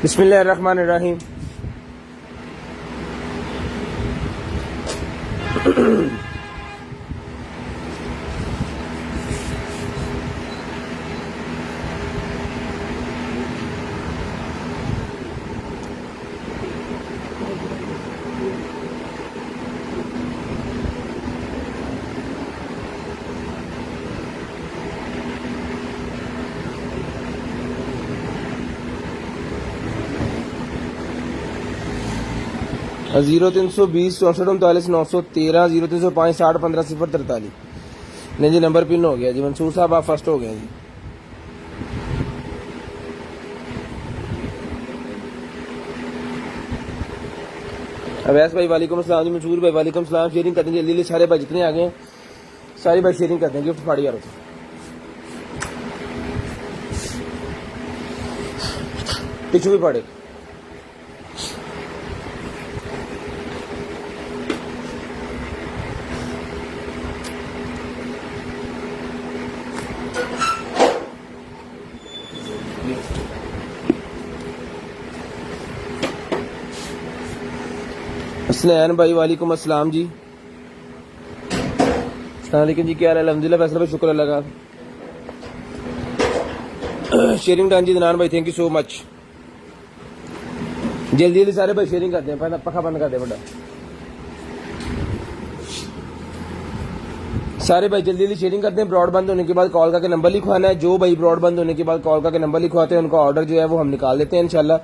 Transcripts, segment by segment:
बिस्मिल्लाहिर्रहमानिर्रहीम। जीरो 320 64 39 913 0305 60 15 0 43। नहीं जी, number pin हो गया जी। मंसूर साहब आप फर्स्ट हो गए जी। अवैस भाई वालेकुम अस्सलाम जी। मंसूर भाई वालेकुम अस्सलाम। शेयरिंग कर देंगे जल्दी, सारे भाई जितने आ गए हैं सारे भाई शेयरिंग कर देंगे। गिफ्ट फाड़ी यार पिछू भी फाड़े। अस्सलाम भाई वालेकुम अस्सलाम जी। अस्सलाम जी, क्या हाल है? अल्हम्दुलिल्लाह फैसला भाई, शुक्र अल्लाह का। शेयरिंग डन जी। दनान भाई थैंक यू सो मच। जल्दी जल्दी सारे भाई शेयरिंग करते हैं। पखा बंद कर दे बड़ा। सारे भाई जल्दी जल्दी शेयरिंग करते हैं। ब्रॉड बंद होने के बाद कॉल करके नंबर लिखवाना है। जो भाई ब्रॉड बंद होने के बाद कॉल करके नंबर लिखवाते हैं उनका ऑर्डर जो है वो हम निकाल देते हैं इंशाल्लाह।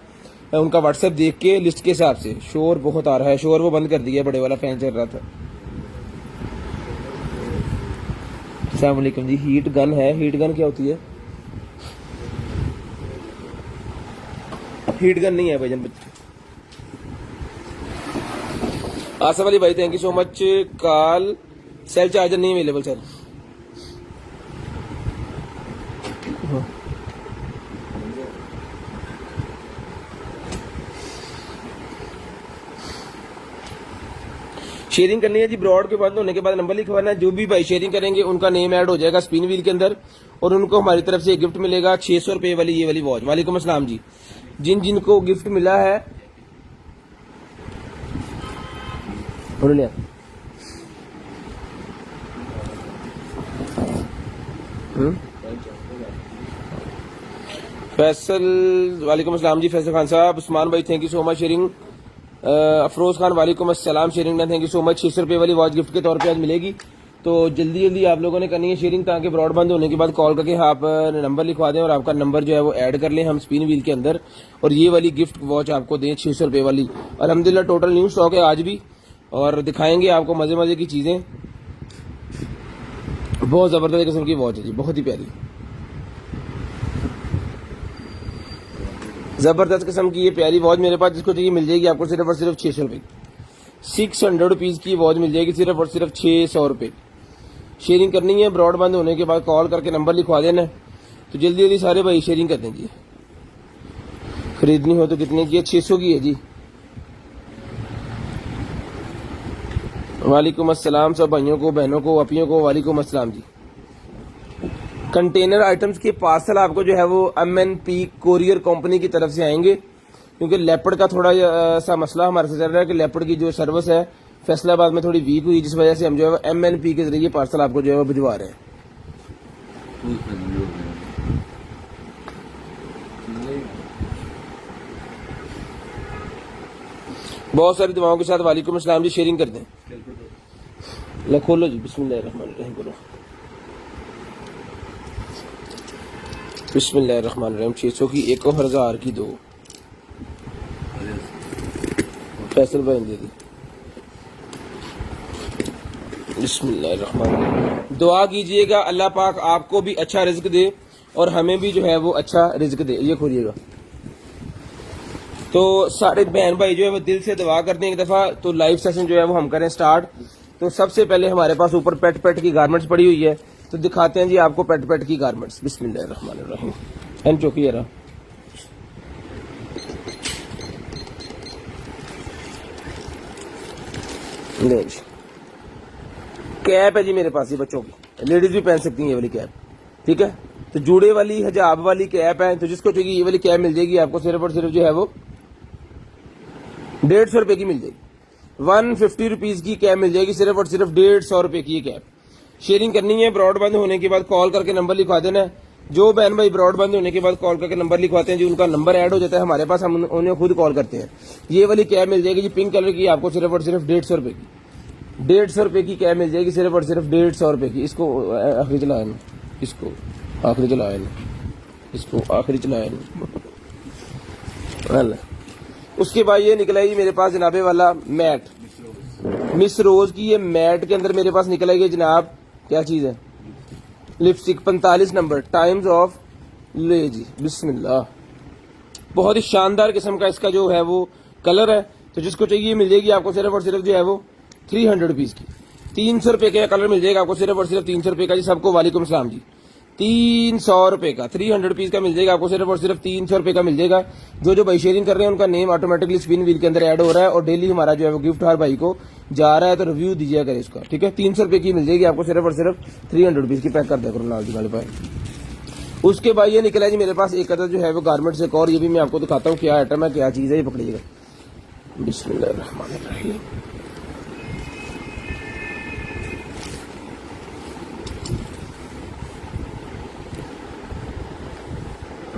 उनका व्हाट्सएप देख के लिस्ट के हिसाब से। शोर बहुत आ रहा है, शोर वो बंद कर दिया, बड़े वाला फैन चल रहा था। अस्सलाम वालेकुम जी। हीट गन है। हीट गन क्या होती है? हीट गन नहीं है भाईजान। आसफ अली भाई thank you so much. Call sell charger नहीं अवेलेबल सर। शेयरिंग करनी है जी। ब्रॉड के बंद होने के बाद नंबर लिखवाना है। जो भी भाई शेयरिंग करेंगे उनका नेम ऐड हो जाएगा स्पिन व्हील के अंदर और उनको हमारी तरफ से गिफ्ट मिलेगा 600 रुपए वाली ये वाली वॉच। वालेकुम अस्सलाम जी। जिन जिनको गिफ्ट मिला है लिया फैसल वालेकुम अस्सलाम जी। फैसल खान साहब। उस्मान भाई thank you so much sharing. Afroz Khan वालेकुम अस्सलाम sharing done, thank you so much. 600 रुपए वाली वॉच गिफ्ट के तौर पे आज मिलेगी। तो जल्दी जल्दी आप लोगों ने करनी है शेयरिंग ताकि ब्रॉड बंद होने के बाद कॉल करके आप नंबर लिखवा दें और आपका नंबर जो है वो ऐड कर लें हम स्पिन व्हील के अंदर और ये वाली गिफ्ट वॉच आपको दें 600 रुपए वाली। अल्हम्दुलिल्लाह टोटल न्यू स्टॉक है आज भी और दिखाएंगे आपको मजे मजे की चीजें। बहुत जबरदस्त किस्म की वॉच है जी, बहुत ही प्यारी जबरदस्त किस्म की ये प्यारी वॉच मेरे पास जिसको चाहिए मिल जाएगी आपको सिर्फ और सिर्फ 600 रुपए। 600 रुपीज की वॉच मिल जाएगी सिर्फ और सिर्फ 600 रुपए। शेयरिंग करनी है। ब्रॉड बंद होने के बाद कॉल करके नंबर लिखवा देना है। तो जल्दी जल्दी सारे भाई शेयरिंग कर देंगे। खरीदनी हो तो कितने की है? 600 की है जी। वालेकुम अस्सलाम सब भाइयों को, बहनों को, अपियों को वालेकुम अस्सलाम जी। कंटेनर आइटम्स के पार्सल आपको जो है वो MNP कोरियर कंपनी की तरफ से आएंगे क्योंकि लेपर्ड का थोड़ा सा मसला हमारे से चल रहा है कि लेपर्ड की जो सर्विस है फैसलाबाद में थोड़ी वीक हुई, जिस वजह से हम जो है MNP के जरिए पार्सल आपको जो है वो भिजवा रहे हैं। बहुत सारी दुआओं के साथ वालेकुम अस्सलाम जी। शेयरिंग कर दें। खोलो जी। बिस्मिल्लाहिर्रहमानिर्रहीम करो। बिस्मिल्लाहिर्रहमानिर्रहीम। 600 की एक और 1000 की दो। फैसल भाई दे दी। बिस्मिल्लाहिर्रहमानिर्रहीम। दुआ कीजिएगा अल्लाह पाक आपको भी अच्छा रिज्क दे और हमें भी जो है वो अच्छा रिज्क दे। ये खोलिएगा। तो सारे बहन भाई जो है वो दिल से दुआ करते हैं एक दफा तो लाइव सेशन जो है वो हम करें स्टार्ट। तो सबसे पहले हमारे पास ऊपर पेट की गारमेंट्स पड़ी हुई है तो दिखाते हैं जी आपको पेट की गारमेंट्स। बिस्मिल्लाहिर्रहमानिर्रहीम। एंड चौकी रहा ले जी। कैप है जी मेरे पास ये बच्चों की, लेडीज भी पहन सकती हैं ये वाली कैप। ठीक है। तो जूड़े वाली हिजाब वाली कैप है, तो जिसको चाहिए ये वाली कैप मिल जाएगी आपको सिर्फ और सिर्फ जो है वो 150 रुपए की मिल जाएगी। 150 रुपीज की कैप मिल जाएगी सिर्फ और सिर्फ 150 रुपए की ये कैप। शेयरिंग करनी है, ब्रॉडबैंड होने के बाद कॉल करके नंबर लिखवा देना है। जो बहन भाई ब्रॉडबैंड होने के बाद कॉल करके नंबर लिखवाते हैं जी, उनका नंबर ऐड हो जाता है हमारे पास, हम उन्हें खुद कॉल करते हैं। ये वाली कैप मिल जाएगी जी पिंक कलर की आपको सिर्फ और सिर्फ 150 रुपए की। 150 रुपए की कैप मिल जाएगी सिर्फ और सिर्फ 150 रुपए की। इसको आखिरी चलाया ना, इसको आखिरी चलाया ना, इसको आखिरी चलाया ना। उसके बाद ये निकला जी मेरे पास जनाबे वाला मैट, मिस रोज की ये मैट के अंदर मेरे पास निकला है जनाब, क्या चीज है, लिपस्टिक 45 नंबर टाइम्स ऑफ ले जी बिस्मिल्लाह। बहुत ही शानदार किस्म का इसका जो है वो कलर है, तो जिसको चाहिए मिल जाएगी आपको सिर्फ और सिर्फ जो है वो 300 रुपीज की। 300 रुपए का कलर मिल जाएगा आपको सिर्फ और सिर्फ 300 रुपए का जी। सबको वालेकुम सलाम जी। 300 रुपए का 300 रुपीज का मिल जाएगा आपको सिर्फ और सिर्फ 300 रुपए का मिल जाएगा। जो भाई शेयरिंग कर रहे हैं उनका नेम ऑटोमेटिकली स्पिन व्हील के अंदर ऐड हो रहा है और डेली हमारा जो है वो गिफ्ट हर भाई को जा रहा है, तो रिव्यू दीजिए करें इसका, ठीक है। 300 रुपए की मिल जाएगी आपको सिर्फ और सिर्फ 300 रुपीज की। पैक कर दिया करो नाल जी वाले भाई। उसके बाद ये निकला जी मेरे पास एक अदर जो है वो गारमेंट्स एक और, ये भी मैं आपको दिखाता हूँ क्या आइटम है, क्या चीज है, ये पकड़िएगा। बिस्मिल्लाहिर्रहमानिर्रहीम।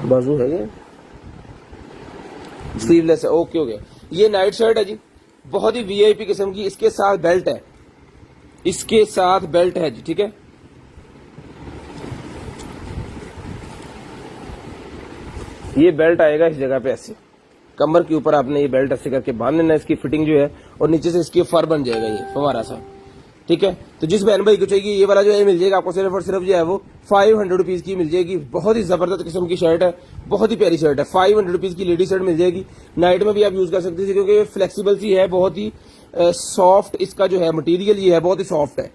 बाजू है ये, स्लीवलेस है, ओके हो गया। ये नाइट शर्ट है जी, बहुत ही वीआईपी किस्म की, इसके साथ बेल्ट है, इसके साथ बेल्ट है जी, ठीक है। ये बेल्ट आएगा इस जगह पे ऐसे, कमर के ऊपर आपने ये बेल्ट ऐसे करके बांध लेना, इसकी फिटिंग जो है, और नीचे से इसकी फर बन जाएगा ये फवारा सा, ठीक है। तो जिस बहन भाई को चाहिए ये वाला जो है मिल जाएगा आपको सिर्फ और सिर्फ जो है वो 500 रुपीज की मिल जाएगी। बहुत ही जबरदस्त किस्म की शर्ट है, बहुत ही प्यारी शर्ट है। 500 रुपीज की लेडी शर्ट मिल जाएगी। नाइट में भी आप यूज कर सकते हैं क्योंकि फ्लेक्सिबल सी है, बहुत ही सॉफ्ट इसका जो है मटेरियल ये है, बहुत ही सॉफ्ट है,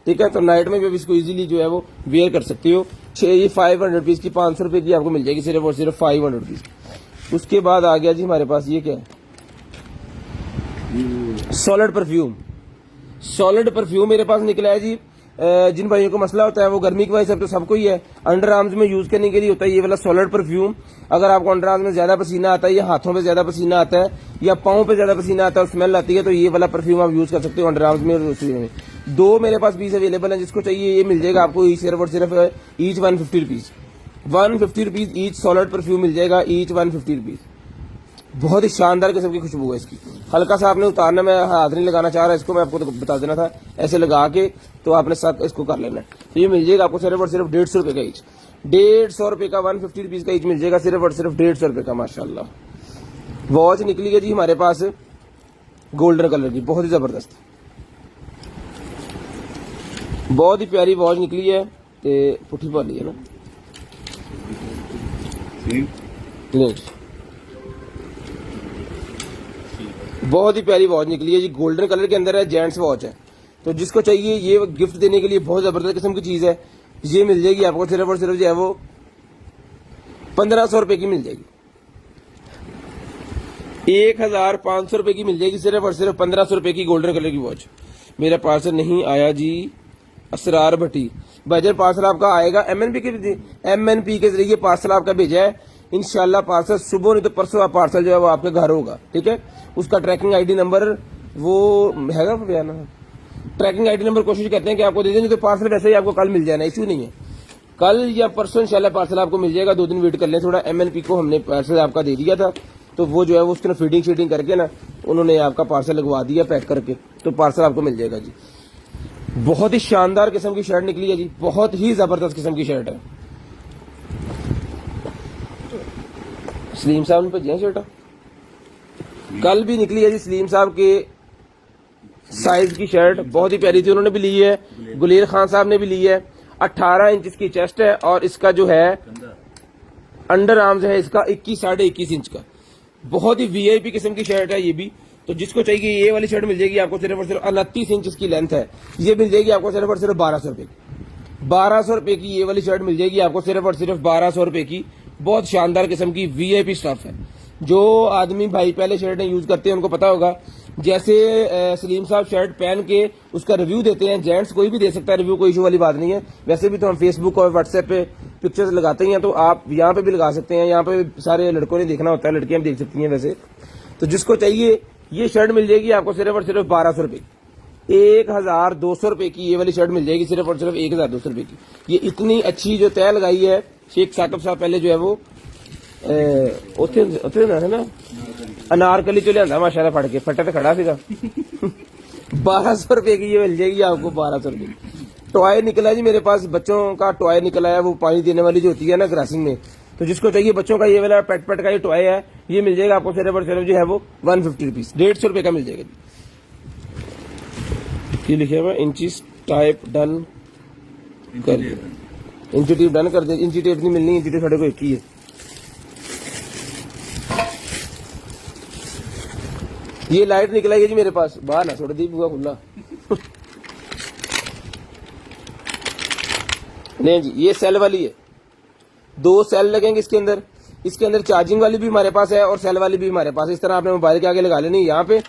ठीक है। तो नाइट में भी आप इसको इजीली जो है वो वेयर कर सकते हो। ये 500 रुपीज की 500 रुपए की आपको मिल जाएगी सिर्फ और सिर्फ 500 रुपीज। उसके बाद आ गया जी हमारे पास ये क्या है, सॉलिड परफ्यूम। सॉलिड परफ्यूम मेरे पास निकला है जी। जिन भाइयों को मसला होता है वो गर्मी की वजह से, तो सबको ही है, अंडर आर्म्स में यूज करने के लिए होता है ये वाला सॉलिड परफ्यूम। अगर आपको अंडर आर्म्स में ज्यादा पसीना आता है या हाथों पे ज्यादा पसीना आता है या पाँव पे ज्यादा पसीना आता है और स्मेल आती है, तो ये वाला परफ्यूम आप यूज कर सकते हो अंडर आर्म्स में और दूसरे में। 2 मेरे पास पीस अवेलेबल है, जिसको चाहिए ये मिल जाएगा आपको सिर्फ और सिर्फ each 150 rupees. 150 rupees each solid perfume मिल जाएगा, ईच 150 रुपीज। बहुत ही शानदार किस्म की खुशबू है इसकी। हल्का सा आपने उतारना, मैं हाथ नहीं लगाना चाह रहा इसको, मैं आपको तो बता देना था, ऐसे लगा के तो आपने साथ इसको कर लेना है। तो ये मिल जाएगा आपको सिर्फ और सिर्फ 150 रुपए का ईच। 150 रुपए का 150 रुपीज का ईच मिल जाएगा सिर्फ और सिर्फ 150 रुपए का। माशाल्लाह। वॉच निकली है जी हमारे पास गोल्डन कलर की, बहुत ही जबरदस्त, बहुत ही प्यारी वॉच निकली है। पुठी वाली है ना, बहुत ही प्यारी वॉच निकली है जी, गोल्डन कलर के अंदर है, जेंट्स वॉच है। तो जिसको चाहिए ये गिफ्ट देने के लिए बहुत जबरदस्त किस्म की चीज है, ये मिल जाएगी आपको सिर्फ और सिर्फ जो है वो 1500 रुपए की मिल जाएगी। 1500 रुपए की मिल जाएगी सिर्फ और सिर्फ 1500 रुपए की गोल्डन कलर की वॉच। मेरा पार्सल नहीं आया जी, असरार भट्टी भाईजान, पार्सल आपका आएगा MNP के जरिए पार्सल आपका भेजा है। इंशाल्लाह पार्सल सुबह नहीं तो परसों पार्सल जो है वो आपके घर होगा, ठीक है। उसका ट्रैकिंग आईडी नंबर वो हैगा बयाना, ट्रैकिंग आईडी नंबर कोशिश करते हैं कि आपको दे दें, तो पार्सल वैसे ही आपको कल मिल जाना, इशू नहीं है। कल या परसों इंशाल्लाह पार्सल आपको मिल जाएगा, 2 दिन वेट कर लें थोड़ा। MNP को हमने पार्सल आपका दे दिया था, तो वो जो है वो उसके फीडिंग शीटिंग करके ना उन्होंने आपका पार्सल लगवा दिया पैक करके, तो पार्सल आपको मिल जाएगा जी। बहुत ही शानदार किस्म की शर्ट निकली है जी, बहुत ही जबरदस्त किस्म की शर्ट है। सलीम साहब ने भेजी शर्ट, कल भी निकली है जी सलीम साहब के साइज की शर्ट, बहुत ही प्यारी थी, उन्होंने भी ली है। गुलेर खान साहब ने भी ली है। 18 इंच इसकी चेस्ट है और इसका जो है अंडर आर्म्स है इसका 21 साढ़े 21 इंच का। बहुत ही वीआईपी किस्म की शर्ट है ये भी। तो जिसको चाहिए ये वाली शर्ट मिल जाएगी आपको सिर्फ और सिर्फ 29 इंच इसकी लेंथ है, ये मिल जाएगी आपको सिर्फ और सिर्फ 1200 रुपए की। 1200 रुपए की ये वाली शर्ट मिल जाएगी आपको सिर्फ और सिर्फ 1200 रुपए की। बहुत शानदार किस्म की वीआईपी स्टफ है। जो आदमी भाई पहले शर्टें यूज करते हैं उनको पता होगा, जैसे सलीम साहब शर्ट पहन के उसका रिव्यू देते हैं, जेंट्स कोई भी दे सकता है रिव्यू, कोई इशू वाली बात नहीं है। वैसे भी तो हम फेसबुक और व्हाट्सएप पे पिक्चर्स लगाते हैं तो आप यहाँ पे भी लगा सकते हैं। यहाँ पे सारे लड़कों ने देखना होता है, लड़कियां भी देख सकती हैं वैसे। तो जिसको चाहिए ये शर्ट मिल जाएगी आपको सिर्फ और सिर्फ 1200 रुपए, 1200 रुपए की ये वाली शर्ट मिल जाएगी सिर्फ और सिर्फ 1200 रुपए की। ये इतनी अच्छी जो तय लगाई है शेख साकिब साहब पहले जो है वो उत्थे है ना अनारकली चो लिया माशाल्लाह फट के फटे तो खड़ा सीगा 1200 रुपए की ये मिल जाएगी आपको 1200 रुपए। टॉय निकला जी मेरे पास, बच्चों का टॉय निकला है, वो पानी देने वाली जो होती है ना क्रॉसिंग में, तो जिसको चाहिए बच्चों का ये वाला पेट पेट का ये टॉय है, ये मिल जाएगा आपको सिर्फ और सिर्फ जो है वो 150 रुपीज, 150 रुपए का मिल जाएगा जी। ये लिखे हुआ इंचीज टाइप डन कर दिया, इंची टेप डन कर दिया। इंची टेप नहीं मिलनी, इंची टेप साढ़े को एक ही है। ये लाइट निकला है जी मेरे पास, बाहर ना छोड़ दी बुआ खुला नहीं जी, ये सेल वाली है, 2 सेल लगेंगे इसके अंदर। इसके अंदर चार्जिंग वाली भी हमारे पास है और सेल वाली भी हमारे पास। इस तरह आपने मोबाइल के आगे लगा लेनी यहाँ पे,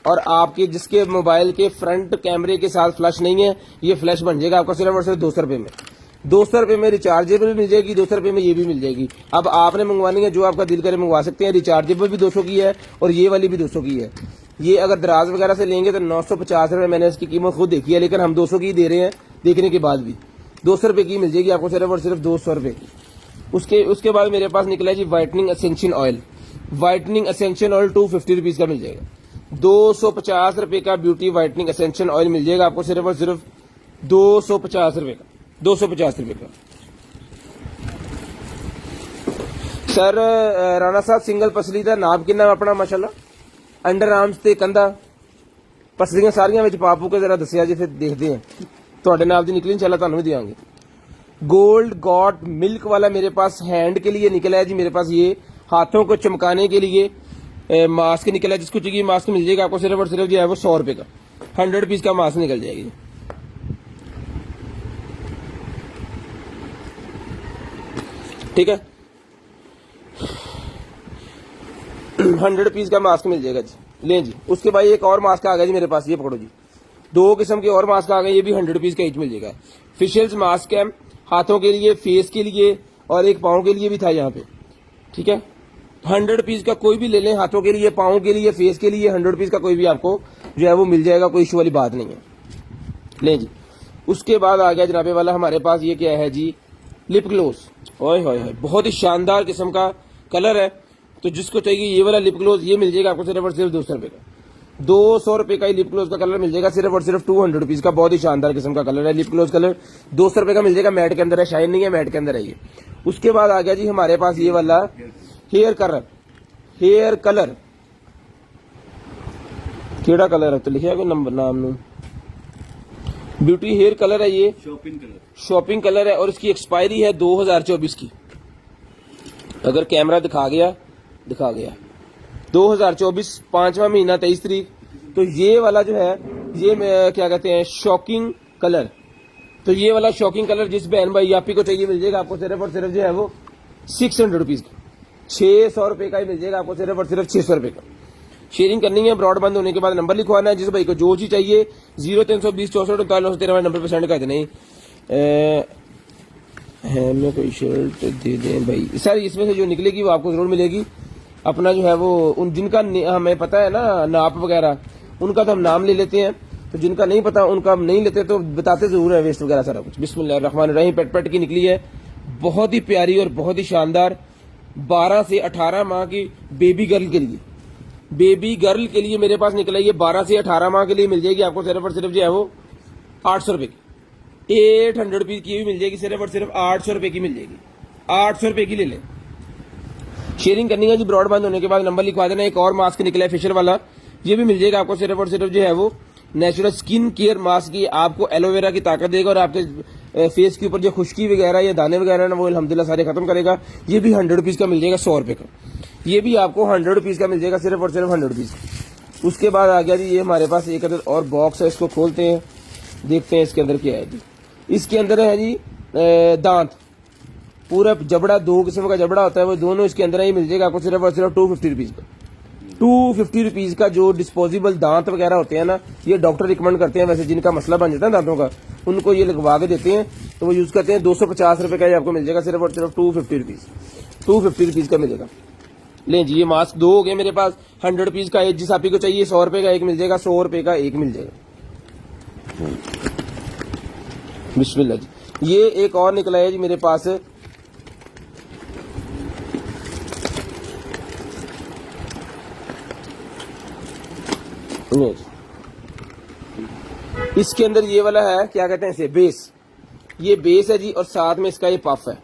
और आपके जिसके मोबाइल के फ्रंट कैमरे के साथ फ्लैश नहीं है, ये फ्लैश बन जाएगा आपका सिर्फ और सिर्फ 200 रुपए में। 200 रुपए में रिचार्जेबल मिल जाएगी, 200 रुपए में ये भी मिल जाएगी। अब आपने मंगवानी है, जो आपका दिल करे मंगवा सकते हैं। रिचार्जेबल भी 200 की है और ये वाली भी 200 की है। ये अगर दराज वगैरह से लेंगे तो 950 रुपए, मैंने इसकी कीमत खुद देखी है, लेकिन हम 200 की दे रहे हैं देखने के बाद भी। 200 रुपए की मिल जाएगी आपको सिर्फ और सिर्फ 200 रुपए की। उसके बाद मेरे पास निकला है जी whitening essential oil. Whitening essential oil 250 rupees का मिल जाएगा। 250 रुपए का ब्यूटी व्हाइटनिंग एसेंशियल ऑयल मिल जाएगा आपको सिर्फ और सिर्फ 250 रुपए का, 250 रुपए का। सर राणा साहब सिंगल पसली का नाप कितना अपना माशाल्लाह, अंडर आर्म्स ते कंधा पसलियां सारियां विच पा पू के जरा दसिया जी, फिर देखते हैं ਤੁਹਾਡੇ नाप दी निकली इंशाल्लाह ਤੁਹਾਨੂੰ भी देंगे। गोल्ड गॉड मिल्क वाला मेरे पास हैंड के लिए निकला है जी मेरे पास। ये हाथों को चमकाने के लिए मास्क निकला है, जिसको चाहिए मास्क मिल जाएगा आपको सिर्फ और सिर्फ जो है वो 100 रुपए का, 100 पीस का मास्क निकल जाएगी। ठीक है, 100 पीस का मास्क मिल जाएगा जी। लें जी, उसके बाद एक और मास्क आ गया जी मेरे पास, ये पकड़ो जी, 2 किस्म के और मास्क आ गए, ये भी 100 पीस का ईच मिल जाएगा। फेशियल मास्क है हाथों के लिए, फेस के लिए, और एक पाँव के लिए भी था यहाँ पे। ठीक है, 100 पीस का कोई भी ले लें, हाथों के लिए, पाँव के लिए, फेस के लिए, 100 पीस का कोई भी आपको जो है वो मिल जाएगा, कोई इशू वाली बात नहीं है। लें जी, उसके बाद आ गया जनाबे वाला हमारे पास, ये क्या है जी, लिप ग्लोस। ओए होए होए, बहुत ही शानदार किस्म का कलर है। तो जिसको चाहिए ये वाला लिप ग्लोस, ये मिल जाएगा आपको सिर्फ और सिर्फ 200 रुपए का। 200 रुपए का लिप ग्लोस का कलर मिल जाएगा सिर्फ और सिर्फ 200 रुपीज का। बहुत ही शानदार किस्म का कलर है, लिप ग्लोस कलर 200 रुपए का मिल जाएगा। मैट के अंदर है, शाइन नहीं है, मैट के अंदर है ये। उसके बाद आ गया जी हमारे पास ये वाला हेयर कलर। हेयर कलर केड़ा कलर है तो लिखा कोई नंबर नाम नू, ब्यूटी हेयर कलर है ये, शॉपिंग कलर है, और इसकी एक्सपायरी है 2024 की। अगर कैमरा दिखा गया 2024 5वां महीना 23 तारीख। तो ये वाला जो है ये क्या कहते हैं शॉकिंग कलर। तो ये वाला शॉकिंग कलर जिस बहन भाई आपी को चाहिए मिल जाएगा आपको सिर्फ और सिर्फ जो है वो 600 रुपीज का, 600 रुपए का ही मिल जाएगा आपको सिर्फ और सिर्फ 600 रुपए का। शेयरिंग करनी है, ब्रॉड बंद होने के बाद नंबर लिखवाना है। जिस भाई को जो चीज चाहिए 0320 64 39 नंबर पर सेंड कर देना है। मैं कोई शर्ट दे दें भाई सर, इसमें से जो निकलेगी वो आपको जरूर मिलेगी। अपना जो है वो उन जिनका हमें पता है ना नाप वगैरह, उनका तो हम नाम ले लेते हैं, तो जिनका नहीं पता उनका हम नहीं लेते, तो बताते जरूर है वेस्ट वगैरह सारा कुछ। बिस्मिल्लाहिर्रहमानिर्रहीम। पेट पेट की निकली है, बहुत ही प्यारी और बहुत ही शानदार। 12 से 18 माह की बेबी गर्ल के लिए, बेबी गर्ल के लिए मेरे पास निकला ये 12 से 18 माह के लिए मिल जाएगी आपको सिर्फ और सिर्फ जो है वो 800 रुपए की। 800 रुपीज की भी मिल जाएगी, सिर्फ और सिर्फ 800 रुपए की मिल जाएगी। 800 रुपए की ले लें। शेयरिंग करनी है जी, ब्रॉड बंद होने के बाद नंबर लिखवा देना। एक और मास्क निकला है फेशियल वाला, ये भी मिल जाएगा आपको सिर्फ और सिर्फ जो है वो नेचुरल स्किन केयर मास्क। ये आपको एलोवेरा की ताकत देगा और आपके फेस के ऊपर जो खुश्की वगैरह या दाने वगैरह ना वो अल्हम्दुलिल्लाह सारे खत्म करेगा। ये भी 100 रुपीज का मिल जाएगा, 100 रुपए का। ये भी आपको 100 रुपीज का मिल जाएगा, सिर्फ और सिर्फ 100 रुपीज। उसके बाद आ गया जी ये हमारे पास एक अदर और बॉक्स है, इसको खोलते हैं, देखते हैं इसके अंदर क्या है जी। इसके अंदर है जी दांत, पूरा जबड़ा, 2 किस्म का जबड़ा होता है, वो दोनों इसके अंदर ही मिल जाएगा आपको सिर्फ और सिर्फ 250 रुपीज का। 250 रुपीज़ का जो डिस्पोजेबल दांत वगैरह होते हैं ना, ये डॉक्टर रिकमेंड करते हैं, वैसे जिनका मसला बन जाता है दांतों का उनको ये लगवा के देते हैं, तो वो यूज़ करते हैं। 250 रुपये का ये आपको मिल जाएगा सिर्फ और सिर्फ 250 रुपीज़, 250 रुपीज़ का मिलेगा। लें जी, ये मास्क 2 हो गए मेरे पास। 100 रुपीज़ का एक जिस आप ही को चाहिए 100 रुपये का एक मिल जाएगा, 100 रुपये का एक मिल जाएगा। बिस्मिल्लाह जी। ये एक और निकला है जी मेरे पास, इसके अंदर ये वाला है, क्या कहते हैं इसे, बेस। ये बेस है जी, और साथ में इसका ये पफ है।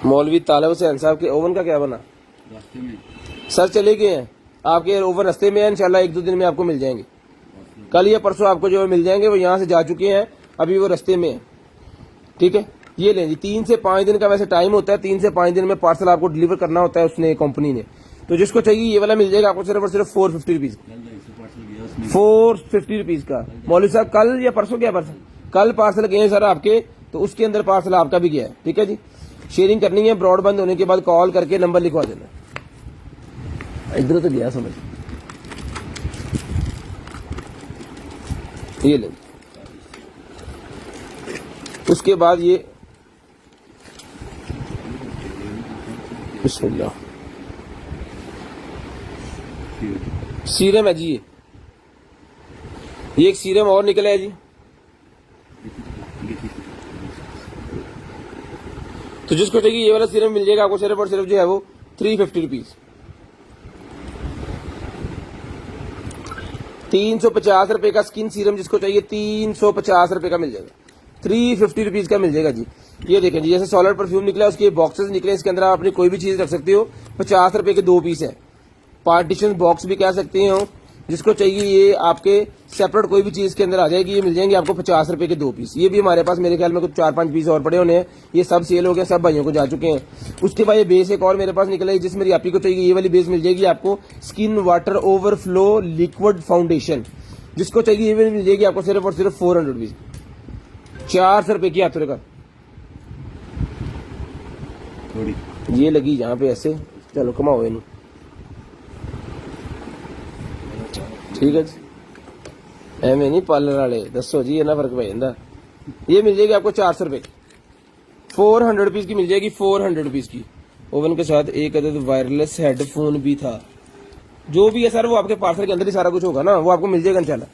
मौलवी तालिब हुसैन साहब के ओवन का क्या बना? रास्ते में सर चले गए हैं, आपके ओवन रास्ते में है, इंशाल्लाह 1-2 दिन में आपको मिल जाएंगे। कल या परसों आपको जो मिल जाएंगे, वो यहाँ से जा चुके हैं, अभी वो रास्ते में है। ठीक है, ये लें जी। 3 से 5 दिन का वैसे टाइम होता है, 3 से 5 दिन में पार्सल आपको डिलीवर करना होता है उसने, कंपनी ने। तो जिसको चाहिए ये वाला मिल जाएगा आपको सिर्फ और सिर्फ 450 रुपीज़, 450 रुपीज़ का। मौलवी साहब कल या परसों, क्या परसों, कल पार्सल गए हैं सर आपके, तो उसके अंदर पार्सल आपका भी गया है। ठीक है जी, शेयरिंग करनी है, ब्रॉड बंद होने के बाद कॉल करके नंबर लिखवा देना। इधर तो गया समझ, ये ले। उसके बाद ये बिस्मिल्लाह सीरम है जी, ये एक सीरम और निकला है जी। तो जिसको चाहिए ये वाला सीरम मिल जाएगा आपको सिर्फ और सिर्फ जो है वो 350 रुपीज़, 350 रुपए का स्किन सीरम जिसको चाहिए 350 रुपए का मिल जाएगा, 350 रुपीज़ का मिल जाएगा जी। ये देखें जी, जैसे सॉलिड परफ्यूम निकला, उसके बॉक्सेस निकले, इसके अंदर आप अपनी कोई भी चीज़ रख सकते हो। 50 रुपए के 2 पीस है, पार्टीशन बॉक्स भी कह सकते हो। जिसको चाहिए ये आपके सेपरेट कोई भी चीज़ के अंदर आ जाएगी, ये मिल जाएंगे आपको 50 रुपए के 2 पीस। ये भी हमारे पास मेरे ख्याल में कुछ 4-5 पीस और पड़े होने हैं, ये सब सेल हो गए, सब भाइयों को जा चुके हैं। उसके बाद ये बेस एक और मेरे पास निकला है, जिस मेरी आप ही को चाहिए ये वाली बेस मिल जाएगी आपको, skin water overflow liquid foundation. जिसको चाहिए ये वाली मिल जाएगी आपको सिर्फ और सिर्फ 400 रुपीज़, 400 रुपए की हाथ का। ये लगी यहाँ पे ऐसे, चलो कमाओ इन्हें, ठीक है जी। एवं नहीं पार्लर वाले दसो जी, इतना फर्क पै जाता। ये मिल जाएगी आपको 400 रुपए की, 400 रुपीज़ की मिल जाएगी, 400 रुपीज़ की। ओवन के साथ एक अदद वायरलेस हेडफोन भी था। जो भी है सर वो आपके पार्सल के अंदर ही सारा कुछ होगा ना, वो आपको मिल जाएगा इंशाल्लाह।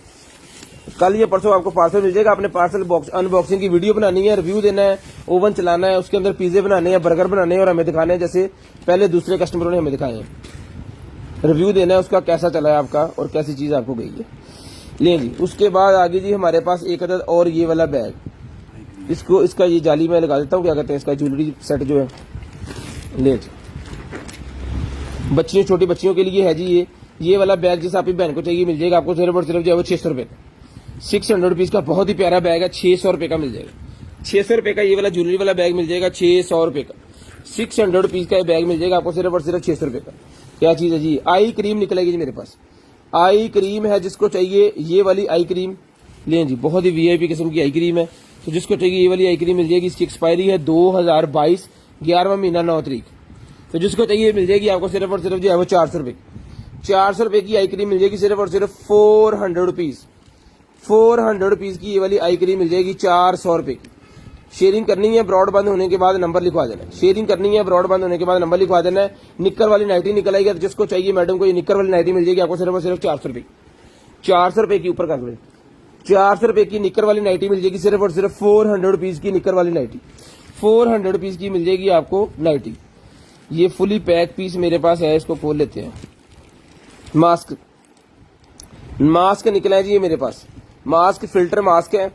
कल या परसों आपको पार्सल मिल जाएगा। आपने पार्सल बॉक्स अनबॉक्सिंग की वीडियो बनानी है, रिव्यू देना है, ओवन चलाना है, उसके अंदर पिज्जे बनाने हैं, बर्गर बनाने हैं और हमें दिखाने हैं, जैसे पहले दूसरे कस्टमरों ने हमें दिखाए हैं। रिव्यू देना है उसका, कैसा चला है आपका और कैसी चीज़ आपको गई है। लें जी, उसके बाद आगे जी हमारे पास एक अदद और ये वाला बैग, इसको इसका ये जाली मैं लगा देता हूँ, क्या कहते हैं इसका ज्वेलरी सेट जो है। ले जी, बच्चियों, छोटी बच्चियों के लिए है जी ये वाला बैग, जिस आपकी बहन को चाहिए मिल जाएगा आपको सिर्फ और सिर्फ जो है वो 600 रुपये का, 600 रुपीज़ का बहुत ही प्यारा बैग है, 600 रुपये का मिल जाएगा। 600 रुपये का ये वाला ज्वेलरी वाला बैग मिल जाएगा, 600 रुपये का, 600 रुपीज़ का बैग मिल जाएगा आपको सिर्फ और सिर्फ 600 रुपये का। क्या चीज़ है जी, आई क्रीम निकलेगी जी मेरे पास, आई क्रीम है। जिसको चाहिए ये वाली आई क्रीम लें जी, बहुत ही VIP किस्म की आई क्रीम है। तो जिसको चाहिए ये वाली आई क्रीम मिल जाएगी। इसकी एक्सपायरी है 2022 11वां महीना 9 तारीख। तो जिसको चाहिए मिल जाएगी आपको सिर्फ और सिर्फ जो है वो 400 रुपये, 400 रुपये की आई क्रीम मिल जाएगी सिर्फ और सिर्फ 400 रुपीज़, 400 रुपीज़ की ये वाली आई क्रीम मिल जाएगी 400 रुपये की। शेयरिंग करनी है, ब्रॉड बंद होने के बाद नंबर लिखवा देना है। शेयरिंग करनी है, ब्रॉड बंद होने के बाद नंबर लिखवा देना है। निक्कर वाली नाइटी निकल आएगी, तो जिसको चाहिए मैडम को ये निक्कर वाली नाइटी मिल जाएगी आपको सिर्फ और सिर्फ 400 रुपये, 400 रुपये की ऊपर कर दो, 400 रुपये की निक्कर वाली नाइटी मिल जाएगी सिर्फ और सिर्फ 400 रुपीज़ की निक्कर वाली नाइटी, 400 रुपीज़ की मिल जाएगी आपको नाइटी। ये फुली पैक पीस मेरे पास है, इसको खोल लेते हैं। मास्क, मास्क निकला है जी ये मेरे पास, मास्क फिल्टर मास्क है,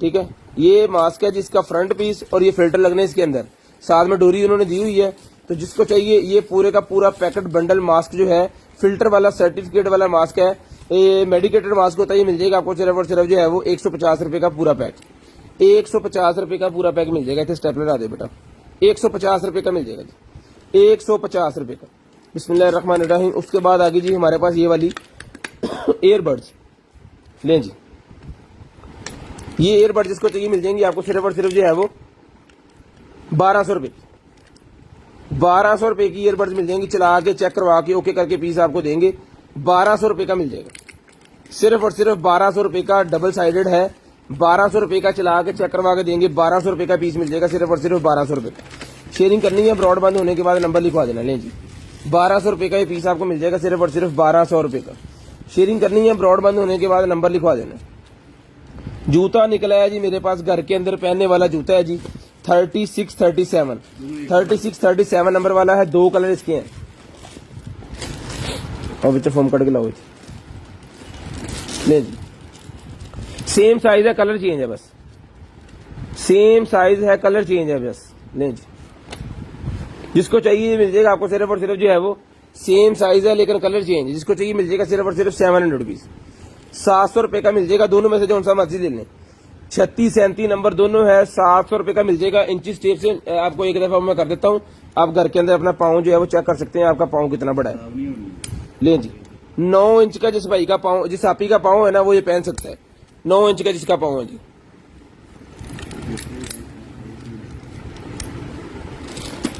ठीक है। ये मास्क है जिसका फ्रंट पीस और ये फिल्टर लगने इसके अंदर, साथ में डोरी उन्होंने दी हुई है। तो जिसको चाहिए ये पूरे का पूरा पैकेट बंडल मास्क जो है, फिल्टर वाला सर्टिफिकेट वाला मास्क है, ये मेडिकेटेड मास्क होता है, ये मिल जाएगा आपको सिर्फ और सिर्फ जो है वो 150 रुपये का पूरा पैक, 150 रुपये का पूरा पैक मिल जाएगा। इतने स्टेपलर आ दे बेटा, 150 रुपये का मिल जाएगा जी, 150 रुपये का। बिस्मिल्लाहिर्रहमानिर्रहीम। उसके बाद आगे जी हमारे पास ये वाली एयरबड्स लें जी, ये ईयरबड जिसको चाहिए मिल जाएंगे आपको सिर्फ और सिर्फ जो है वो 1200 रुपए, 1200 रुपए की ईयरबड्स मिल जाएंगी। चला के चेक करवा के ओके करके पीस आपको देंगे, 1200 रुपए का मिल जाएगा। सिर्फ और सिर्फ 1200 रुपए का डबल साइडेड है, 1200 रुपए का चला के चेक करवा के देंगे, 1200 रुपए का पीस मिल जाएगा, सिर्फ और सिर्फ 1200 रुपए का। शेयरिंग करनी है, ब्रॉड बंद होने के बाद नंबर लिखवा देना। लें जी, 1200 रुपए का ये पीस आपको मिल जाएगा, सिर्फ और सिर्फ 1200 रुपए का। शेयरिंग करनी है, ब्रॉड बंद होने के बाद नंबर लिखवा देना। जूता निकला है जी मेरे पास, घर के अंदर पहनने वाला जूता है जी, 3637 नंबर वाला है। 2 कलर इसके हैं और बच्चा फॉर्म कट के लाओ ले जी। सेम साइज है, कलर चेंज है बस, सेम साइज है, कलर चेंज है बस। ले जी, जिसको चाहिए मिल जाएगा आपको, सिर्फ और सिर्फ जो है वो सेम साइज है लेकिन कलर चेंज है। जिसको चाहिए मिल जाएगा सिर्फ और सिर्फ 700 रुपीज, 700 रुपए का मिल जाएगा। दोनों में से जो सा मर्जी ले लें, 36-37 नंबर दोनों है, 700 रुपए का मिल जाएगा। इंची टेप से आपको एक दफा मैं कर देता हूँ, आप घर के अंदर अपना पाँव जो है वो चेक कर सकते हैं, आपका पाँव कितना बड़ा है। ले जी, 9 इंच का जिस भाई का पाँव, जिस आपी का पाँव है ना वो ये पहन सकता है, 9 इंच का जिसका पाँव है जी।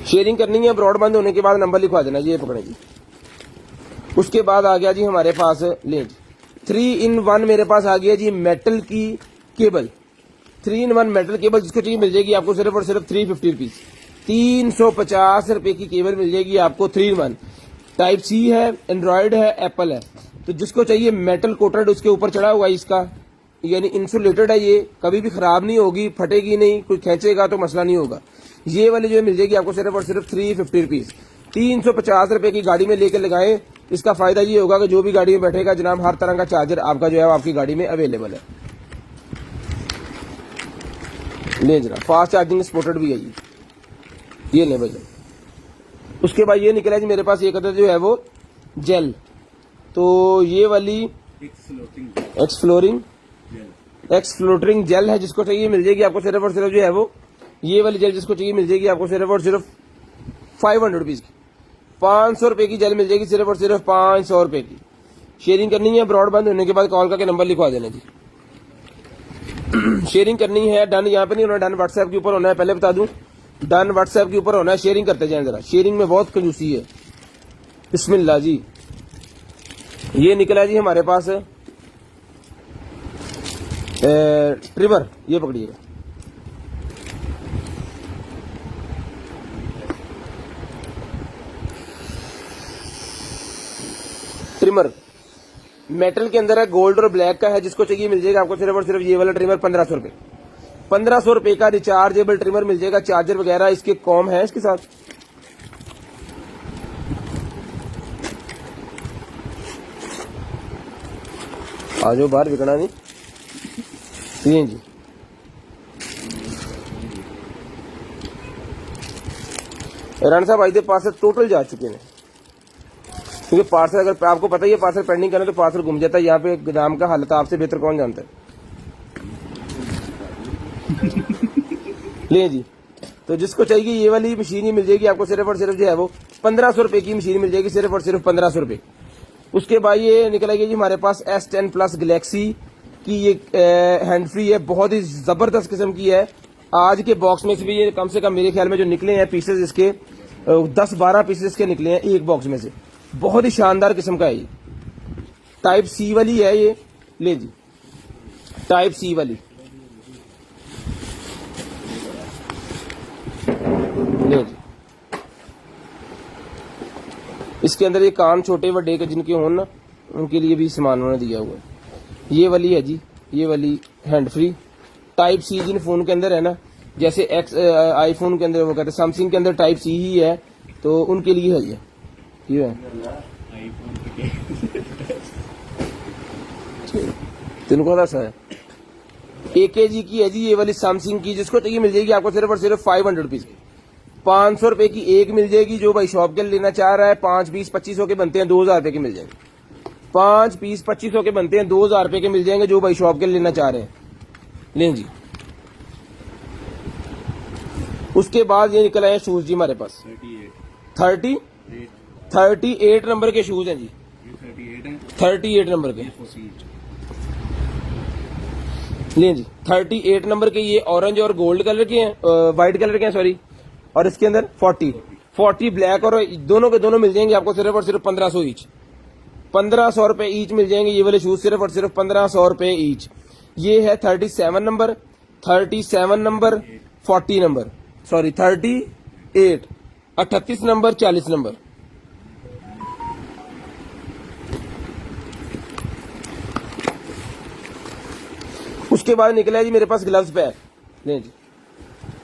शेयरिंग करनी है, ब्रॉड बंद होने के बाद नंबर लिखवा देना जी, ये पकड़े जी। उसके बाद आ गया जी हमारे पास ले जी 3-in-1 मेरे पास आ गया जी, मेटल की केबल, 3-in-1 मेटल केबल। जिसको चाहिए मिल जाएगी आपको सिर्फ और सिर्फ 350 रुपीज, 350 रुपए की केबल मिल जाएगी आपको। 3-in-1 टाइप सी है, एंड्रॉयड है, एप्पल है। तो जिसको चाहिए मेटल कोटेड उसके ऊपर चढ़ा हुआ है इसका, यानी इंसुलेटेड है, ये कभी भी खराब नहीं होगी, फटेगी नहीं, कोई खींचेगा तो मसला नहीं होगा। ये वाली जो मिल जाएगी आपको सिर्फ और सिर्फ 350 रुपीज, 350 रुपए की गाड़ी में लेकर लगाए। इसका फायदा ये होगा कि जो भी गाड़ी में बैठेगा जनाब, हर तरह का चार्जर आपका जो है आपकी गाड़ी में अवेलेबल है। ले जनाब, फास्ट चार्जिंग सपोर्टेड भी है ये ले भाई। उसके बाद ये निकला जी मेरे पास एक अदर जो है वो जेल, तो ये वाली एक्सफ्लोरिंग जेल है। जिसको चाहिए मिल जाएगी आपको सिर्फ और सिर्फ जो है वो ये वाली जेल, जिसको चाहिए मिल जाएगी आपको सिर्फ और सिर्फ 500 रुपीज की, 500 रुपए की जेल मिल जाएगी, सिर्फ और सिर्फ 500 रुपए की। शेयरिंग करनी है, ब्रॉड बंद होने के बाद कॉल करके नंबर लिखवा देना जी। शेयरिंग करनी है, डन यहाँ पे नहीं होना, डन व्हाट्सएप के ऊपर होना है, पहले बता दूं, डन व्हाट्सएप के ऊपर होना है। शेयरिंग करते जाए जरा, शेयरिंग में बहुत कंजूसी है। बिस्मिल्लाह जी, ये निकला जी हमारे पास ट्रिमर, ये पकड़िएगा, ट्रिमर मेटल के अंदर है, गोल्ड और ब्लैक का है। जिसको चाहिए मिल जाएगा आपको सिर्फ और सिर्फ ये वाला ट्रिमर 1500 रुपए, 1500 रुपए का रिचार्जेबल ट्रिमर मिल जाएगा। चार्जर वगैरह इसके कॉम है इसके साथ। आज बाहर बिकना नहीं ये जी। राणा साहब आज पार्सल टोटल जा चुके हैं, क्योंकि पार्सल अगर आपको पता ही है पार्सल पेंडिंग करना तो पार्सल घूम जाता है। यहाँ पे गोदाम का हालत आपसे बेहतर कौन जानता है। ले जी, तो जिसको चाहिए ये वाली मशीन ही मिल जाएगी आपको सिर्फ और सिर्फ जो है वो 1500 रुपए की मशीन मिल जाएगी, सिर्फ और सिर्फ 1500 रुपए। उसके बाद ये निकल आएगी जी हमारे पास S10 प्लस गैलेक्सी की, ये हैंड फ्री है, बहुत ही जबरदस्त किस्म की है। आज के बॉक्स में से भी ये कम से कम मेरे ख्याल में जो निकले हैं पीसेस इसके 10-12 पीसेस के निकले हैं एक बॉक्स में से। बहुत ही शानदार किस्म का है ये, टाइप सी वाली है ये। ले जी, टाइप सी वाली ले जी। इसके अंदर ये कान छोटे बड़े के जिनके हों ना उनके लिए भी सामान उन्होंने दिया हुआ है। ये वाली है जी, ये वाली हैंड फ्री टाइप सी जिन फोन के अंदर है ना, जैसे आईफोन के अंदर वो कहते हैं, सैमसंग के अंदर टाइप सी ही है, तो उनके लिए है ये है। तिनको सा है, AKG की है जी ये वाली सैमसंग की। जिसको चाहिए मिल जाएगी आपको सिर्फ और सिर्फ 500 रुपीज की, 500 रुपए की एक मिल जाएगी। जो भाई शॉप के लिए लेना चाह रहा है, 5 पीस 2500 के बनते हैं, 2000 रुपए के मिल जाएंगे। 5 पीस 2500 के बनते हैं, 2000 रुपए के मिल जाएंगे जो भाई शॉप के लिए लेना चाह रहे हैं। लें जी, उसके बाद ये निकल आए शूज जी हमारे पास 38 नंबर के शूज हैं जी, 38 नंबर के। लें जी 38 नंबर के ये ऑरेंज और गोल्ड कलर के हैं, व्हाइट कलर के हैं सॉरी। और इसके अंदर 40 ब्लैक और दोनों के दोनों मिल जाएंगे आपको सिर्फ और सिर्फ 1500 ईच। 1500 रुपए ईच मिल जाएंगे ये वाले शूज, सिर्फ और सिर्फ 1500 रुपए ईच। ये है 37 number, 40 number, sorry 38, 38 number, 40 number. उसके बाद निकला है जी मेरे पास ग्लव्स पैक। नहीं जी,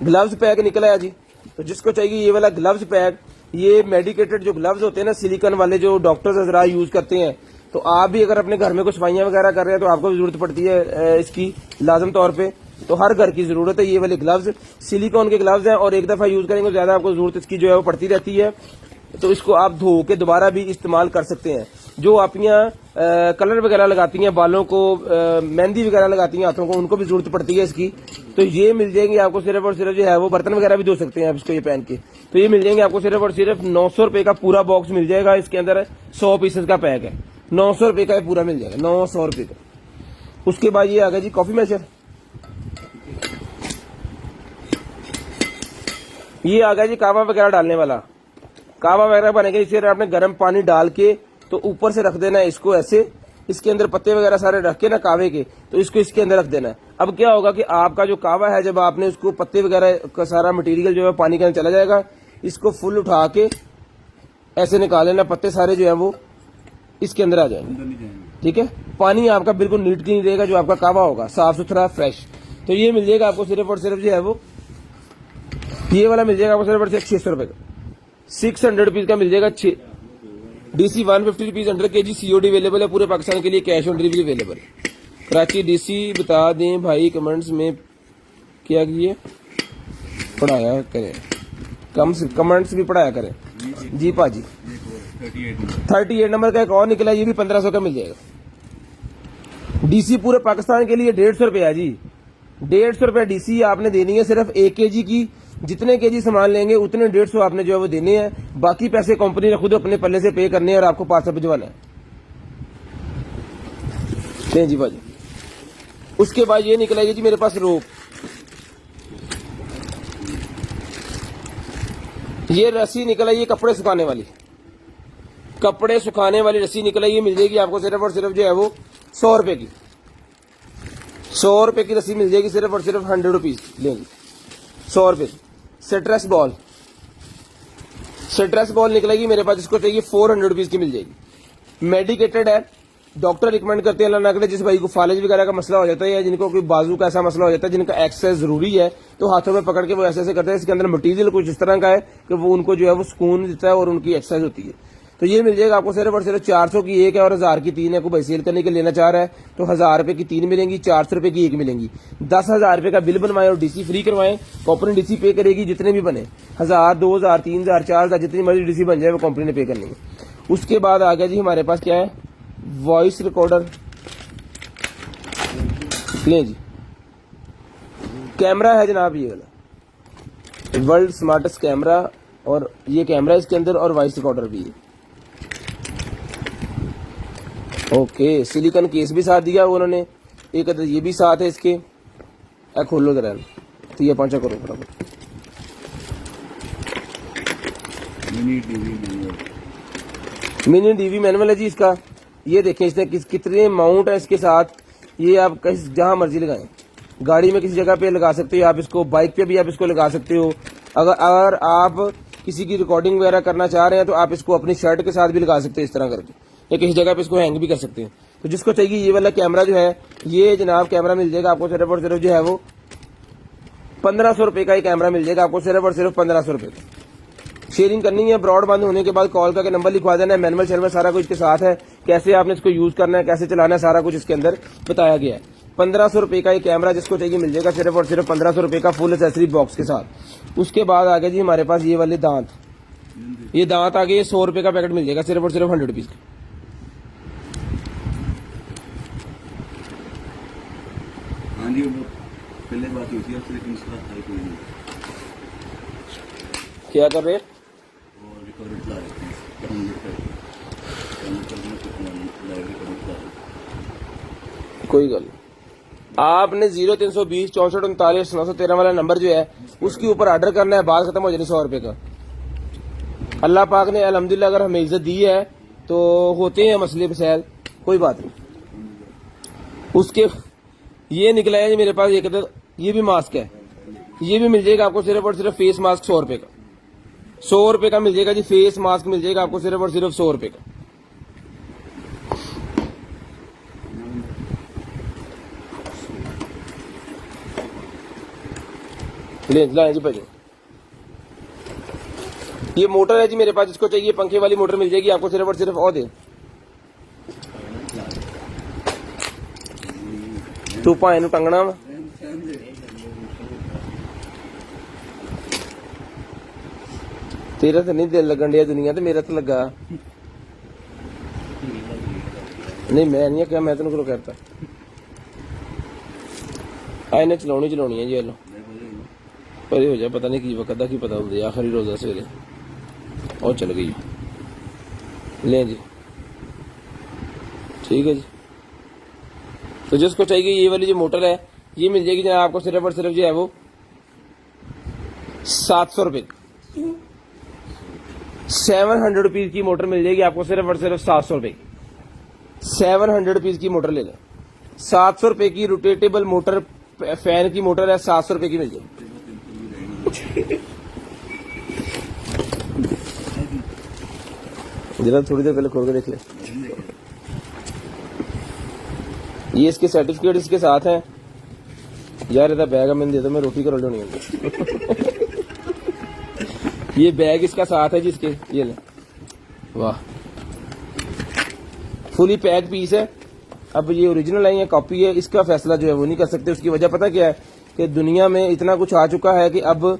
ग्लव्स पैक निकला है जी। तो जिसको चाहिए ये वाला ग्लव्स पैक, ये मेडिकेटेड जो ग्लव्स होते हैं ना, सिलिकॉन वाले, जो डॉक्टर्स हजरा यूज करते हैं, तो आप भी अगर अपने घर में कुछ सफाइयां वगैरह कर रहे हैं तो आपको भी जरूरत पड़ती है इसकी लाजम तौर पे। तो हर घर की जरूरत है ये वाले ग्लव्स, सिलिकॉन के ग्लव्स हैं और एक दफा यूज करेंगे तो ज्यादा आपको जरूरत इसकी जो है वो पड़ती रहती है। तो इसको आप धो के दोबारा भी इस्तेमाल कर सकते हैं। जो आप यहाँ कलर वगैरह लगाती हैं बालों को, मेहंदी वगैरह लगाती हैं हाथों को, उनको भी जरूरत पड़ती है इसकी। तो ये मिल जाएंगे आपको सिर्फ और सिर्फ जो है वो, बर्तन वगैरह भी धो सकते हैं आप इसको ये पहन के। तो ये मिल जाएंगे आपको सिर्फ और सिर्फ 900 रुपए का पूरा बॉक्स मिल जाएगा। इसके अंदर 100 पीसेस का पैक है, 900 रुपए का पूरा मिल जाएगा, 900 रुपए का। उसके बाद ये आ गया जी कॉफी मैशर। ये आ गया जी कावा वगैरह डालने वाला। कावा वगैरह बनेगा, इसे आपने गर्म पानी डाल के तो ऊपर से रख देना है इसको ऐसे, इसके अंदर पत्ते वगैरह सारे रख के ना कावे के, तो इसको इसके अंदर रख देना है। अब क्या होगा कि आपका जो कावा है, जब आपने उसको पत्ते वगैरह का सारा मटेरियल जो है पानी के अंदर चला जाएगा, इसको फुल उठा के ऐसे निकाल लेना, पत्ते सारे जो है वो इसके अंदर आ जाएंगे। ठीक है, पानी आपका बिल्कुल नीट क्लीन रहेगा, जो आपका कावा होगा साफ सुथरा फ्रेश। तो ये मिल जाएगा आपको सिर्फ और सिर्फ जो है वो, ये वाला मिल जाएगा आपको सिर्फ और सिर्फ 600 रुपए का, 600 रुपीज का मिल जाएगा। DC 150 rupees 100 kg, COD available है पूरे पाकिस्तान के लिए, कैश ऑन डिलीवरी अवेलेबल है। कराची डीसी बता दें भाई कमेंट्स में क्या किए, पढ़ाया करें, कमेंट्स भी पढ़ाया करें जी पाजी। 38 नंबर का एक और निकला, ये भी 1500 का मिल जाएगा। डीसी पूरे पाकिस्तान के लिए 150 रुपया जी, 150 रुपया डीसी आपने देनी है सिर्फ 1 kg की। जितने केजी सामान लेंगे उतने 150 आपने जो है वो देने हैं, बाकी पैसे कंपनी ने खुद अपने पल्ले से पे करने हैं और आपको पार्सल भिजवाना है। नहीं जी भाजी। उसके बाद ये निकला जी मेरे पास रोप, ये रस्सी निकला, ये कपड़े सुखाने वाली, कपड़े सुखाने वाली रस्सी निकला, ये मिल जाएगी आपको सिर्फ और सिर्फ जो है वो 100 रुपए की, 100 रुपए की रस्सी मिल जाएगी सिर्फ और सिर्फ 100 रुपीज लेंगे, 100 रुपए। स्ट्रेस बॉल, स्ट्रेस बॉल निकलेगी मेरे पास, जिसको चाहिए 400 रुपीज की मिल जाएगी। मेडिकेटेड है, डॉक्टर रिकमेंड करते हैं अल्लाह ना करे जिस भाई को फालिज वगैरह का मसला हो जाता है या जिनको कोई बाजू का ऐसा मसला हो जाता है जिनका एक्सरसाइज जरूरी है, तो हाथों में पकड़ के वो ऐसे ऐसे करते हैं। इसके अंदर मटीरियल कुछ इस तरह का है कि वो उनको जो है वो सुकून देता है और उनकी एक्सरसाइज होती है। तो ये मिल जाएगा आपको सिर्फ और सिर्फ 400 की एक है और 1000 की 3 है। कोई भाई सेल करने के लेना चाह रहा है तो 1000 रुपए की 3 मिलेंगी, 400 रुपए की 1 मिलेंगी। 10,000 रुपए का बिल बनवाएं और डीसी फ्री करवाएं, कंपनी डीसी पे करेगी जितने भी बने, 1000, 2000, 3000, 4000 जितनी मर्जी डीसी बन जाए वो कंपनी ने पे करनी है। उसके बाद आ गया जी हमारे पास क्या है, वॉइस रिकॉर्डर। ले जी, कैमरा है जनाब, ये वाला वर्ल्ड स्मार्टेस्ट कैमरा, और ये कैमरा इसके अंदर और वॉइस रिकॉर्डर भी है। ओके, सिलिकॉन केस भी साथ दिया उन्होंने, एक अदर ये भी साथ है इसके। खोलो जरा, तो ये 5 करो फटाफट। मिनी डीवी मैनुअल है जी इसका। ये देखें इसने कितने माउंट है इसके साथ। ये आप कहीं जहां मर्जी लगाएं, गाड़ी में किसी जगह पे लगा सकते हो आप इसको, बाइक पे भी आप इसको लगा सकते हो। अगर आप किसी की रिकॉर्डिंग वगैरह करना चाह रहे हैं तो आप इसको अपनी शर्ट के साथ भी लगा सकते हैं इस तरह करके, या किसी जगह पे इसको हैंग भी कर सकते हैं। तो जिसको चाहिए ये वाला कैमरा जो है, ये जनाब कैमरा मिल जाएगा आपको सिर्फ और सिर्फ जो है वो 1500 रुपए का ही कैमरा मिल जाएगा आपको सिर्फ और सिर्फ 1500 रुपए का। शेयरिंग करनी है, ब्रॉड बंद होने के बाद कॉल करके नंबर लिखवा देना है, मैनुअल शर्मल सारा कुछ इसके साथ है, कैसे आपने इसको यूज करना है, कैसे चलाना है, सारा कुछ इसके अंदर बताया गया है। 1500 रुपए का ये कैमरा जिसको चाहिए मिल जाएगा सिर्फ और सिर्फ 1500 रुपए का फुल एक्सेसरी बॉक्स के साथ। उसके बाद आ गया जी हमारे पास ये वाले दांत, ये दांत आ गए, 100 रुपए का पैकेट मिल जाएगा सिर्फ और सिर्फ 100 रुपीज का। हाँ जी, पहले बात हुई थी आपसे, लेकिन उसका था कोई नहीं। क्या कर रहे हैं? वो रिकॉर्ड ला रहे थे, हम लोग लाइव रिकॉर्ड ला रहे। कोई गल नहीं। आपने 0320 64 39 913 वाला नंबर जो है उसके ऊपर ऑर्डर करना है, बात खत्म हो जानी 100 रुपए का। अल्लाह पाक ने अल्हम्दुलिल्लाह अगर हमें इज्जत दी है तो होते हैं मसले मसाइल, कोई बात नहीं। उसके ये निकला है जी मेरे पास, ये भी मास्क है, ये भी मिल जाएगा आपको सिर्फ और सिर्फ फेस मास्क 100 रुपए का। 100 रुपए का मिल जाएगा जी, फेस मास्क मिल जाएगा आपको सिर्फ और सिर्फ 100 रुपए का। ले जी भाई, ये मोटर है जी मेरे पास, जिसको चाहिए पंखे वाली मोटर मिल जाएगी आपको सिर्फ और सिर्फ और दे तू भाए नु टंगना वा। तेरा तो नहीं दिल लगन दिया दुनिया, तो मेरा तो लगा नहीं। मैं नहीं क्या, मैं तेन को कहता इन्हें चलानी है जी। लो परे हो जाए, पता नहीं की वक्त की पता होंगे, आखिरी रोजा सवेरे और चल गई। ले जी ठीक है जी। तो जिसको चाहिए ये वाली जो मोटर है ये मिल जाएगी जनाब आपको सिर्फ और सिर्फ जो है वो 700 रुपए, 700 रुपीज की मोटर मिल जाएगी आपको सिर्फ और सिर्फ 700 रुपए। 700 रुपीज की मोटर ले लें, 700 रुपए की रोटेटेबल मोटर, फैन की मोटर है, 700 रुपए की मिल जाएगी। जरा थोड़ी देर पहले खोल के देख ले। ये इसके सर्टिफिकेट इसके साथ है यार, इधर बैग मैंने दे दो, मैं रोटी कर नहीं होगी। ये बैग इसका साथ है जिसके, ये ले, वाह फुली पैक पीस है। अब ये ओरिजिनल है या कॉपी है, इसका फैसला जो है वो नहीं कर सकते। उसकी वजह पता क्या है कि दुनिया में इतना कुछ आ चुका है कि अब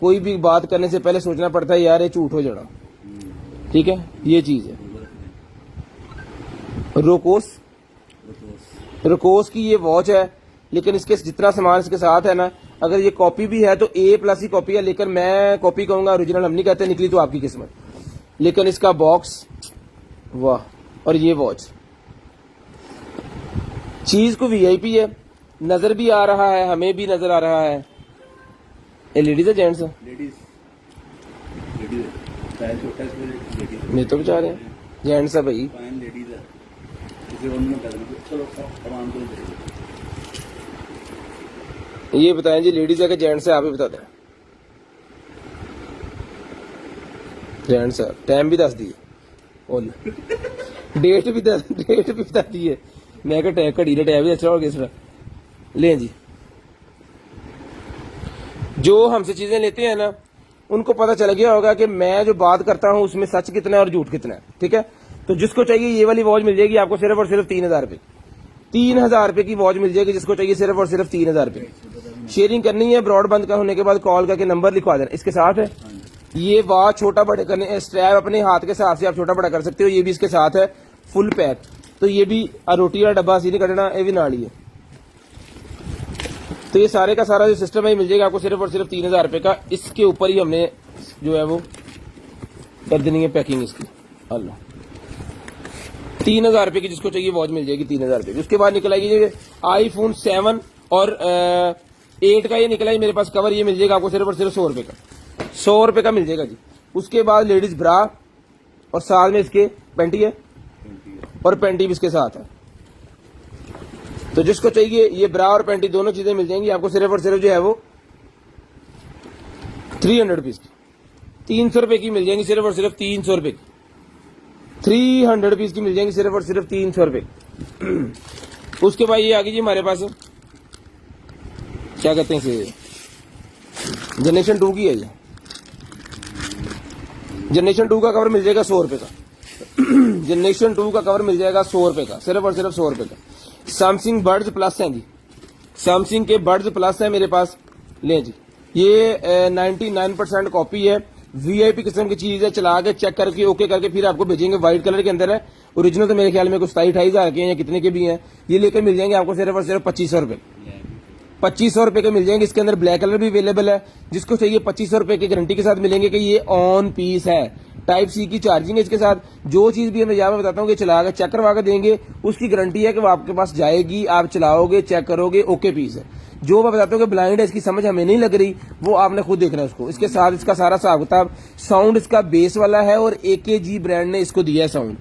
कोई भी बात करने से पहले सोचना पड़ता है यार ये झूठ हो जाना, ठीक है, ये चीज है। रोकोस की ये वॉच है, लेकिन इसके जितना सामान इसके साथ है ना, अगर ये कॉपी भी है तो A+ ही कॉपी है, लेकिन मैं कॉपी कहूंगा, ओरिजिनल हम नहीं कहते। निकली तो आपकी किस्मत। लेकिन इसका बॉक्स वाह, और ये वॉच चीज को VIP है, नजर भी आ रहा है, हमें भी नजर आ रहा है। ये लेडीज है जेंट्स है? मैं तो बचा रहे हैं जेंट्स है भाई। ये बताएं जी लेडीज है कि जेंट्स है, आप ही बता दें। जेंट्स है, टाइम भी दस दिए और डेट भी बता दी है। मैं क्या घड़ी का टाइम भी अच्छा हो गया। ले जी, जो हमसे चीजें लेते हैं ना उनको पता चल गया होगा कि मैं जो बात करता हूं उसमें सच कितना है और झूठ कितना है, ठीक है। तो जिसको चाहिए ये वाली वॉच मिल जाएगी आपको सिर्फ और सिर्फ 3000 रुपए। 3000 रुपए की वॉच मिल जाएगी जिसको चाहिए सिर्फ और सिर्फ 3000 रुपए। शेयरिंग करनी है, ब्रॉड बंद होने के बाद कॉल करके नंबर लिखवा देना। इसके साथ है ये वॉच, छोटा बड़े करने स्ट्रैप अपने हाथ के हिसाब से आप छोटा बड़ा कर सकते हो। ये भी इसके साथ है फुल पैक। तो ये भी रोटी वाला डब्बा सी नहीं कटना, ये भी नाल ही है। तो ये सारे का सारा जो सिस्टम है मिल जाएगा आपको सिर्फ और सिर्फ 3000 रुपए का। इसके ऊपर ही हमने जो है वो कर देनी है पैकिंग इसकी। अल्लाह 3000 रुपए की जिसको चाहिए वॉच मिल जाएगी 3000 रुपए की। उसके बाद निकल आएगी iPhone 7 और 8 का ये निकला है मेरे पास कवर। ये मिल जाएगा आपको सिर्फ और सिर्फ 100 रुपए का। 100 रुपए का मिल जाएगा जी। उसके बाद लेडीज ब्रा और साथ में इसके पैंटी है और पैंटी भी इसके साथ है। तो जिसको चाहिए ये ब्रा और पैंटी दोनों चीजें मिल जाएंगी आपको सिर्फ और सिर्फ जो है वो 300 रुपीज की। 300 रुपए की मिल जाएंगी सिर्फ और सिर्फ 300 रुपए की। 300 रुपीज की मिल जाएंगी सिर्फ और सिर्फ 300 रुपए। उसके बाद ये आ गई जी हमारे पास, क्या कहते हैं इसे, जनरेशन 2 की है ये। जनरेशन 2 का कवर मिल जाएगा 100 रुपए का। जनरेशन 2 का कवर मिल जाएगा 100 रुपए का, सिर्फ और सिर्फ 100 रुपए का। सैमसंग बर्ड्स प्लस है जी, सैमसंग के बर्ड्स प्लस है मेरे पास। ले जी, ये 99% कॉपी है, VIP किस्म की चीज है। चला के चेक करके ओके करके फिर आपको भेजेंगे। व्हाइट कलर के अंदर है। ओरिजिनल तो मेरे ख्याल में कुछ 27-28 के हैं या कितने के भी हैं। ये लेकर मिल जाएंगे आपको सिर्फ और सिर्फ 2500 रुपए। 2500 रुपए के मिल जाएंगे। इसके अंदर ब्लैक कलर भी अवेलेबल है। जिसको चाहिए 2500 रुपए की गारंटी के साथ मिलेंगे कि ये ऑन पीस है, टाइप सी की चार्जिंग है इसके साथ। जो चीज भी मैं यहाँ पे बताता हूँ कि चला कर चेक करवा कर देंगे, उसकी गारंटी है कि वो आपके पास जाएगी, आप चलाओगे, चेक करोगे, ओके पीस है। जो मैं बताता हूँ कि ब्लाइंड है, इसकी समझ हमें नहीं लग रही, वो आपने खुद देखना है उसको। इसके साथ इसका सारा हिसाब किताब, साउंड इसका बेस वाला है और AKG ब्रांड ने इसको दिया है साउंड।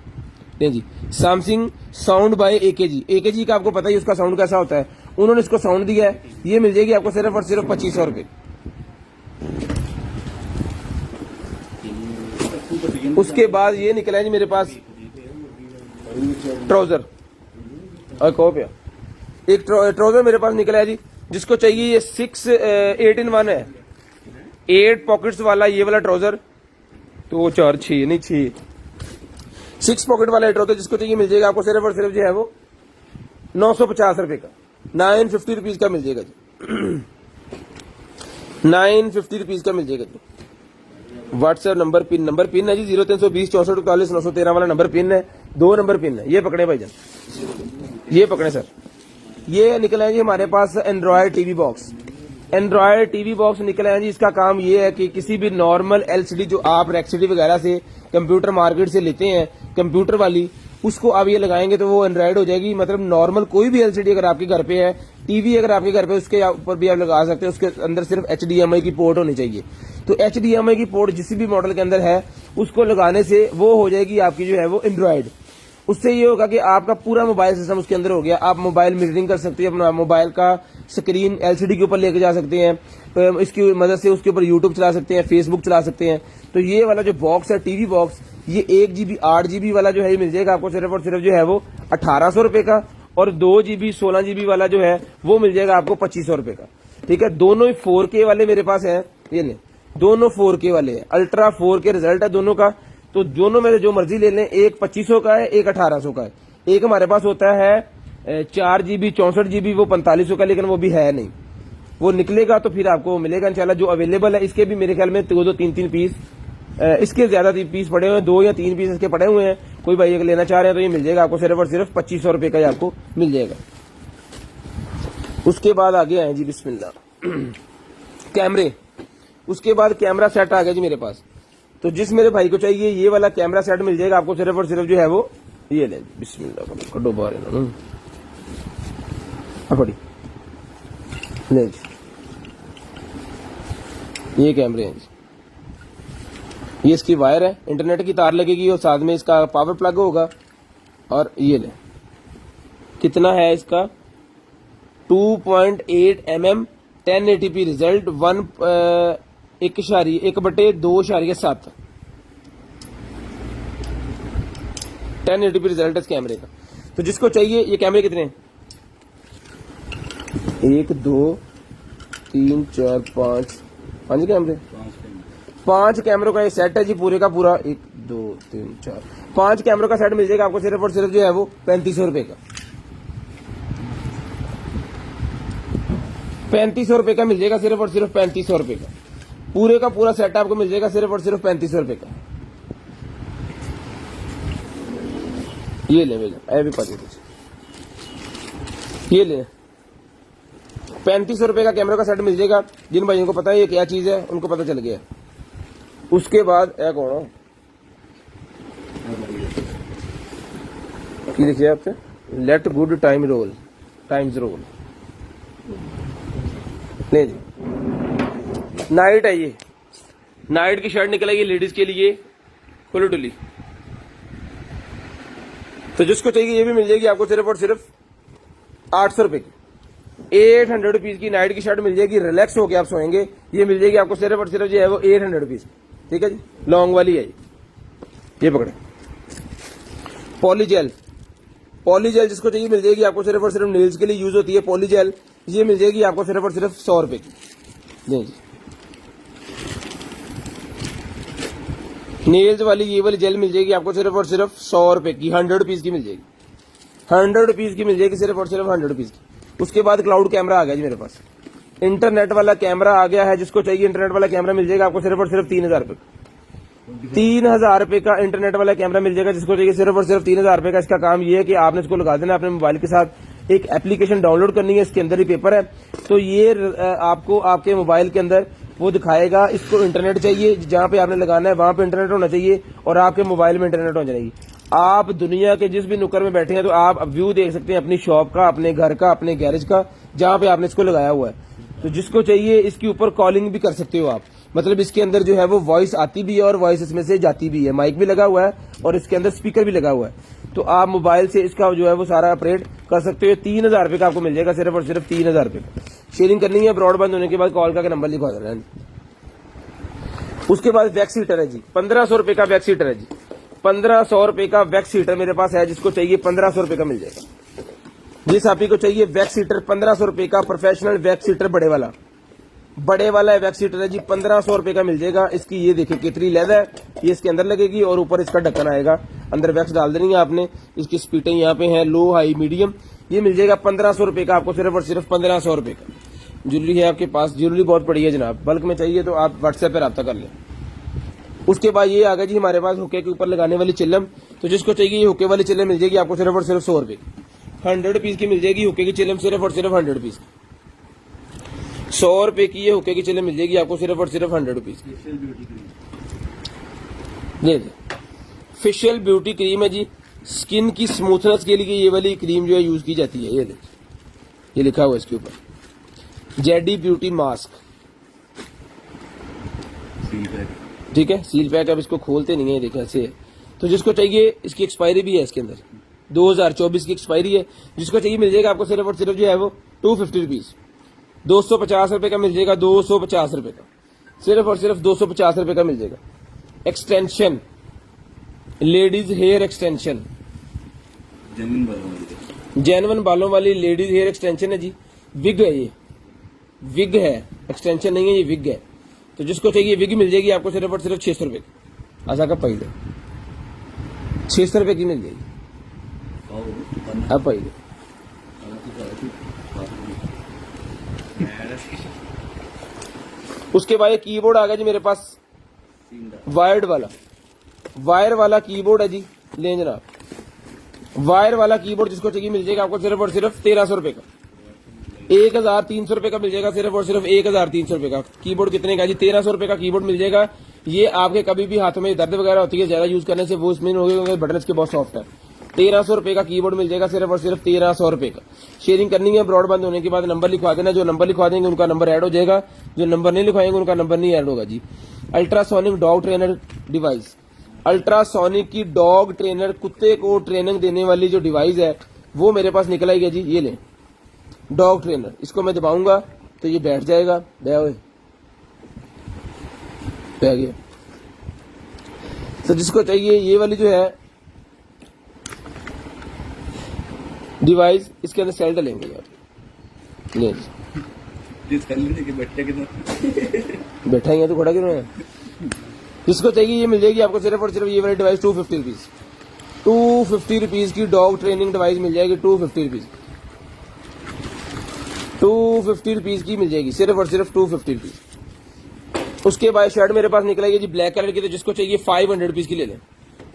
नहीं जी, Samsung sound by AKG। AKG का आपको पता ही उसका साउंड कैसा होता है, उन्होंने इसको साउंड दिया है। ये मिल जाएगी आपको सिर्फ और सिर्फ 2500 रुपए। उसके बाद ये निकला है जी मेरे पास ट्राउजर, और कहो पे एक ट्राउजर मेरे पास निकला है जी, जिसको चाहिए ये 8 in 1 है, 8 पॉकेट्स वाला ये वाला ट्राउजर। तो 4 6 नहीं 6 पॉकेट वाला ट्राउजर जिसको चाहिए मिल जाएगा आपको सिर्फ और सिर्फ जो है वो 950 रुपए का, 950 रुपीज का मिल जाएगा जी। 950 रुपीज का मिल जाएगा जी। व्हाट्सएप नंबर पिन है जी 0320 64 41 913 वाला नंबर पिन है, 2 नंबर पिन है। ये पकड़े भाईजान, ये पकड़े सर। ये निकला है जी हमारे पास Android TV box. Android TV box निकला है जी। इसका काम ये है कि किसी भी नॉर्मल LCD जो आप रेक्सिटी वगैरह से कंप्यूटर मार्केट से लेते हैं कंप्यूटर वाली, उसको आप ये लगाएंगे तो वो एंड्रॉयड हो जाएगी। मतलब नॉर्मल कोई भी LCD अगर आपके घर पे है, टीवी अगर आपके घर पे, उसके ऊपर भी आप लगा सकते हैं। उसके अंदर सिर्फ HDMI की पोर्ट होनी चाहिए। तो HDMI की पोर्ट जिस भी मॉडल के अंदर है उसको लगाने से वो हो जाएगी आपकी जो है वो एंड्रॉयड। उससे ये होगा कि आपका पूरा मोबाइल सिस्टम उसके अंदर हो गया। आप मोबाइल मिररिंग कर सकते हैं, अपना मोबाइल का स्क्रीन LCD के ऊपर लेके जा सकते हैं। इसकी मदद से उसके ऊपर यूट्यूब चला सकते हैं, फेसबुक चला सकते हैं। तो ये वाला जो बॉक्स है टीवी बॉक्स, ये 1 GB 8 GB वाला जो है ये मिल जाएगा आपको सिर्फ और सिर्फ जो है वो 1800 रुपए का, और 2 GB 16 GB वाला जो है वो मिल जाएगा आपको 2500 रुपए का। ठीक है, दोनों ही 4K वाले मेरे पास है। ये ले, दोनों 4K वाले हैं, अल्ट्रा 4K रिजल्ट है दोनों का। तो दोनों में से जो मर्जी ले लें, एक 2500 का है, एक 1800 का है। एक हमारे पास होता है 4 GB 64 GB, वो 4500 का, लेकिन वो भी है नहीं, वो निकलेगा तो फिर आपको मिलेगा इंशाल्लाह। जो अवेलेबल है इसके भी मेरे ख्याल में 2 3 पीस, इसके ज्यादा पीस पड़े हुए हैं, 2 या 3 पीस इसके पड़े हुए हैं। कोई भाई अगर लेना चाह रहे हैं तो ये मिल जाएगा आपको सिर्फ और सिर्फ 2500 रुपए का, आपको मिल जाएगा। उसके बाद आगे आए जी बिस्मिल्लाह कैमरे। उसके बाद कैमरा सेट आ गया जी मेरे पास। तो जिस मेरे भाई को चाहिए ये वाला कैमरा सेट मिल जाएगा आपको सिर्फ और सिर्फ जो है वो ये ले बिस्मिल्लाह कटो बाहर पड़ी ले जी। ये कैमरे हैं जी, ये इसकी वायर है, इंटरनेट की तार लगेगी और साथ में इसका पावर प्लग होगा। और ये ले कितना है इसका 2.8 mm 1080p result 1/2.7 1080p result है इस कैमरे का। तो जिसको चाहिए, ये कैमरे कितने हैं 1 2 3 4 5 कैमरे, 5 कैमरों का ये सेट है जी पूरे का पूरा। 1 2 3 4 5 कैमरों का सेट मिल जाएगा आपको सिर्फ और सिर्फ जो है वो 3500 रुपए का। 3500 रुपए का मिल जाएगा सिर्फ और सिर्फ 3500 रुपए का। पूरे का पूरा सेट आपको मिल जाएगा सिर्फ और सिर्फ 3500 रुपए का। ये ले भैया, भी पता ये ले 3500 रुपए का कैमरा का सेट मिल जाएगा। जिन भाइयों को पता है ये क्या चीज है उनको पता चल गया। उसके बाद एक कौन लिखिए आपसे, लेट गुड टाइम्स रोल ले जी। नाइट है, ये नाइट की शर्ट निकलेगी लेडीज के लिए खुली डुली। तो जिसको चाहिए ये भी मिल जाएगी आपको सिर्फ और सिर्फ 800 रुपए की। 800 रुपीज की नाइट की शर्ट मिल जाएगी, रिलैक्स होकर आप सोएंगे। ये मिल जाएगी आपको सिर्फ और सिर्फ जो है वो 800 रुपीज। ठीक है जी, लॉन्ग वाली है ये पकड़े। पॉलीजेल जिसको चाहिए मिल जाएगी आपको सिर्फ और सिर्फ नेल्स के लिए यूज होती है पॉलीजेल। ये मिल जाएगी आपको सिर्फ और सिर्फ 100 रुपए की। जी नेल्स वाली ये वाली जेल मिल जाएगी आपको सिर्फ और सिर्फ 100 रुपए की, 100 रुपीज की मिल जाएगी। 100 रुपीज की मिल जाएगी सिर्फ और सिर्फ 100 रुपीज की। उसके बाद क्लाउड कैमरा आ गया जी मेरे पास, इंटरनेट वाला कैमरा आ गया है। जिसको चाहिए इंटरनेट वाला कैमरा मिल जाएगा आपको सिर्फ और सिर्फ 3000 रुपए। 3000 रुपए का इंटरनेट वाला कैमरा मिल जाएगा जिसको चाहिए सिर्फ और सिर्फ 3000 रुपए का। इसका काम ये है कि आपने इसको लगा देना अपने मोबाइल के साथ, एक एप्लीकेशन डाउनलोड करनी है, इसके अंदर ही पेपर है। तो ये आपको आपके मोबाइल के अंदर वो दिखाएगा। इसको इंटरनेट चाहिए, जहाँ पे आपने लगाना है वहां पे इंटरनेट होना चाहिए और आपके मोबाइल में इंटरनेट होना चाहिए। आप दुनिया के जिस भी नुक्कड़ में बैठे हैं तो आप व्यू देख सकते हैं अपनी शॉप का, अपने घर का, अपने गैरेज का, जहाँ पे आपने इसको लगाया हुआ है। तो जिसको चाहिए इसके ऊपर कॉलिंग भी कर सकते हो आप, मतलब इसके अंदर जो है वो वॉइस आती भी है और वॉइस इसमें से जाती भी है। माइक भी लगा हुआ है और इसके अंदर स्पीकर भी लगा हुआ है। तो आप मोबाइल से इसका जो है वो सारा ऑपरेट कर सकते हो। 3000 रुपये का आपको मिल जाएगा, सिर्फ और सिर्फ 3000 रुपये का। शेयरिंग करनी है, ब्रॉडबैंड होने के बाद कॉल का नंबर लिखवा देना है। उसके बाद वैक्स हीटर है जी, 1500 रुपये का वैक्स हीटर है जी। 1500 रुपये का वैक्स हीटर मेरे पास है, जिसको चाहिए 1500 रुपये का मिल जाएगा। जिस आप ही को चाहिए वैक्स हीटर 1500 रुपये का, प्रोफेशनल वैक्स हीटर बड़े वाला वैक्स हीटर है जी, 1500 रुपये का मिल जाएगा। इसकी ये देखिए कितनी लेद है, ये इसके अंदर लगेगी और ऊपर इसका ढक्कन आएगा। अंदर वैक्स डाल देनी है आपने। इसकी स्पीडें यहाँ पे हैं, लो, हाई, मीडियम। ये मिल जाएगा 1500 रुपये का आपको, सिर्फ और सिर्फ 1500 रुपये का। ज्वेलरी है आपके पास, ज्वेलरी बहुत बड़ी है जनाब, बल्क में चाहिए तो आप व्हाट्सएप पर रब्ता कर लें। उसके बाद ये आ गया जी हमारे पास हुक्के के ऊपर लगाने वाली चिल्लम। तो जिसको चाहिए ये हुक्के वाली चिल्लम मिल जाएगी आपको सिर्फ और सिर्फ 100 रुपये की। 100 पीस की मिल जाएगी हुक्के की चिल्लम, सिर्फ और सिर्फ 100 पीस। 100 रुपए की ये हुक्के की चिल्लम मिल जाएगी आपको सिर्फ और सिर्फ 100 रुपीज की। ये फेशियल ब्यूटी क्रीम है जी, स्किन की स्मूथनेस के लिए ये वाली क्रीम जो है यूज की जाती है। ये देखिए, ये लिखा हुआ है इसके ऊपर, जेडी ब्यूटी मास्क। ठीक है, सील पैक। अब इसको खोलते नहीं है, देखिए ऐसे है। तो जिसको चाहिए, इसकी एक्सपायरी भी है इसके अंदर, 2024 की एक्सपायरी है। जिसको चाहिए मिल जाएगा आपको सिर्फ और सिर्फ जो है वो 250 रुपीज, 250 रुपए का मिल जाएगा। 250 रुपए का, सिर्फ और सिर्फ 250 रुपए का मिल जाएगा। Extension, ladies hair extension, genuine बालों वाली लेडीज हेयर एक्सटेंशन है जी। विग है, ये विग है, एक्सटेंशन नहीं है, ये विग है। तो जिसको चाहिए विग मिल जाएगी आपको सिर्फ और सिर्फ 600 रुपए की। ऐसा का पहले 600 रुपए की मिल जाएगी। अब पहले उसके बाद एक कीबोर्ड आ गया जी मेरे पास, वायर्ड वाला, वायर वाला कीबोर्ड है जी। ले जनाब, वायर वाला कीबोर्ड जिसको चाहिए मिल जाएगा आपको सिर्फ और सिर्फ 1300 रुपए का। 1300 रुपए का मिल जाएगा, सिर्फ और सिर्फ 1300 रुपए का। कीबोर्ड कितने का जी? 1300 रुपए का कीबोर्ड मिल जाएगा। ये आपके कभी भी हाथों में दर्द वगैरह होती है ज्यादा यूज करने से, वो इसमें हो गए, बटन इसके बहुत सॉफ्ट है। 1300 रुपए का कीबोर्ड मिल जाएगा, सिर्फ और सिर्फ 1300 रुपए का। शेयरिंग करनी है, ब्रॉडबैंड होने के बाद नंबर लिखवा देना। जो नंबर लिखवा देंगे उनका नंबर ऐड हो जाएगा, जो नंबर नहीं लिखवाएंगे उनका नंबर नहीं ऐड होगा जी। Ultrasonic dog trainer device, ultrasonic की डॉग ट्रेनर, कुत्ते को ट्रेनिंग देने वाली जो डिवाइस है वो मेरे पास निकल आई है जी। ये ले डॉग ट्रेनर, इसको मैं दबाऊंगा तो ये बैठ जाएगा। बैठ गया। तो जिसको चाहिए ये वाली जो है डिवाइस, इसके अंदर सेल डलेंगे यार। ले बैठा ही है तो खड़ा क्यों है? जिसको चाहिए ये मिल जाएगी आपको सिर्फ और सिर्फ ये वाली डिवाइस 250 रुपीज। 250 रुपीज की डॉग ट्रेनिंग डिवाइस मिल जाएगी। 250 रुपीज, 250 रुपीज की मिल जाएगी, सिर्फ और सिर्फ 250 रुपीज। उसके बाद शर्ट मेरे पास निकलेगी जी ब्लैक कलर की, तो जिसको चाहिए 500 रुपीज की ले लें।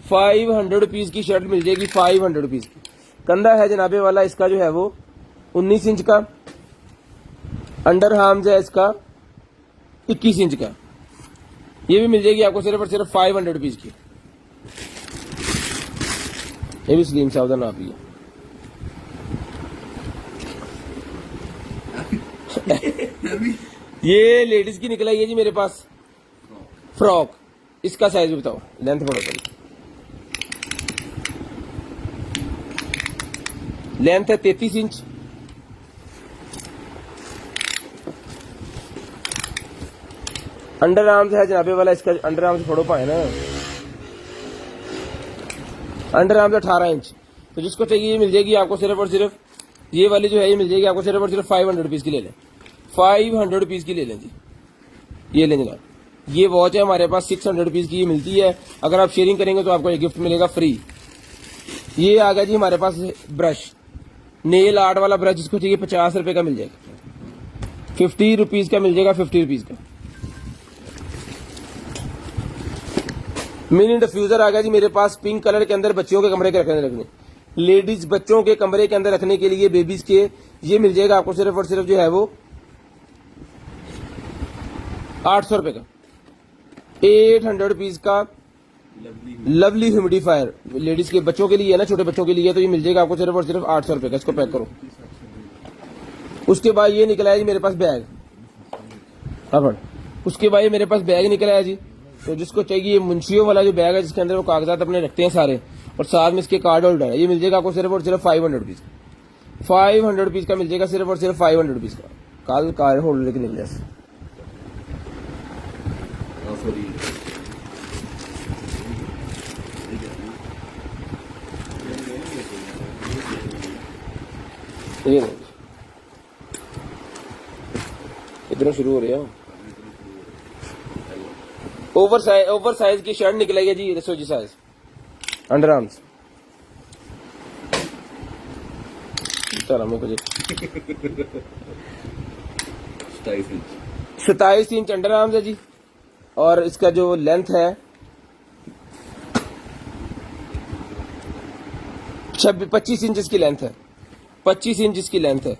500 रुपीज की शर्ट मिल जाएगी, 500 रुपीज की। कंधा है जनाबे वाला इसका जो है वो 19 इंच का, अंडर हार्म्स है इसका 21 इंच का। ये भी मिल जाएगी आपको सिर्फ और सिर्फ 500 रुपीज की। ये भी स्लीम सावधान आप ही ये लेडीज की निकल आई है जी मेरे पास फ्रॉक। इसका साइज भी बताओ, लेंथ पढ़ो पहले। लेंथ है 33 इंच, अंडर आर्म्स है जनाबे वाला इसका, अंडर आर्म्स फोड़ो पाए ना, अंडर आर्म्स 18 इंच। तो जिसको चाहिए ये मिल जाएगी आपको सिर्फ और सिर्फ, ये वाली जो है ये मिल जाएगी आपको सिर्फ और सिर्फ 500 रुपीज की ले लें। 500 रुपीज की ले लें जी। ये लें जनाब, ये वॉच है हमारे पास 600 रुपीज की, ये मिलती है। अगर आप शेयरिंग करेंगे तो आपको एक गिफ्ट मिलेगा फ्री। ये आ गया जी हमारे पास ब्रश, नेल आर्ट वाला ब्रश, जिसको चाहिए 50 रुपए का मिल जाएगा। 50 रुपीज का मिल जाएगा, 50 रुपीज का। मिनी डिफ्यूजर आ गया जी मेरे पास पिंक कलर के अंदर, बच्चियों के कमरे के रखने, लेडीज बच्चों के कमरे के अंदर रखने के लिए, बेबीज के। ये मिल जाएगा आपको सिर्फ और सिर्फ जो है वो 800 रुपए का 800 रुपीज का लवली लवली ह्यूमिडिफायर लेडीज के बच्चों के लिए है ना, छोटे बच्चों के लिए है, तो ये मिल जाएगा आपको सिर्फ और सिर्फ 800 रुपए का। इसको पैक करो। उसके बाद ये निकला है जी मेरे पास बैग। अब उसके बाद ये मेरे पास बैग निकला है जी। तो जिसको चाहिए ये मुंशियों वाला जो बैग है जिसके अंदर वो कागजात अपने रखते हैं सारे, और साथ में इसके कार्ड होल्डर है, ये मिल जाएगा आपको सिर्फ और सिर्फ 500 रुपीज का। 500 रुपीज का मिल जाएगा सिर्फ और सिर्फ 500 रुपीज का। काल कार्ड होल्डर के निकले सॉरी ये नहीं, इतना शुरू हो रहा है। ओवर साइज की शर्ट निकलेगी है जी, देखो जी साइज अंडर आर्म्स। चलो मेरे को जी 27 इंच अंडर आर्म्स है जी, और इसका जो लेंथ है 25 इंच इसकी लेंथ है, 25 इंच इसकी लेंथ है।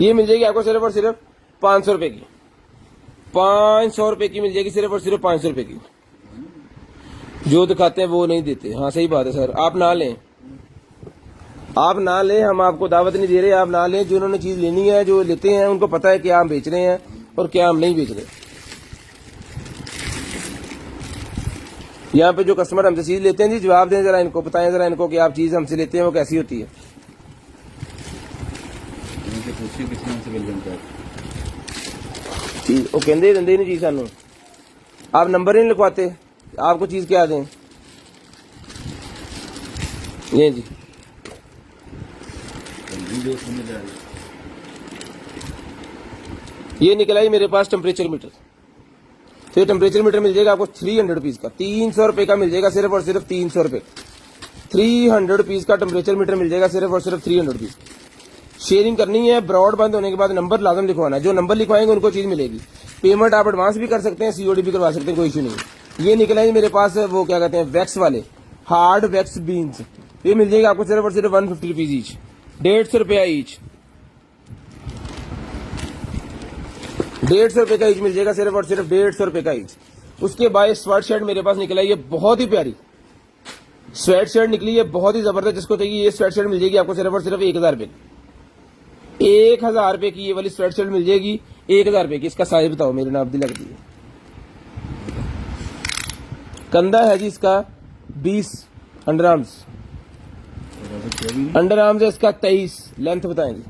ये मिल जाएगी आपको सिर्फ और सिर्फ 500 रुपए की। 500 रुपए की मिल जाएगी सिर्फ और सिर्फ 500 रुपए की। जो दिखाते हैं वो नहीं देते। हाँ सही बात है सर, आप ना लें, आप ना लें, हम आपको दावत नहीं दे रहे, आप ना लें। जिन्होंने चीज लेनी है, जो लेते हैं, उनको पता है क्या हम बेच रहे हैं और क्या हम नहीं बेच रहे। यहाँ पे जो कस्टमर हमसे चीज लेते हैं जी, जवाब दें जरा इनको, बताएं जरा इनको कि आप चीज हमसे लेते हैं वो कैसी होती है। वो कहते देंगे नहीं चीज सानू, आप नंबर ही नहीं लिखवाते, आपको चीज क्या दें। ये जी ये निकला ही मेरे पास टेम्परेचर मीटर। तो ये टेम्परेचर मीटर मिल जाएगा आपको 300 रुपीज का। 300 रुपए का मिल जाएगा सिर्फ और सिर्फ 300 रुपए। 300 रुपीज का टेम्परेचर मीटर मिल जाएगा सिर्फ और सिर्फ 300 रुपीज। शेयरिंग करनी है, ब्रॉड बंद होने के बाद नंबर लाजम लिखवाना है। जो नंबर लिखवाएंगे उनको चीज मिलेगी। पेमेंट आप एडवांस भी कर सकते हैं, सीओडी भी करवा सकते हैं, कोई इशू नहीं है। ये निकला है मेरे पास वो क्या कहते हैं वैक्स वाले हार्ड वैक्स बीन्स। ये मिल जाएगा आपको सिर्फ और सिर्फ 150 रुपीज ईच, 150 रुपया ईच, 150 रुपए का ईच मिल जाएगा सिर्फ और सिर्फ 150 रुपए का ईच। उसके बाद स्वेट शर्ट मेरे पास निकला है, ये बहुत ही प्यारी स्वेट शर्ट निकली है, बहुत ही जबरदस्त। जिसको चाहिए ये स्वेट शर्ट मिल जाएगी आपको सिर्फ और सिर्फ 1000 रुपए। 1000 रुपए की ये वाली स्वेट शर्ट मिल जाएगी 1000 रुपए की। इसका साइज बताओ, मेरे नाम दिल लगती है। कंधा है जी इसका 20 अंडर आर्म्स, अंडर आर्म्स है इसका 23, लेंथ बताएं जी।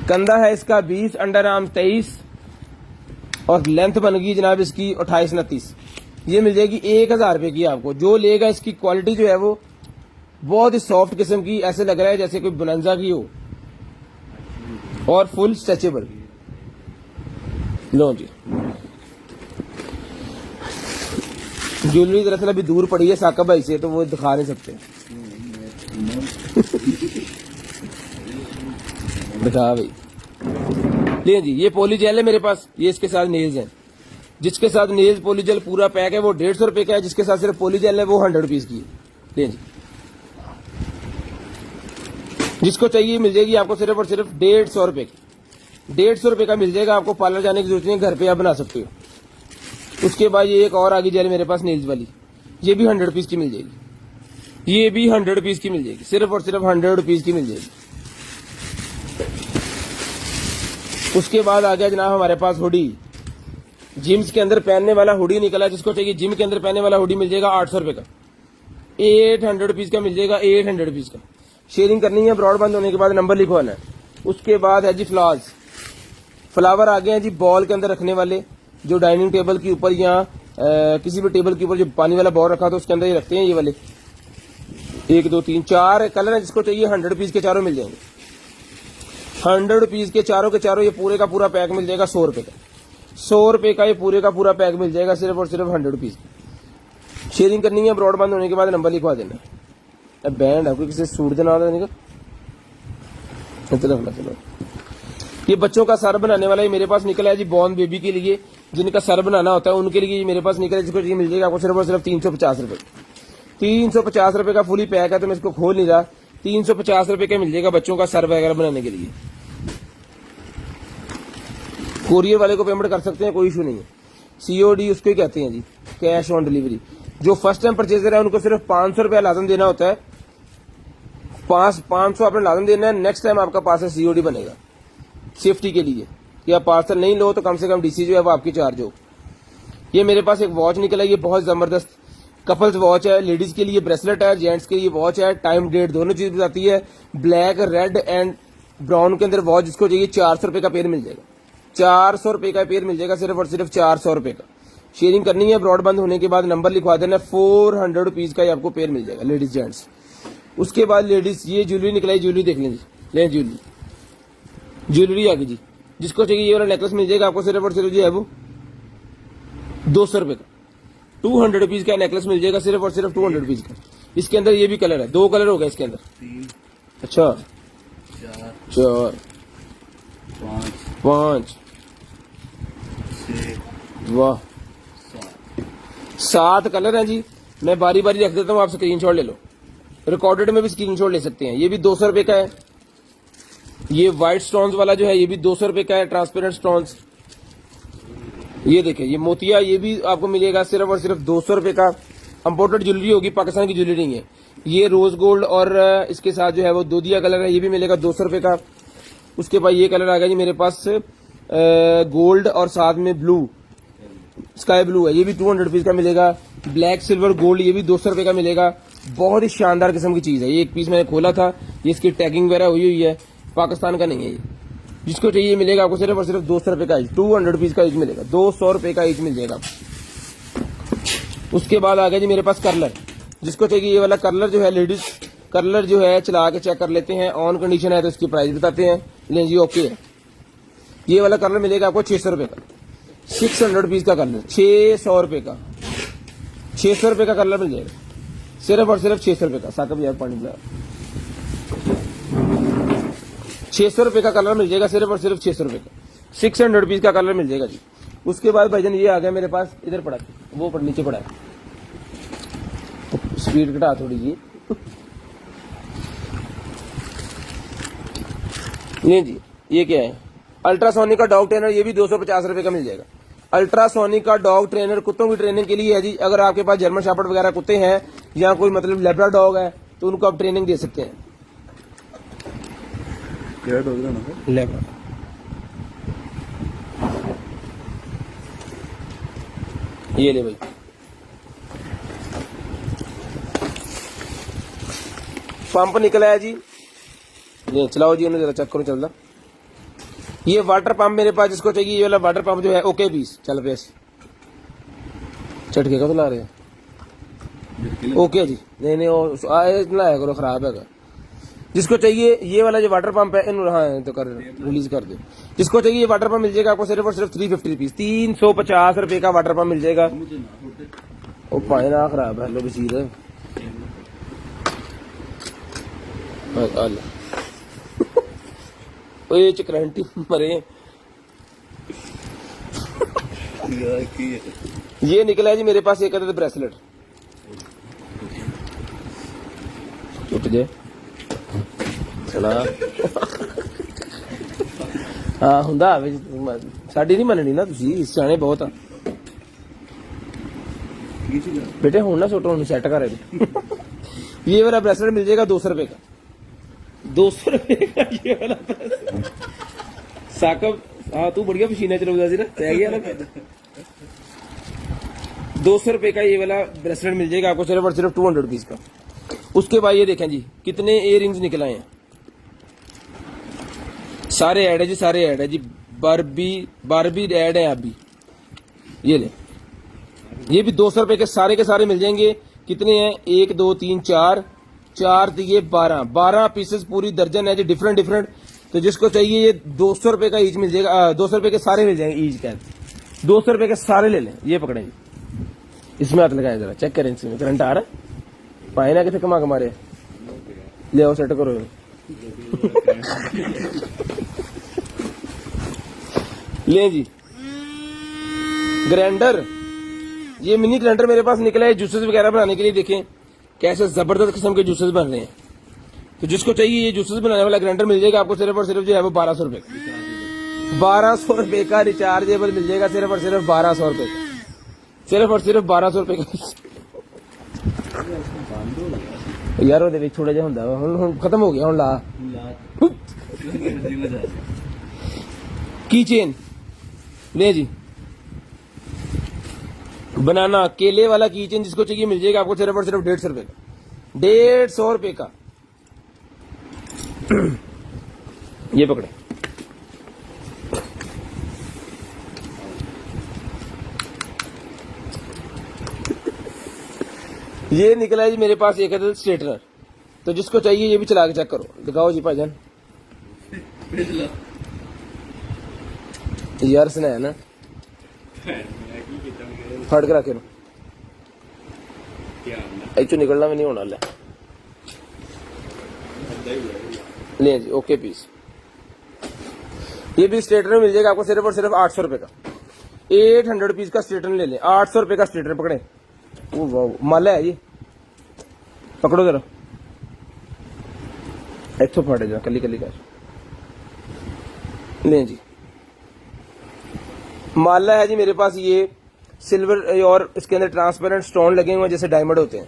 कंधा है इसका 20, अंडर आर्म 23, और लेंथ बन गई जनाब इसकी 28-29। ये मिल जाएगी 1000 रुपए की आपको। जो लेगा इसकी क्वालिटी जो है वो बहुत ही सॉफ्ट किस्म की, ऐसे लग रहा है जैसे कोई बोनांजा की हो, और फुल स्ट्रेचेबल। लो जी, ज्वेलरी दरअसल अभी दूर पड़ी है साका भाई से, तो वो दिखा नहीं सकते। दिखा भाई, ले जी, ये पोलीजेल है मेरे पास, ये इसके साथ नेल्स हैं। जिसके साथ नेल्स पोलीजेल पूरा पैक है वो 150 रुपए का है, जिसके साथ सिर्फ पोलीजेल है वो 100 रुपीज की है। ले जी, जिसको चाहिए मिल जाएगी आपको सिर्फ और सिर्फ 150 रुपए की। 150 रुपए का मिल जाएगा आपको, पार्लर जाने की जरूरत नहीं है, घर पे आप बना सकते हो। उसके बाद ये एक और आगे जेल मेरे पास नेल्स वाली, ये भी 100 रुपीज की मिल जाएगी। ये भी 100 रुपीज की मिल जाएगी, सिर्फ और सिर्फ 100 रुपीज की मिल जाएगी। उसके बाद आ गया जनाब हमारे पास हुडी, जिम्स के अंदर पहनने वाला हुडी निकला। जिसको चाहिए जिम के अंदर पहनने वाला हुडी मिल जाएगा 800 रुपए का, 800 रुपीज का मिल जाएगा, 800 रुपीज का। शेयरिंग करनी है, ब्रॉड बंद होने के बाद नंबर लिखवाना है। उसके बाद है जी फ्लावर आ गए हैं जी, बॉल के अंदर रखने वाले, जो डाइनिंग टेबल के ऊपर या किसी भी टेबल के ऊपर जो पानी वाला बॉल रखा तो उसके अंदर ये रखते हैं। ये वाले 1 2 3 4 कलर है। जिसको चाहिए 100 रुपीज के चारों मिल जाएंगे, 100 रुपीज के चारों ये पूरे का पूरा पैक मिल जाएगा 100 रुपए का। 100 रुपए का ये पूरे का पूरा पैक मिल जाएगा सिर्फ और सिर्फ 100 रुपीज। शेयरिंग करनी है, ब्रॉड बंद होने के बाद नंबर लिखवा देना है। बैंड है कोई किसी सूट देना का, चलो। ये बच्चों का सर बनाने वाला ही मेरे पास निकला है जी, बॉर्न बेबी के लिए, जिनका सर बनाना होता है उनके लिए मेरे पास निकला है। जिसको मिल जाएगा आपको सिर्फ और सिर्फ 350 रुपए। ₹350 का फुली पैक है, तो मैं इसको खोल नहीं रहा। ₹350 का मिल जाएगा बच्चों का सर वगैरह बनाने के लिए। कोरियर वाले को पेमेंट कर सकते हैं, कोई इशू नहीं है। COD उसको ही कहते हैं जी, कैश ऑन डिलीवरी। जो फर्स्ट टाइम परचेजर है उनको सिर्फ ₹500 लाजम देना होता है। 500 आपने लाजम देना है। नेक्स्ट टाइम आपका पार्सल COD बनेगा सेफ्टी के लिए, कि आप पार्सल नहीं लो तो कम से कम DC जो है वो आपकी चार्ज हो। ये मेरे पास एक वॉच निकला है, ये बहुत जबरदस्त कपल्स वॉच है। लेडीज के लिए ब्रेसलेट है, जेंट्स के लिए वॉच है। टाइम डेट दोनों चीज बताती है। ब्लैक, रेड एंड ब्राउन के अंदर वॉच, जिसको चाहिए ₹400 का पेयर मिल जाएगा। ₹400 का पेयर मिल जाएगा, सिर्फ और सिर्फ ₹400 का। शेयरिंग करनी है, ब्रॉड बंद होने के बाद नंबर लिखवा देना, ₹400 का ही आपको पेयर मिल जाएगा, लेडीज जेंट्स। उसके बाद लेडीज ये ज्वेलरी निकलाई, ज्वेलरी देख लें जी, ले ज्वेलरी आ गई जी। जिसको चाहिए ये वाला नेकलेस मिल जाएगा आपको, सिर्फ और सिर्फ जो है वो ₹200 का। ₹200 का नेकलेस मिल जाएगा, सिर्फ और सिर्फ ₹200 का। इसके अंदर ये भी कलर है, 2 कलर हो गए इसके अंदर। 3 अच्छा 4 4 5 6 वाह 7 7 कलर हैं जी। मैं बारी बारी रख देता हूँ, आप स्क्रीनशॉट ले लो। रिकॉर्डेड में भी स्क्रीनशॉट ले सकते हैं। ये भी ₹200 का है। ये व्हाइट स्टोन्स वाला जो है ये भी ₹200 का है, ट्रांसपेरेंट स्टोन्स। ये देखें, ये मोतिया, ये भी आपको मिलेगा सिर्फ और सिर्फ ₹200 का। इंपोर्टेड ज्वेलरी होगी, पाकिस्तान की ज्वेलरी नहीं है। ये रोज गोल्ड और इसके साथ जो है वो दूधिया कलर है, ये भी मिलेगा ₹200 का। उसके बाद ये कलर आ गया जी मेरे पास गोल्ड और साथ में ब्लू, स्काई ब्लू है, ये भी ₹200 का मिलेगा। ब्लैक सिल्वर गोल्ड, ये भी ₹200 का मिलेगा। बहुत ही शानदार किस्म की चीज है। ये एक पीस मैंने खोला था, ये इसकी टैगिंग वगैरह हुई है, पाकिस्तान का नहीं है ये। जिसको चाहिए मिलेगा आपको सिर्फ और सिर्फ ₹200 का ईच, ₹200 का ईच मिलेगा, ₹200 का ईच मिल जाएगा। उसके बाद आ गया जी मेरे पास कर्लर। जिसको चाहिए ये वाला कर्लर जो है, लेडीज कर्लर जो है चला के चेक कर लेते हैं, ऑन कंडीशन है तो इसकी प्राइस बताते हैं। लें जी, ओके है। ये वाला कर्लर मिलेगा आपको ₹600 का, ₹600 का कर्लर, ₹600 का, ₹600 का कर्लर मिल जाएगा, सिर्फ और सिर्फ ₹600 का। साकब यार पानी पिला। ₹600 का कलर मिल जाएगा, सिर्फ और सिर्फ ₹600 का। ₹600 का कलर मिल जाएगा जी। उसके बाद भाईजान ये आ गया मेरे पास, इधर पड़ा, वो पर नीचे पड़ा है, स्पीड घटा थोड़ी जी। नहीं जी, ये क्या है? अल्ट्रासोनिक का डॉग ट्रेनर, ये भी ₹250 का मिल जाएगा। अल्ट्रासोनिक का डॉग ट्रेनर कुत्तों की ट्रेनिंग के लिए है जी। अगर आपके पास जर्मन शेफर्ड वगैरह कुत्ते हैं या कोई मतलब लेब्रा डॉग है तो उनको आप ट्रेनिंग दे सकते हैं। क्या डॉग है ना? लेब्रा, ये ले भाई, पंप निकला है जी। ये चलाओ जी, उन्हें जरा चेक करो चलता। ये वाटर पंप मेरे पास, जिसको चाहिए ये वाला वाटर पंप जो है, ओके पीस चल पे चटके का तो ला रहे हैं। ओके जी, नहीं लाया करो, खराब है। जिसको चाहिए ये वाला जो वाटर पंप है, इन हाँ तो कर रिलीज कर दो। जिसको चाहिए ये वाटर पंप मिल जाएगा आपको सिर्फ और सिर्फ ₹350, ₹350 का वाटर पंप मिल जाएगा। ओ पायना खराब है, लो बसीर है। ये चक्रांटी मरे। ये निकला है जी मेरे पास एक अदद ब्रेसलेट, टूट जाए चला। हाँ हुंदा साड़ी नहीं मननी ना, तुसी सियाणे बहुत आ बेटे। हुण ना सुटो, हुण सैट कर। ये वाला ब्रेसलेट मिल जाएगा ₹200 का, ₹200 का ये वाला ब्रेसलेट। साकब हाँ तू बढ़िया पसीना चलाउदा सी ना, तै गया ना। ₹200 का ये वाला ब्रेसलेट मिल जाएगा आपको सिर्फ और सिर्फ ₹200 का। उसके बाद ये देखें जी कितने इयर रिंग्स निकल आए हैं, सारे ऐड है जी, सारे ऐड है जी। बारबी ऐड है अभी। ये ले, ये भी ₹200 के सारे मिल जाएंगे। कितने हैं? 1 2 3 4 4 दिए 12 पीसेस, पूरी दर्जन है जी, डिफरेंट। तो जिसको चाहिए ये ₹200 का ईच मिल जाएगा। ₹200 के सारे मिल जाएंगे ईच का, ₹200 के सारे ले लें। ये पकड़े जी, इसमें हाथ लगाए जरा, चेक करें इसमें करंट आ रहा है। पाए ना कितने कमा रहे, ले आओ सेट करो। ले जी ग्राइंडर, ये मिनी ग्राइंडर मेरे पास निकला है जूसेस वगैरह बनाने के लिए। देखें कैसे जबरदस्त किस्म के जूसेस बन रहे हैं। तो जिसको चाहिए ये जूसेस बनाने वाला ग्राइंडर मिल जाएगा आपको सिर्फ और सिर्फ जो है वो 1200 रुपए का। 1200 रुपए का रिचार्जेबल मिल जाएगा सिर्फ और सिर्फ 1200 रुपए का, सिर्फ और सिर्फ 1200 रुपए का। यार वो थोड़ा जा ਹੁੰਦਾ ਹੁਣ खत्म हो गया ਹੁਣ ला की चेन ले जी। बनाना केले वाला की चेन जिसको चाहिए मिल जाएगा आपको सिर्फ और सिर्फ 150 रुपए का, 150 रुपए का। ये पकड़े, ये निकला है जी मेरे पास एक अदद स्ट्रेटनर। तो जिसको चाहिए ये भी चला के चेक करो, दिखाओ जी भाईजान। यार सुना है ना, फट के रखे ऐचो निकलना भी नहीं होना। ले जी ओके पीस। ये भी स्ट्रेटनर मिल जाएगा आपको सिर्फ और सिर्फ 800 रुपए का। 800 पीस का स्ट्रेटनर ले लें, 800 रुपए का स्ट्रेटनर पकड़े। ओ वाह माला है जी, पकड़ो जरा, इथों फटे जा कली कली का ले जी। माला है जी मेरे पास, ये सिल्वर और इसके अंदर ट्रांसपेरेंट स्टोन लगे हुए हैं जैसे डायमंड होते हैं।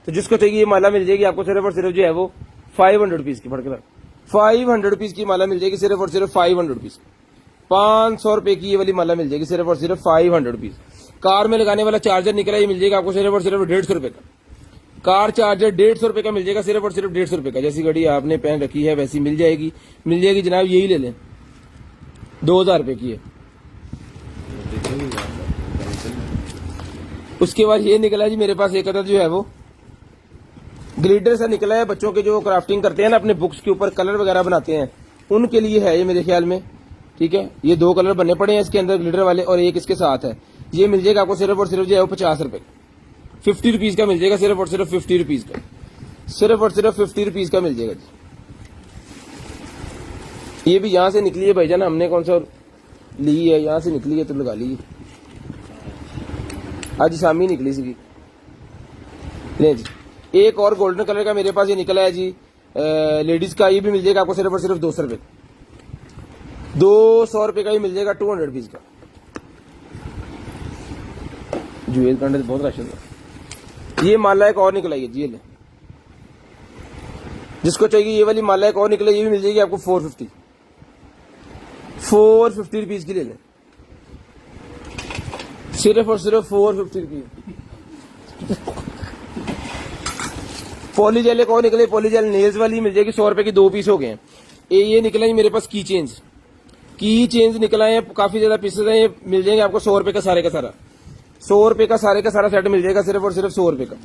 तो जिसको चाहिए ये माला मिल जाएगी आपको सिर्फ और सिर्फ जो है वो 500 रुपीज की, फटके 500 रुपीज की माला मिल जाएगी सिर्फ और सिर्फ 500 रुपीज। 500 रुपए की ये वाली माला मिल जाएगी सिर्फ और सिर्फ 500 रुपीज। कार में लगाने वाला चार्जर निकला, ये मिल जाएगा आपको सिर्फ और सिर्फ 150 रुपए का। कार चार्जर 150 रुपए का मिल जाएगा सिर्फ और सिर्फ 150 रुपए का। जैसी घड़ी आपने पहन रखी है वैसी मिल जाएगी, मिल जाएगी जनाब, यही ले लें, 2000 रुपए की है। उसके बाद ये निकला है जी मेरे पास एक अदद जो है वो ग्लिटर सा निकला है, बच्चों के जो क्राफ्टिंग करते हैं ना, अपने बुक्स के ऊपर कलर वगैरह बनाते हैं उनके लिए है ये मेरे ख्याल में। ठीक है, ये 2 कलर बनने पड़े हैं इसके अंदर ग्लिटर वाले और एक इसके साथ है। ये मिल जाएगा आपको सिर्फ और सिर्फ जो है वो 50 रुपए, 50 रुपीज का मिल जाएगा सिर्फ और सिर्फ 50 रुपीज का, सिर्फ और सिर्फ 50 रुपीज का मिल जाएगा जी। ये भी यहाँ से निकली है भाईजान, हमने कौन सा ली है, यहाँ से निकली है तो लगा लीजिए। आज शामी निकली सी ले जी। एक और गोल्डन कलर का मेरे पास ये निकला है जी लेडीज का, ये भी मिल जाएगा आपको सिर्फ और सिर्फ 200 रुपए, 200 रुपए का ही मिल जाएगा 200 पीस का। जुएल कांडे बहुत रश है। ये माला एक और निकला है जी, ये ले, जिसको चाहिए ये वाली माला एक और निकला, ये भी मिल जाएगी आपको 450 रुपीज की ले लें, सिर्फ और सिर्फ 450 रुपीज। पॉलीजेल एक और निकले, पॉलीजेल नेल्स वाली मिल जाएगी, 100 रुपए की 2 पीस हो गए हैं। ये निकला है मेरे पास की चेंज निकला है, काफी ज्यादा पीसेस हैं, ये मिल जाएंगे आपको 100 रुपए का सारे का सारा, 100 रुपए का सारे का सारा सेट मिल जाएगा सिर्फ और सिर्फ 100 रुपए का।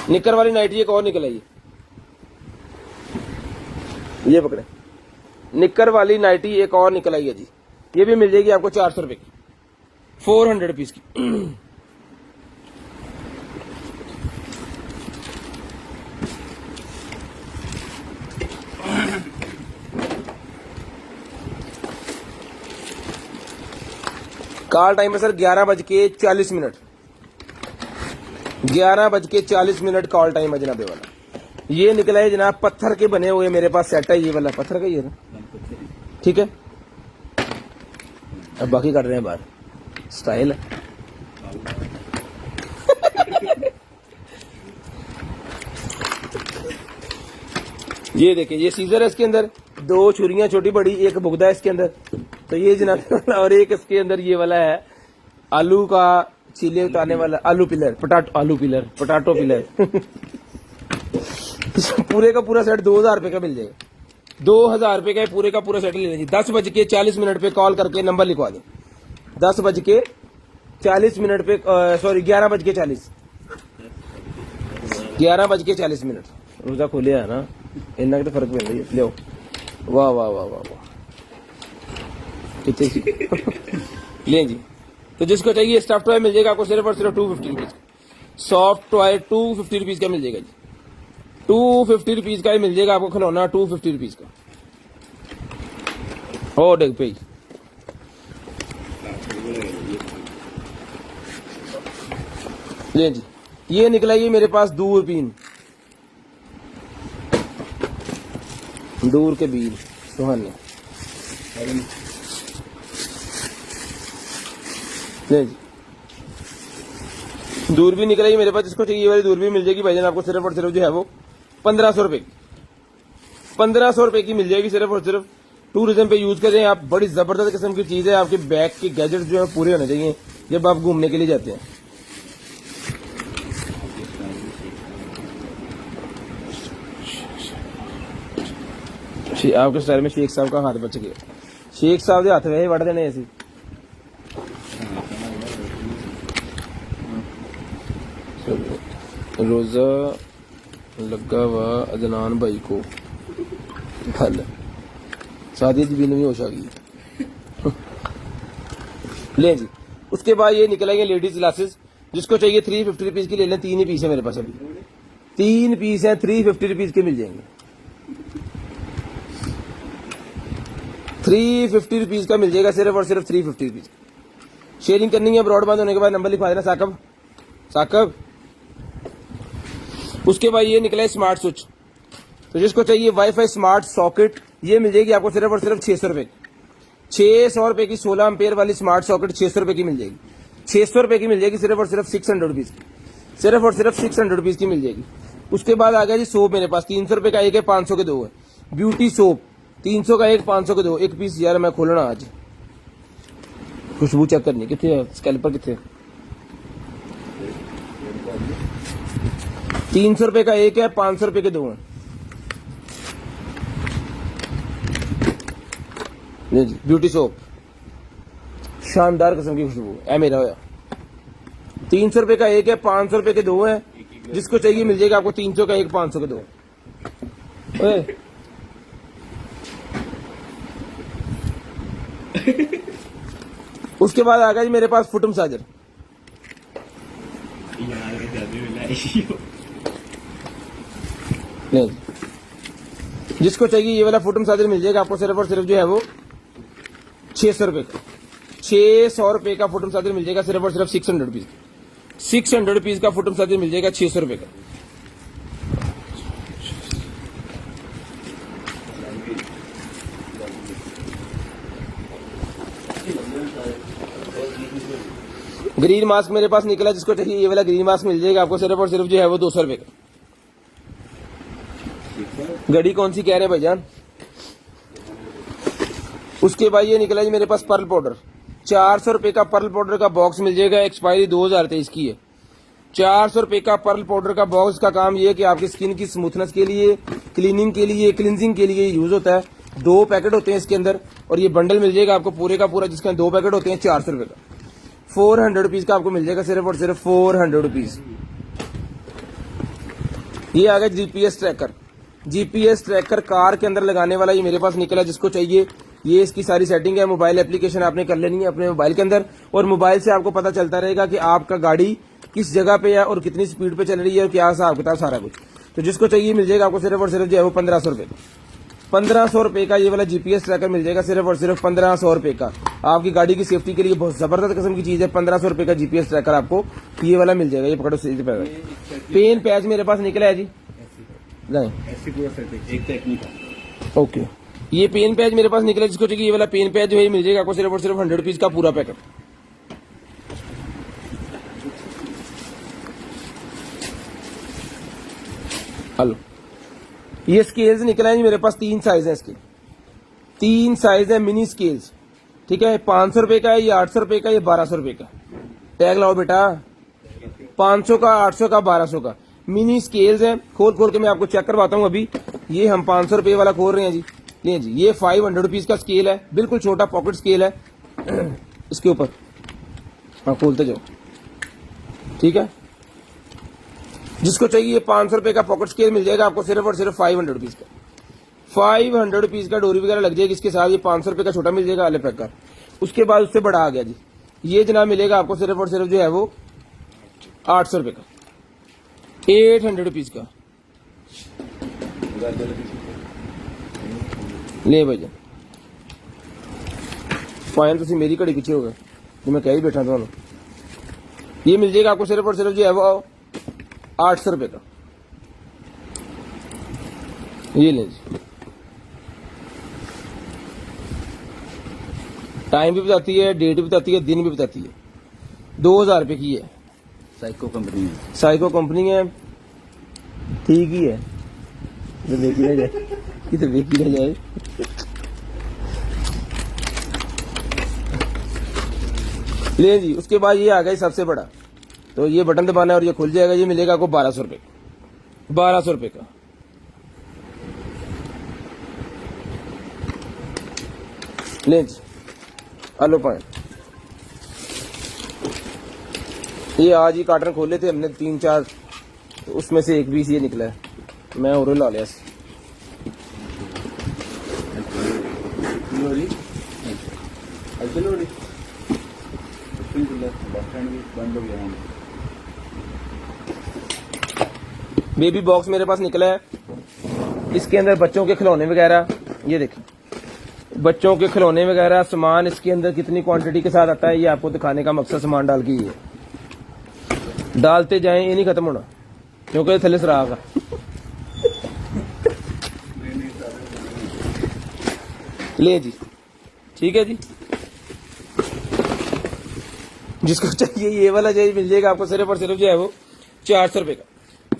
निकर वाली नाइटी एक और निकल आई, ये पकड़े, निकर वाली नाइटी एक और निकल आई है जी, ये भी मिल जाएगी आपको 400 रुपए की, 400 पीस की। कॉल टाइम है सर 11:40, 11:40 कॉल टाइम है जनाबे वाला। ये निकला है जनाब पत्थर के बने हुए मेरे पास सेट है, ये वाला पत्थर का ही है ना, ठीक है। अब बाकी कर रहे हैं बाहर, स्टाइल है। ये देखिए, ये सीजर है, इसके अंदर 2 छुरियां छोटी बड़ी, एक बुगदा है इसके अंदर। तो ये जनाब और एक इसके अंदर ये वाला है आलू का चीले उतारने वाला, आलू पिलर, पोटाटो पिलर। पूरे का पूरा सेट 2000 रुपए का मिल जाएगा, 2000 रुपए का पूरे का पूरा सेट ले लीजिए। 10:40 पे कॉल करके नंबर लिखवा दें, 10:40 पे, सॉरी 11:40, 11:40। रोजा खोले है ना, इन्ना तो फर्क पैंदा है। लियो, वाह वाह वाह वाह वाह, कितने ले जी। तो जिसको चाहिए स्टफ टॉय मिल जाएगा आपको सिर्फ और सिर्फ 250 रुपीज, सॉफ्ट टॉय 250 रुपीज का मिल जाएगा जी, 250 रुपीज का ही मिल जाएगा आपको खिलौना, 250 रुपीज का। ओ देख भाई ले जी, ये निकला ये मेरे पास दूरबीन, दूर के बीन सुहाने। ले जी, दूरबीन निकला ये मेरे पास। जिसको चाहिए ये वाली दूरबीन मिल जाएगी भाईजान आपको सिर्फ और सिर्फ जो है वो 1500 रुपए की, 1500 रुपए की मिल जाएगी सिर्फ और सिर्फ। टूरिज्म पे यूज करें आप, बड़ी जबरदस्त किस्म की चीज है। आपके बैग के गैजेट्स जो है पूरे होने चाहिए जब आप घूमने के लिए जाते हैं। आपके स्टाइल में शेख साहब का हाथ बच गया, शेख साहब के हाथ वैसे वड़ देने ऐसी। रोजा लगा हुआ अदनान भाई को हल शादी की भी नहीं होश आ गई। ले जी, उसके बाद ये निकलेंगे लेडीज ग्लासेस। जिसको चाहिए 350 रुपीज की ले लें, 3 ही पीस है मेरे पास, अभी 3 पीस है, 350 रुपीज के मिल जाएंगे। 350 रुपीज का मिल जाएगा सिर्फ और सिर्फ 350 रुपीज। शेयरिंग करनी है ब्रॉडबैंड होने के बाद नंबर लिखवा देना साकब साकब। उसके बाद ये निकला है स्मार्ट स्विच। तो जिसको चाहिए वाईफाई स्मार्ट सॉकेट, ये मिल जाएगी आपको सिर्फ और सिर्फ 600 रुपए। 600 रुपए की 16 एम्पेयर वाली स्मार्ट सॉकेट 600 रुपए की मिल जाएगी। 600 रुपए की मिल जाएगी सिर्फ और सिर्फ 600 रुपीज की, सिर्फ और सिर्फ 600 रुपीज की मिल जाएगी। उसके बाद आ गया जी सोप मेरे पास, 300 रुपए का एक है, 500 के 2 है। ब्यूटी सोप 300 का एक, 500 के 2, एक पीस यार मैं खोलना आज। खुशबू चेक करनी कितने, स्कैल्पर कितने। 300 रुपए का एक है, 500 रुपए के 2 हैं। ब्यूटी सोप शानदार किस्म की खुशबू है मेरा होया। 300 रुपए का एक है, 500 रुपए के 2 है। जिसको चाहिए मिल जाएगा आपको 300 का एक, 500 के 2। उसके बाद आ गया जी मेरे पास फुट मसाजर। नहीं, जिसको चाहिए ये वाला फुट मसाजर मिल जाएगा आपको सिर्फ और सिर्फ जो है वो 600 रुपए का। 600 रुपए का फुट मसाजर मिल जाएगा सिर्फ और सिर्फ 600 रुपीज। 600 रुपीज का फुट मसाजर मिल जाएगा 600 रुपए का। ग्रीन मास्क मेरे पास निकला। जिसको चाहिए ये वाला ग्रीन मास्क मिल जाएगा आपको सिर्फ और सिर्फ जो है वो 200 रुपए का। घड़ी कौन सी कह रहे हैं भाईजान। उसके बाद ये निकला जी मेरे पास पर्ल पाउडर। 400 रुपए का पर्ल पाउडर का बॉक्स मिल जाएगा। एक्सपायरी 2023 की है। 400 रुपए का पर्ल पाउडर का बॉक्स का काम ये है कि आपकी स्किन की स्मूथनेस के लिए, क्लीनिंग के लिए, क्लिनजिंग के लिए यूज होता है। 2 पैकेट होते हैं इसके अंदर और ये बंडल मिल जाएगा आपको पूरे का पूरा, जिसके अंदर 2 पैकेट होते हैं। 400 रुपए का, 400 रुपीज का आपको मिल जाएगा सिर्फ और सिर्फ 400 रुपीज। ये आ गया GPS tracker. GPS tracker car के अंदर लगाने वाला ये मेरे पास निकला। जिसको चाहिए ये इसकी सारी सेटिंग है। मोबाइल एप्लीकेशन आपने कर लेनी है अपने मोबाइल के अंदर और मोबाइल से आपको पता चलता रहेगा कि आपका गाड़ी किस जगह पे है और कितनी स्पीड पे चल रही है और क्या हिसाब किताब सारा कुछ। तो जिसको चाहिए मिल जाएगा आपको सिर्फ और सिर्फ जो है वो 1500 रुपए। 1500 रुपए का ये वाला जीपीएस ट्रैकर मिल जाएगा सिर्फ और सिर्फ 1500 रुपए का। आपकी गाड़ी की सेफ्टी के लिए बहुत जबरदस्त किस्म की चीज है। 1500 रुपए का जीपीएस ट्रैकर आपको ये वाला मिल जाएगा। ये पकड़ो, पेन पैच मेरे पास निकला है जी। ओके, ये पेन पैच मेरे पास निकला। जिसको चाहिए ये वाला पेन पैच जो है मिल जाएगा आपको सिर्फ और सिर्फ 100 रुपीज का पूरा पैकेट। हेलो, ये स्केल्स निकला है जी मेरे पास। 3 साइज है इसके, 3 साइज है मिनी स्केल्स। ठीक है, 500 रुपए का है, ये 800 रुपए का, ये 1200 रुपए का। टैग लाओ बेटा, 500 का, 800 का, 1200 का मिनी स्केल्स है। खोल के मैं आपको चेक करवाता हूँ। अभी ये हम 500 रुपए वाला खोल रहे हैं जी। ये जी, ये 500 रुपीज का स्केल है, बिल्कुल छोटा पॉकेट स्केल है। इसके ऊपर हाँ खोलते जाओ। ठीक है, जिसको चाहिए 500 रुपए का पॉकेट स्केल मिल जाएगा आपको सिर्फ और सिर्फ 500 रुपीज का। 500 रुपीज का डोरी वगैरह लग जाएगी इसके साथ। ये 500 रुपए का छोटा मिल जाएगा आले पैक का। उसके बाद उससे बड़ा आ गया जी, ये जनाब मिलेगा आपको सिर्फ और सिर्फ जो है वो 800 रुपए का, 800 रुपीज का। ले भाई फाइन तुम मेरी घड़ी पीछे हो गए जो मैं कह ही बैठा था। ये मिल जाएगा आपको सिर्फ और सिर्फ जो है वो 800 रुपए का। ये लें जी, टाइम भी बताती है, डेट भी बताती है, दिन भी बताती है। 2000 रुपए की है, साइको कंपनी है। साइको कंपनी है, ठीक ही है। तो देखी ना जाए, कि तो देखी ना जाए। ले जी, उसके बाद ये आ गया सबसे बड़ा, तो ये बटन दबाना है और ये खुल जाएगा। ये मिलेगा आपको 1200 रुपए, 1200 रुपए का। ले जी, आलो पॉइंट। ये आज ही कार्टन खोले थे हमने 3-4, तो उसमें से एक पीस ये निकला है। मैं और ला लिया। बंद हो गया। बेबी बॉक्स मेरे पास निकला है, इसके अंदर बच्चों के खिलौने वगैरह, ये देखिए बच्चों के खिलौने वगैरह सामान इसके अंदर कितनी क्वांटिटी के साथ आता है ये आपको दिखाने का मकसद सामान डाल के ही है। डालते जाएं, ये नहीं खत्म होना क्योंकि थले सराग है। ले जी, ठीक है जी। जिसको चाहिए ये वाला चाहिए मिल जाएगा आपको सिर्फ और सिर्फ जो है वो 400 रुपए का।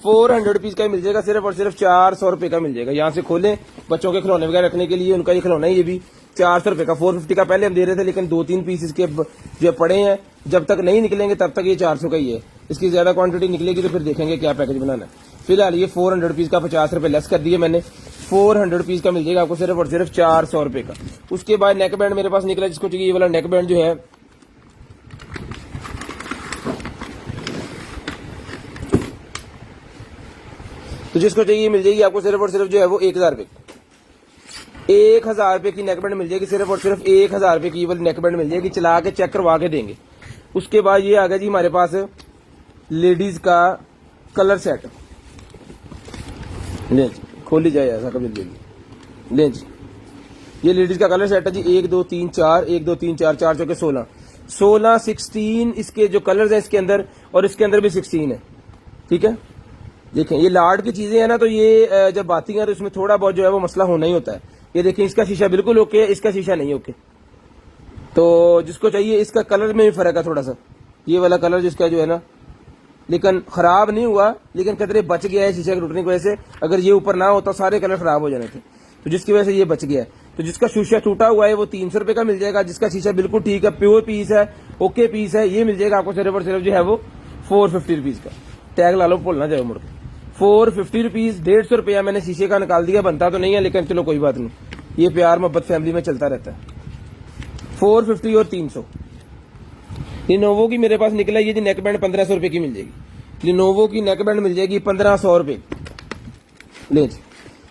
400 रुपीज का मिल जाएगा, सिर्फ और सिर्फ 400 रुपए का मिल जाएगा। यहाँ से खोलें, बच्चों के खिलौने वगैरह रखने के लिए, उनका ये खिलौना है, ये भी 400 रुपए का। 450 का पहले हम दे रहे थे, लेकिन 2-3 पीस इसके जो पड़े हैं, जब तक नहीं निकलेंगे तब तक ये 400 का ही है। इसकी ज्यादा क्वांटिटी निकलेगी तो फिर देखेंगे क्या पैकेज बनाना है। फिलहाल ये 400 रुपीज का 50 रुपए लेस कर दिए मैंने। 400 रुपीज का मिल जाएगा आपको सिर्फ और सिर्फ 400 रुपए का। उसके बाद नेक बैंड मेरे पास निकला, जिसको चाहिए ये वाला नेक बैंड जो है, तो जिसको चाहिए मिल जाएगी आपको सिर्फ और सिर्फ जो है वो 1000 रुपए। 1000 रुपए की नेक बैंड मिल जाएगी, सिर्फ और सिर्फ 1000 रुपए की वाली नेक बैंड मिल जाएगी। चला के चेक करवा के देंगे। उसके बाद ये आ गया जी हमारे पास लेडीज का कलर सेट। ले जी, खोली जाए, ऐसा कभी लेगी। ले जी, ये लेडीज का कलर सेट है जी। 1 2 3 4, 1 2 3 4, 4 चौके 16, 16 16 इसके जो कलर्स है इसके अंदर, और इसके अंदर भी 16 है। ठीक है, देखें ये लाड की चीजें हैं ना, तो ये जब आती हैं तो इसमें थोड़ा बहुत जो है वो मसला होना ही होता है। ये देखें, इसका शीशा बिल्कुल ओके है, इसका शीशा नहीं ओके। तो जिसको चाहिए, इसका कलर में भी फर्क है थोड़ा सा, ये वाला कलर जिसका जो है ना, लेकिन खराब नहीं हुआ, लेकिन कतरे बच गया है शीशे के टूटने की वजह से। अगर ये ऊपर ना होता सारे कलर खराब हो जाने थे, तो जिसकी वजह से ये बच गया है। तो जिसका शीशा टूटा हुआ है वो 300 रुपए का मिल जाएगा। जिसका शीशा बिल्कुल ठीक है, प्योर पीस है, ओके पीस है, ये मिल जाएगा आपको सिर्फ और सिर्फ जो है वो 450 रुपीज का। टैग ला लो, भूलना जाए मुड़ के। 450 रुपीज, 150 रुपया मैंने शीशे का निकाल दिया। बनता तो नहीं है, लेकिन चलो कोई बात नहीं, ये प्यार मोहब्बत फैमिली में चलता रहता है। 450 और 300। लिनोवो की मेरे पास निकला ये जी नेक बैंड 1500 रुपए की मिल जाएगी। लिनोवो की नेक बैंड मिल जाएगी 1500 रुपए। ले जी,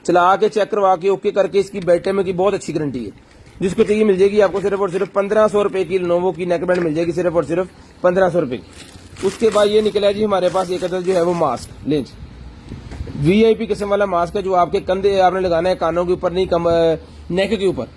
चला के चेक करवा के ओके करके, इसकी बैटरी में की बहुत अच्छी गारंटी है। जिसको चाहिए मिल जाएगी आपको सिर्फ और सिर्फ 1500 रुपए की लिनोवो की नेक बैंड मिल जाएगी, सिर्फ और सिर्फ 1500 रुपए की। उसके बाद ये निकला है जी हमारे पास एक अदर जो है वो मास्क। ले जी, वीआईपी किस्म वाला मास्क है, जो आपके कंधे आपने लगाना है, कानों के ऊपर नहीं, नेक के ऊपर।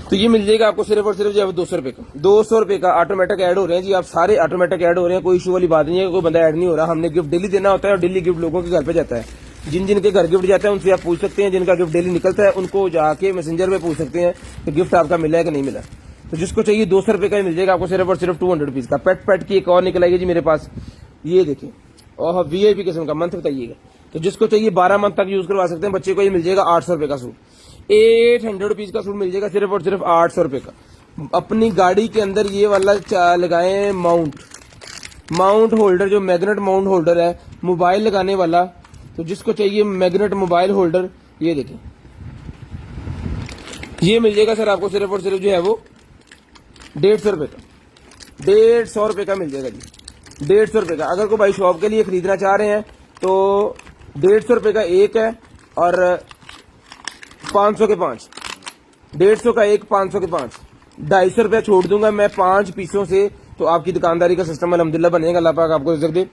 तो ये मिल जाएगा आपको सिर्फ और सिर्फ जो है 200 रुपए का। 200 रुपए का ऑटोमेटिक ऐड हो रहे हैं जी, आप सारे ऑटोमेटिक ऐड हो रहे हैं, कोई इशू वाली बात नहीं है। कोई बंदा ऐड नहीं हो रहा, हमने गिफ्ट डेली देना होता है और डेली गिफ्ट लोगों के घर पे जाता है। जिन जिनके घर गिफ्ट जाता है उनसे आप पूछ सकते हैं, जिनका गिफ्ट डेली निकलता है उनको जाके मैसेंजर पे पूछ सकते हैं कि गिफ्ट आपका मिला है कि नहीं मिला। तो जिसको चाहिए 200 रुपए का मिल जाएगा आपको सिर्फ और सिर्फ 200 रुपीज का। पेट की एक और निकल आएगी जी मेरे पास, ये देखिए, और वीआईपी किस्म का। मंथ बताइएगा, तो जिसको चाहिए 12 मंथ तक यूज करवा सकते हैं। बच्चे को ये मिल जाएगा 800 रुपए का सूट। 800 रुपीज का सूट मिल जाएगा सिर्फ और सिर्फ 800 रुपए का। अपनी गाड़ी के अंदर ये वाला लगाएं माउंट होल्डर, जो मैग्नेट माउंट होल्डर है मोबाइल लगाने वाला। तो जिसको चाहिए मैग्नेट मोबाइल होल्डर, ये देखें, ये मिल जाएगा सर आपको सिर्फ और सिर्फ जो है वो 150 रुपए का। 150 रुपए का मिल जाएगा जी, 150 रुपए का। अगर कोई भाई शॉप के लिए खरीदना चाह रहे हैं तो 150 रुपए का एक है और 500 के 5, 150 का एक, 500 के 5, 250 रुपया छोड़ दूंगा मैं 5 पीसों से। तो आपकी दुकानदारी का सिस्टम अल्हम्दुलिल्लाह बनेगा, अल्लाह पाक आपको रिज़्क दे।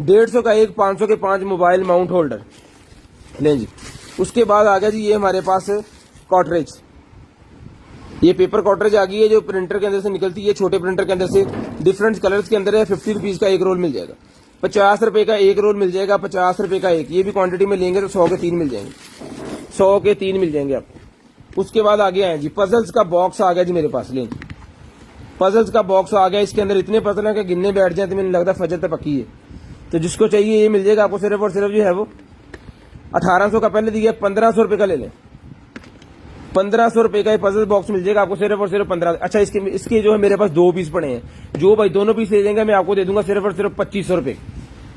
150 का एक, 500 के 5 मोबाइल माउंट होल्डर। लें जी, उसके बाद आ गया जी ये हमारे पास कॉटरेज। ये पेपर कॉटरेज आ गई है जो प्रिंटर के अंदर से निकलती है, छोटे प्रिंटर के अंदर से डिफरेंट कलर्स के अंदर है। 50 रुपीज का एक रोल मिल जाएगा, 50 रुपए का एक रोल मिल जाएगा, 50 रुपए का एक। ये भी क्वांटिटी में लेंगे तो 100 के 3 मिल जाएंगे, 100 के 3 मिल जाएंगे आपको। उसके बाद आ गया है जी पजल्स का बॉक्स आ गया जी मेरे पास। लेंगे पजल्स का बॉक्स आ गया, इसके अंदर इतने पजल है कि गिनने बैठ जाए तो मैंने लगता है फजर तक पक्की है। तो जिसको चाहिए ये मिल जाएगा आपको सिर्फ और सिर्फ जो है वो 1800 का पहले दिया, 1500 रुपए का ले लें। 1500 रुपए का पजल बॉक्स मिल जाएगा आपको सिर्फ और सिर्फ 15। अच्छा इसके जो है मेरे पास 2 पीस पड़े हैं, जो भाई दोनों पीस ले लेंगे मैं आपको दे दूंगा सिर्फ और सिर्फ 2500 रुपए,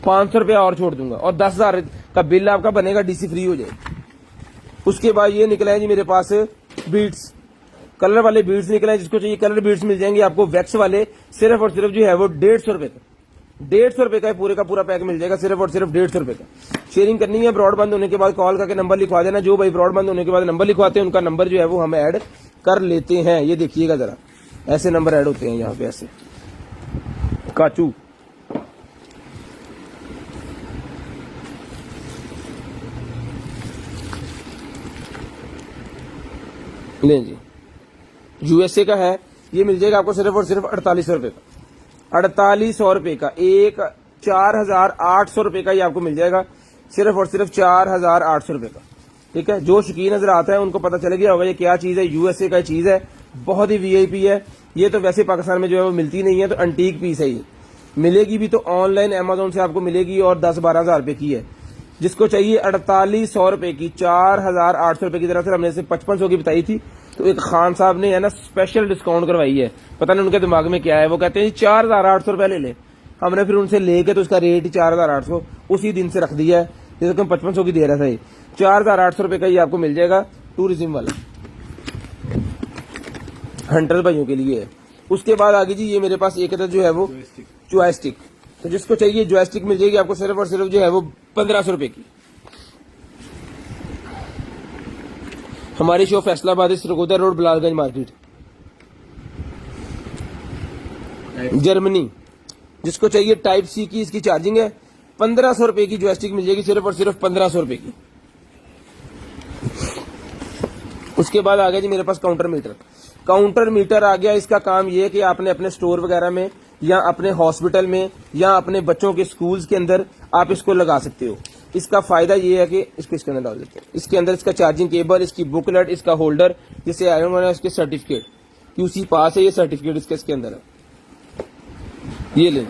500 रुपया और छोड़ दूंगा और 10,000 का बिल आपका बनेगा, डीसी फ्री हो जाए। उसके बाद ये निकला है जी मेरे पास बीड्स, कलर वाले बीड्स निकले हैं। जिसको चाहिए कलर बीड्स मिल जाएंगे आपको वैक्स वाले, सिर्फ और सिर्फ जो है वो 150 रुपए का, 150 रुपए का पूरे का पूरा पैक मिल जाएगा, सिर्फ और सिर्फ 150 रुपए का। शेयरिंग करनी है, ब्रॉड बंद होने के बाद कॉल करके नंबर लिखवा देना। जो भाई ब्रॉड बंद होने के बाद नंबर लिखवाते हैं उनका नंबर जो है वो हम ऐड कर लेते हैं। ये देखिएगा जरा, ऐसे नंबर ऐड होते हैं यहाँ पे, ऐसे काचू। ले जी यूएसए का है, ये मिल जाएगा आपको सिर्फ और सिर्फ 4800 रुपए का, 4800 रुपए का एक, 4800 रुपए का ये आपको मिल जाएगा, सिर्फ और सिर्फ 4800 रुपए का। ठीक है, जो शौकीन नजर आता है उनको पता चल गया होगा ये क्या चीज है, यूएसए का चीज है, बहुत ही वीआईपी है। ये तो वैसे पाकिस्तान में जो है वो मिलती नहीं है, तो एंटीक पीस है। ये मिलेगी भी तो ऑनलाइन अमेजोन से आपको मिलेगी और 10-12 हजार रुपए की है। जिसको चाहिए 4800 रुपए की, 4800 रुपए की तरफ से हमने से 5500 की बताई थी, तो एक खान साहब ने है ना स्पेशल डिस्काउंट करवाई है। पता नहीं उनके दिमाग में क्या है, वो कहते हैं 4800 रुपए ले ले। हमने फिर उनसे लेके तो उसका रेट ही 4800 उसी दिन से रख दिया है, जैसे कि 5500 की दे रहा था। ये 4800 रुपए का ये आपको मिल जाएगा, टूरिज्म वाला, हंटर भाइयों के लिए है। उसके बाद आगे जी ये मेरे पास एक जो है वो जॉयस्टिक, तो जिसको चाहिए जॉयस्टिक मिल जाएगी आपको सिर्फ और सिर्फ जो है वो 1500 रुपए की। हमारी show Faisalabad Sargodha road, Bilalganj market, Germany. जिसको चाहिए टाइप सी की इसकी चार्जिंग है, 1500 रुपए की जॉयस्टिक मिल जाएगी, सिर्फ और सिर्फ 1500 रुपए की। उसके बाद आ गया जी मेरे पास काउंटर मीटर। काउंटर मीटर आ गया, इसका काम ये है कि आपने अपने स्टोर वगैरह में या अपने हॉस्पिटल में या अपने बच्चों के स्कूल्स के अंदर आप इसको लगा सकते हो। इसका फायदा ये है कि इसको इसके अंदर डाल देते हैं, इसके अंदर इसका चार्जिंग केबल, इसकी बुकलेट, इसका होल्डर, जिससे आया हुआ है इसके सर्टिफिकेट, QC पास है, ये सर्टिफिकेट इसके अंदर है। ये ले,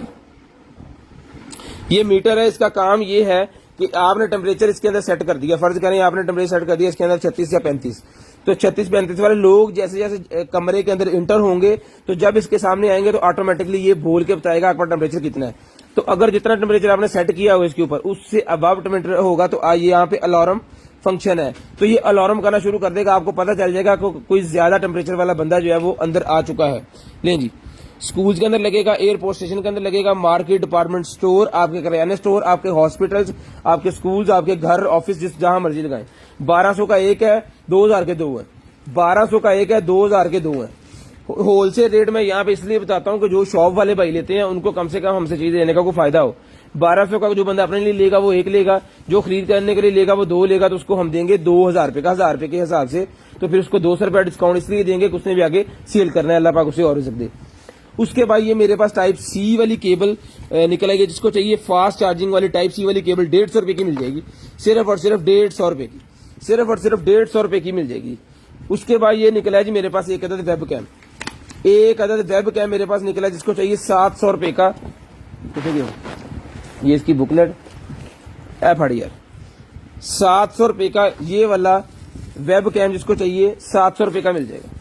ये मीटर है, इसका काम ये है कि आपने टेम्परेचर इसके अंदर सेट कर दिया। फर्ज करें आपने टेम्परेचर सेट कर दिया इसके अंदर 36 या 35, तो 36-35 वाले लोग जैसे जैसे कमरे के अंदर इंटर होंगे तो जब इसके सामने आएंगे तो ऑटोमेटिकली ये बोल के बताएगा आपका टेम्परेचर कितना है। तो अगर जितना टेम्परेचर आपने सेट किया हो इसके ऊपर उससे अबव टेम्परेचर होगा तो ये यहाँ पे अलार्म फंक्शन है, तो ये अलार्म करना शुरू कर देगा, आपको पता चल जाएगा कि कोई ज्यादा टेम्परेचर वाला बंदा जो है वो अंदर आ चुका है। लें जी, स्कूल्स के अंदर लगेगा, एयरपोर्ट स्टेशन के अंदर लगेगा, मार्केट, डिपार्टमेंट स्टोर, आपके किराने स्टोर, आपके हॉस्पिटल्स, आपके स्कूल्स, आपके घर, ऑफिस, जिस जहां मर्जी लगाएं। 1200 का एक है, 2000 के 2 है। 1200 का एक है, 2000 के 2 है। होलसेल रेट में यहाँ पे इसलिए बताता हूँ कि जो शॉप वाले भाई लेते हैं उनको कम से कम हमसे चीज लेने का कोई फायदा हो। 1200 का जो बंदा अपने लिए लेगा वो एक लेगा, जो खरीद करने के लिए लेगा वो 2 लेगा, तो उसको हम देंगे 2000 रुपए का, 1000 रुपए के हिसाब से। तो फिर उसको 200 रुपया डिस्काउंट इसलिए देंगे कि उसने भी आगे सेल करना है, अल्लाह पाक उसे और रिज़्क दे। उसके बाद ये मेरे पास टाइप सी वाली केबल निकल आएगी, जिसको चाहिए फास्ट चार्जिंग वाली टाइप सी वाली केबल 150 रुपए की मिल जाएगी, सिर्फ और सिर्फ 150 रुपए की, सिर्फ और सिर्फ 150 रुपए की मिल जाएगी। उसके बाद ये निकला है जी मेरे पास एक अदद वेब कैम, एक अदद वेब कैम मेरे पास निकला है, जिसको चाहिए 700 रुपए का। ये इसकी बुकलेट ऐप हड़ी यार, 700 रुपए का ये वाला वेब कैम जिसको चाहिए 700 रुपए का मिल जाएगा।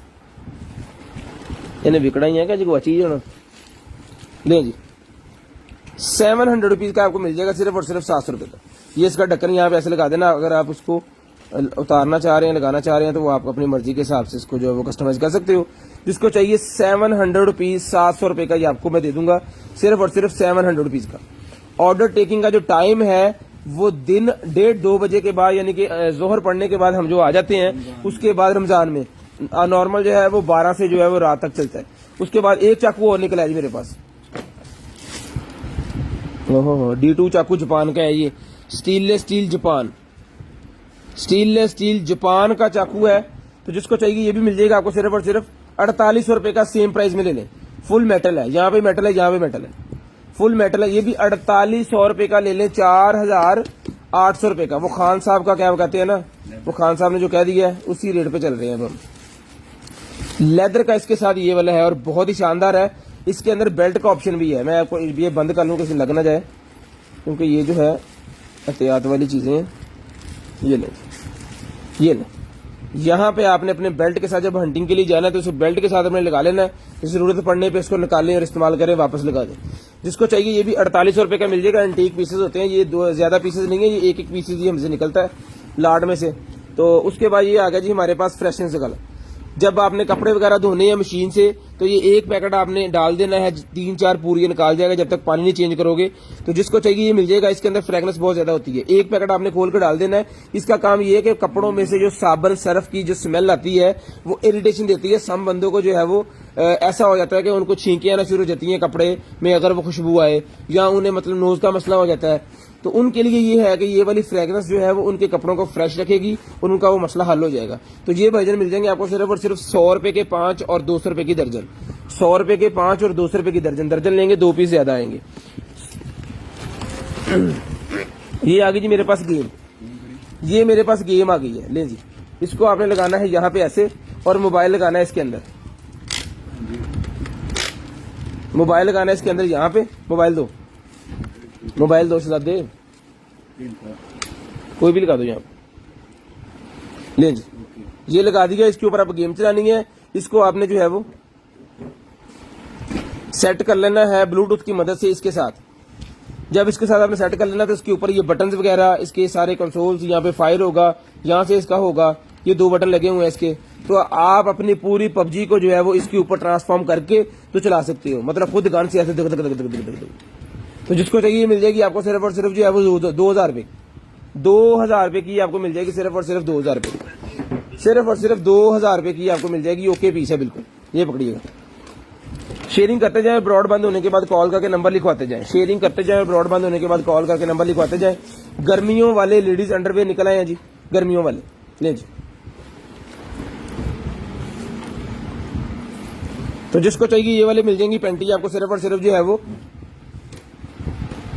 इन्हें बिकड़ा ही है क्या जी, को चीज होना। ले जी, 700 रुपीज का आपको मिल जाएगा, सिर्फ और सिर्फ 700 रुपए का। ये इसका ढक्कन यहाँ पे ऐसे लगा देना, अगर आप उसको उतारना चाह रहे हैं, लगाना चाह रहे हैं, तो वो आप अपनी मर्जी के हिसाब से इसको जो है वो कस्टमाइज कर सकते हो। जिसको चाहिए 700 रुपीज, 700 रुपए का ये आपको मैं दे दूंगा, सिर्फ और सिर्फ 700 रुपीज का। ऑर्डर टेकिंग का जो टाइम है वो दिन 1:30-2 बजे के बाद, यानी कि जोहर पढ़ने के बाद हम जो आ जाते हैं, उसके बाद रमजान में नॉर्मल जो है वो 12 से जो है वो रात तक चलता है। उसके बाद एक चाकू और निकला है जी मेरे पास, ओहो D2 चाकू जापान का है, ये stainless steel Japan, stainless steel Japan का चाकू है। तो जिसको चाहिए ये भी मिल जाएगा आपको सिर्फ और सिर्फ 4800 रुपए का सेम प्राइस में ले लें। फुल मेटल है, यहाँ पे मेटल है, यहाँ पे मेटल है, फुल मेटल है। ये भी 4800 रुपए का ले लें, 4800 रुपए का। वो खान साहब का क्या कहते हैं ना, वो खान साहब ने जो कह दिया है उसी रेट पे चल रहे हैं अब हम। लेदर का इसके साथ ये वाला है और बहुत ही शानदार है। इसके अंदर बेल्ट का ऑप्शन भी है। मैं आपको ये बंद कर लूँ किसी लग ना जाए, क्योंकि ये जो है एहतियात वाली चीजें हैं। ये ले, ये ले, यहाँ पे आपने अपने बेल्ट के साथ जब हंटिंग के लिए जाना है तो उसे बेल्ट के साथ अपने लगा लेना है। जरूरत पड़ने पे इसको निकालें और इस्तेमाल करें, वापस लगा दें। जिसको चाहिए ये भी 4800 रुपए का मिल जाएगा। एंटीक पीसेस होते हैं ये, दो ज्यादा पीसेस नहीं है, ये एक एक पीसेस ही हमसे निकलता है लाड में से। तो उसके बाद ये आ गया जी हमारे पास फ्रेशनेस का। जब आपने कपड़े वगैरह धोने हैं मशीन से तो ये एक पैकेट आपने डाल देना है, 3-4 पूरी निकाल जाएगा जब तक पानी नहीं चेंज करोगे। तो जिसको चाहिए ये मिल जाएगा। इसके अंदर फ्रेगनेंस बहुत ज्यादा होती है। एक पैकेट आपने खोल कर डाल देना है। इसका काम ये है कि कपड़ों में से जो साबुन सर्फ की जो स्मेल आती है वो इरिटेशन देती है। सम बंदों को जो है वो ऐसा हो जाता है कि उनको छींकें आना शुरू हो जाती हैं कपड़े में अगर वो खुशबू आए, या उन्हें मतलब नोज का मसला हो जाता है। तो उनके लिए ये है कि ये वाली फ्रेगनेंस जो है वो उनके कपड़ों को फ्रेश रखेगी और उनका वो मसला हल हो जाएगा। तो ये वर्जन मिल जाएंगे आपको सिर्फ और सिर्फ 100 रुपए के 5 और 200 रुपए की दर्जन। 100 रुपए के 5 और 200 रुपए की दर्जन। दर्जन लेंगे 2 पीस ज्यादा आएंगे। ये आ गई जी मेरे पास गेम, ये मेरे पास गेम आ गई है। ले जी, इसको आपने लगाना है यहाँ पे ऐसे और मोबाइल लगाना है इसके अंदर। मोबाइल लगाना है इसके अंदर, यहाँ पे मोबाइल दो, मोबाइल दो शहजादे, कोई भी लगा दो यहाँ पे। ले जी, ये लगा दिया। इसके ऊपर आप गेम चलानी है। इसको आपने जो है वो सेट कर लेना है ब्लूटूथ की मदद से इसके साथ। जब इसके साथ आपने सेट कर लेना तो इसके ऊपर ये बटन्स वगैरह, इसके सारे कंसोल्स, यहाँ पे फायर होगा, यहाँ से इसका होगा, ये 2 बटन लगे हुए हैं इसके। तो आप अपनी पूरी पबजी को जो है वो इसके ऊपर ट्रांसफॉर्म करके तो चला सकते हो, मतलब खुद गन से ऐसे धक धक धक धक धक धक। तो जिसको चाहिए मिल जाएगी आपको सिर्फ और सिर्फ जो है वो 2000 रुपए, 2000 रुपए की आपको मिल जाएगी। सिर्फ और सिर्फ 2000 रुपए, सिर्फ और सिर्फ 2000 रुपए की आपको मिल जाएगी। ओके पीस है बिल्कुल। ये पकड़िएगा। शेयरिंग करते जाए, ब्रॉडबैंड होने के बाद कॉल करके नंबर लिखवाते जाए। शेयरिंग करते जाए, ब्रॉडबैंड होने के बाद कॉल करके नंबर लिखवाते जाए। गर्मियों वाले लेडीज अंडरवेयर निकल आए हैं जी, गर्मियों वाले। ले जी, तो जिसको चाहिए ये वाले मिल जाएंगी। पैंटी आपको सिर्फ और सिर्फ जो है वो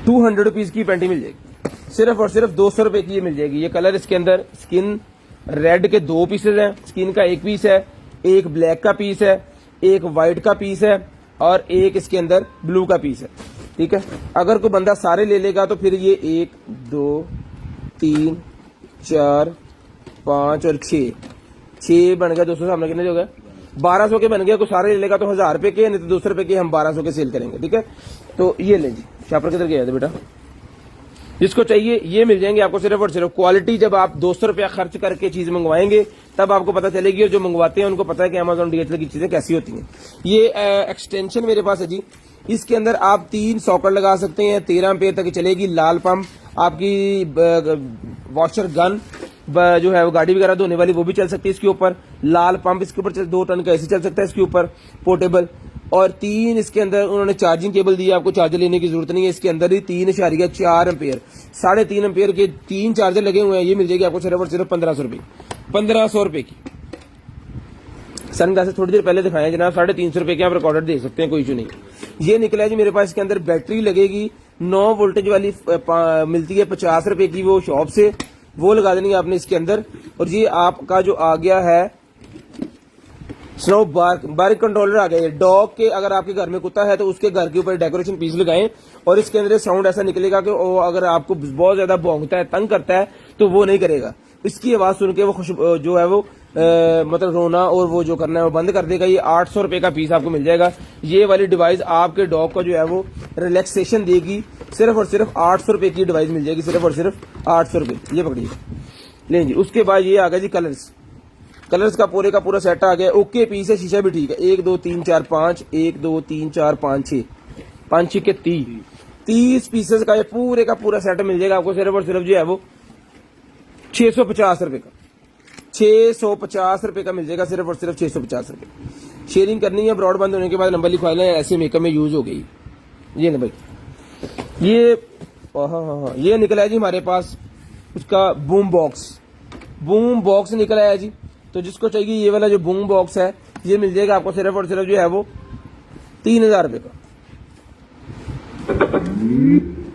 200 रुपीज की पैंटी मिल जाएगी। सिर्फ और सिर्फ 200 रुपए की ये मिल जाएगी। ये कलर इसके अंदर स्किन रेड के 2 पीसेज हैं, स्किन का 1 पीस है, एक ब्लैक का पीस है, एक व्हाइट का पीस है और एक इसके अंदर ब्लू का पीस है। ठीक है, अगर कोई बंदा सारे ले लेगा तो फिर ये 1 2 3 4 5 और 6 बन गया। 200 सामने कितने हो गए? 1200 के बन गया। कोई सारे ले लेगा तो 1000 रुपए के, नहीं तो 200 रुपए के हम 1200 के सेल करेंगे। ठीक है, तो ये ले जी। शापर किधर गया था बेटा? जिसको चाहिए ये मिल जाएंगे आपको सिर्फ और सिर्फ। क्वालिटी जब आप 200 रुपया खर्च करके चीज मंगवाएंगे तब आपको पता चलेगी, और जो मंगवाते हैं उनको पता है कि अमेजॉन DHL की चीजें कैसी होती हैं। ये एक्सटेंशन मेरे पास है जी। इसके अंदर आप 3 सॉकेट लगा सकते हैं, 13 एम्पेयर तक चलेगी। लाल पंप, आपकी वॉशर गन जो है वो गाड़ी वगैरह धोने वाली वो भी चल सकती है इसके ऊपर। लाल पंप इसके ऊपर 2 टन का ऐसे चल सकता है इसके ऊपर, पोर्टेबल। और 3 इसके अंदर उन्होंने चार्जिंग केबल दी है, आपको चार्जर लेने की जरूरत नहीं है। इसके अंदर ही 3.4 एम्पेयर, 3.5 एम्पेयर के 3 चार्जर लगे हुए हैं। ये मिल जाएगी आपको सिर्फ और सिर्फ 1500 रुपए, 1500 रुपए की। सनग्लासेस थोड़ी देर पहले दिखाए जनाब, 350 रुपए के आप रिकॉर्डर दे सकते हैं, कोई इशू नहीं। ये निकला है जी मेरे पास। इसके अंदर बैटरी लगेगी 9 वोल्टेज वाली, मिलती है 50 रुपए की वो शॉप से, वो लगा देनी है आपने इसके अंदर। और ये आपका जो आ गया है स्नो बार कंट्रोलर आ गया है। डॉग के, अगर आपके घर में कुत्ता है तो उसके घर के ऊपर डेकोरेशन पीस लगाएं और इसके अंदर साउंड ऐसा निकलेगा कि वो अगर आपको बहुत ज्यादा भौंकता है, तंग करता है तो वो नहीं करेगा। इसकी आवाज सुन के वो खुश जो है वो मतलब रोना और वो जो करना है वो बंद कर देगा। ये 800 रुपए का पीस आपको मिल जाएगा। ये वाली डिवाइस आपके डॉग को जो है वो रिलैक्सेशन देगी। सिर्फ और सिर्फ 800 रुपए की डिवाइस मिल जाएगी, सिर्फ और सिर्फ 800 रुपए। ये पकड़िए, लें जी। उसके बाद ये आ गया जी कलर्स, कलर्स का पूरा सेट आ गया। ओके पीस है, शीशा भी ठीक है। 1 2 3 4 5, 1 2 3 4 5 6, 5 6 के 30 पीसेस का ये पूरे का पूरा सेट मिल जाएगा आपको सिर्फ और सिर्फ जो है वो 650 रुपए का, 650 रुपए का मिल जाएगा। सिर्फ और सिर्फ 650 रुपए। शेयरिंग करनी है, ब्रॉडबैंड होने के बाद नंबर लिखवा लें। ऐसे मेकअप में यूज हो गई ये ना भाई। ये हाँ, ये निकला है जी हमारे पास उसका बूम बॉक्स निकला है जी। तो जिसको चाहिए ये वाला जो बूम बॉक्स है ये मिल जाएगा आपको सिर्फ और सिर्फ जो है वो 3000 रुपए का।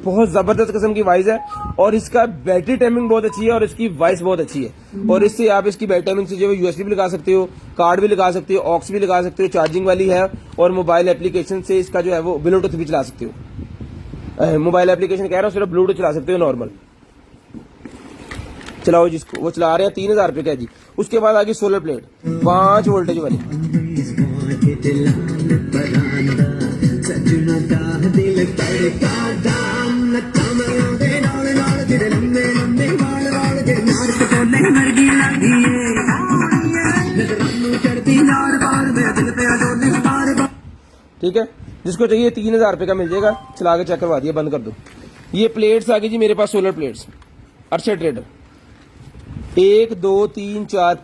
बहुत जबरदस्त किस्म की वाइज है और इसका बैटरी टाइमिंग बहुत अच्छी है और इसकी वॉइस बहुत अच्छी है। और इससे आप इसकी बैटरी टाइमिंग से जो है यूएसबी भी लगा सकते हो, कार्ड भी लगा सकते हो, ऑक्स भी लगा सकते हो, चार्जिंग वाली है और मोबाइल एप्लीकेशन से इसका जो है वो ब्लूटूथ भी चला सकते हो। मोबाइल एप्लीकेशन कह रहा हूँ, सिर्फ ब्लूटूथ चला सकते हो नॉर्मल। चलाओ जिसको वो चला रहे हैं 3000 रुपए का जी। उसके बाद आगे सोलर प्लेट 5 वोल्टेज वाली। ठीक है, जिसको चाहिए 3000 रुपए का मिल जाएगा। चला के चेक करवा दिया, बंद कर दो। ये प्लेट्स आ गई जी मेरे पास, सोलर प्लेट्स अर्शा ट्रेडर। 1 2 3 4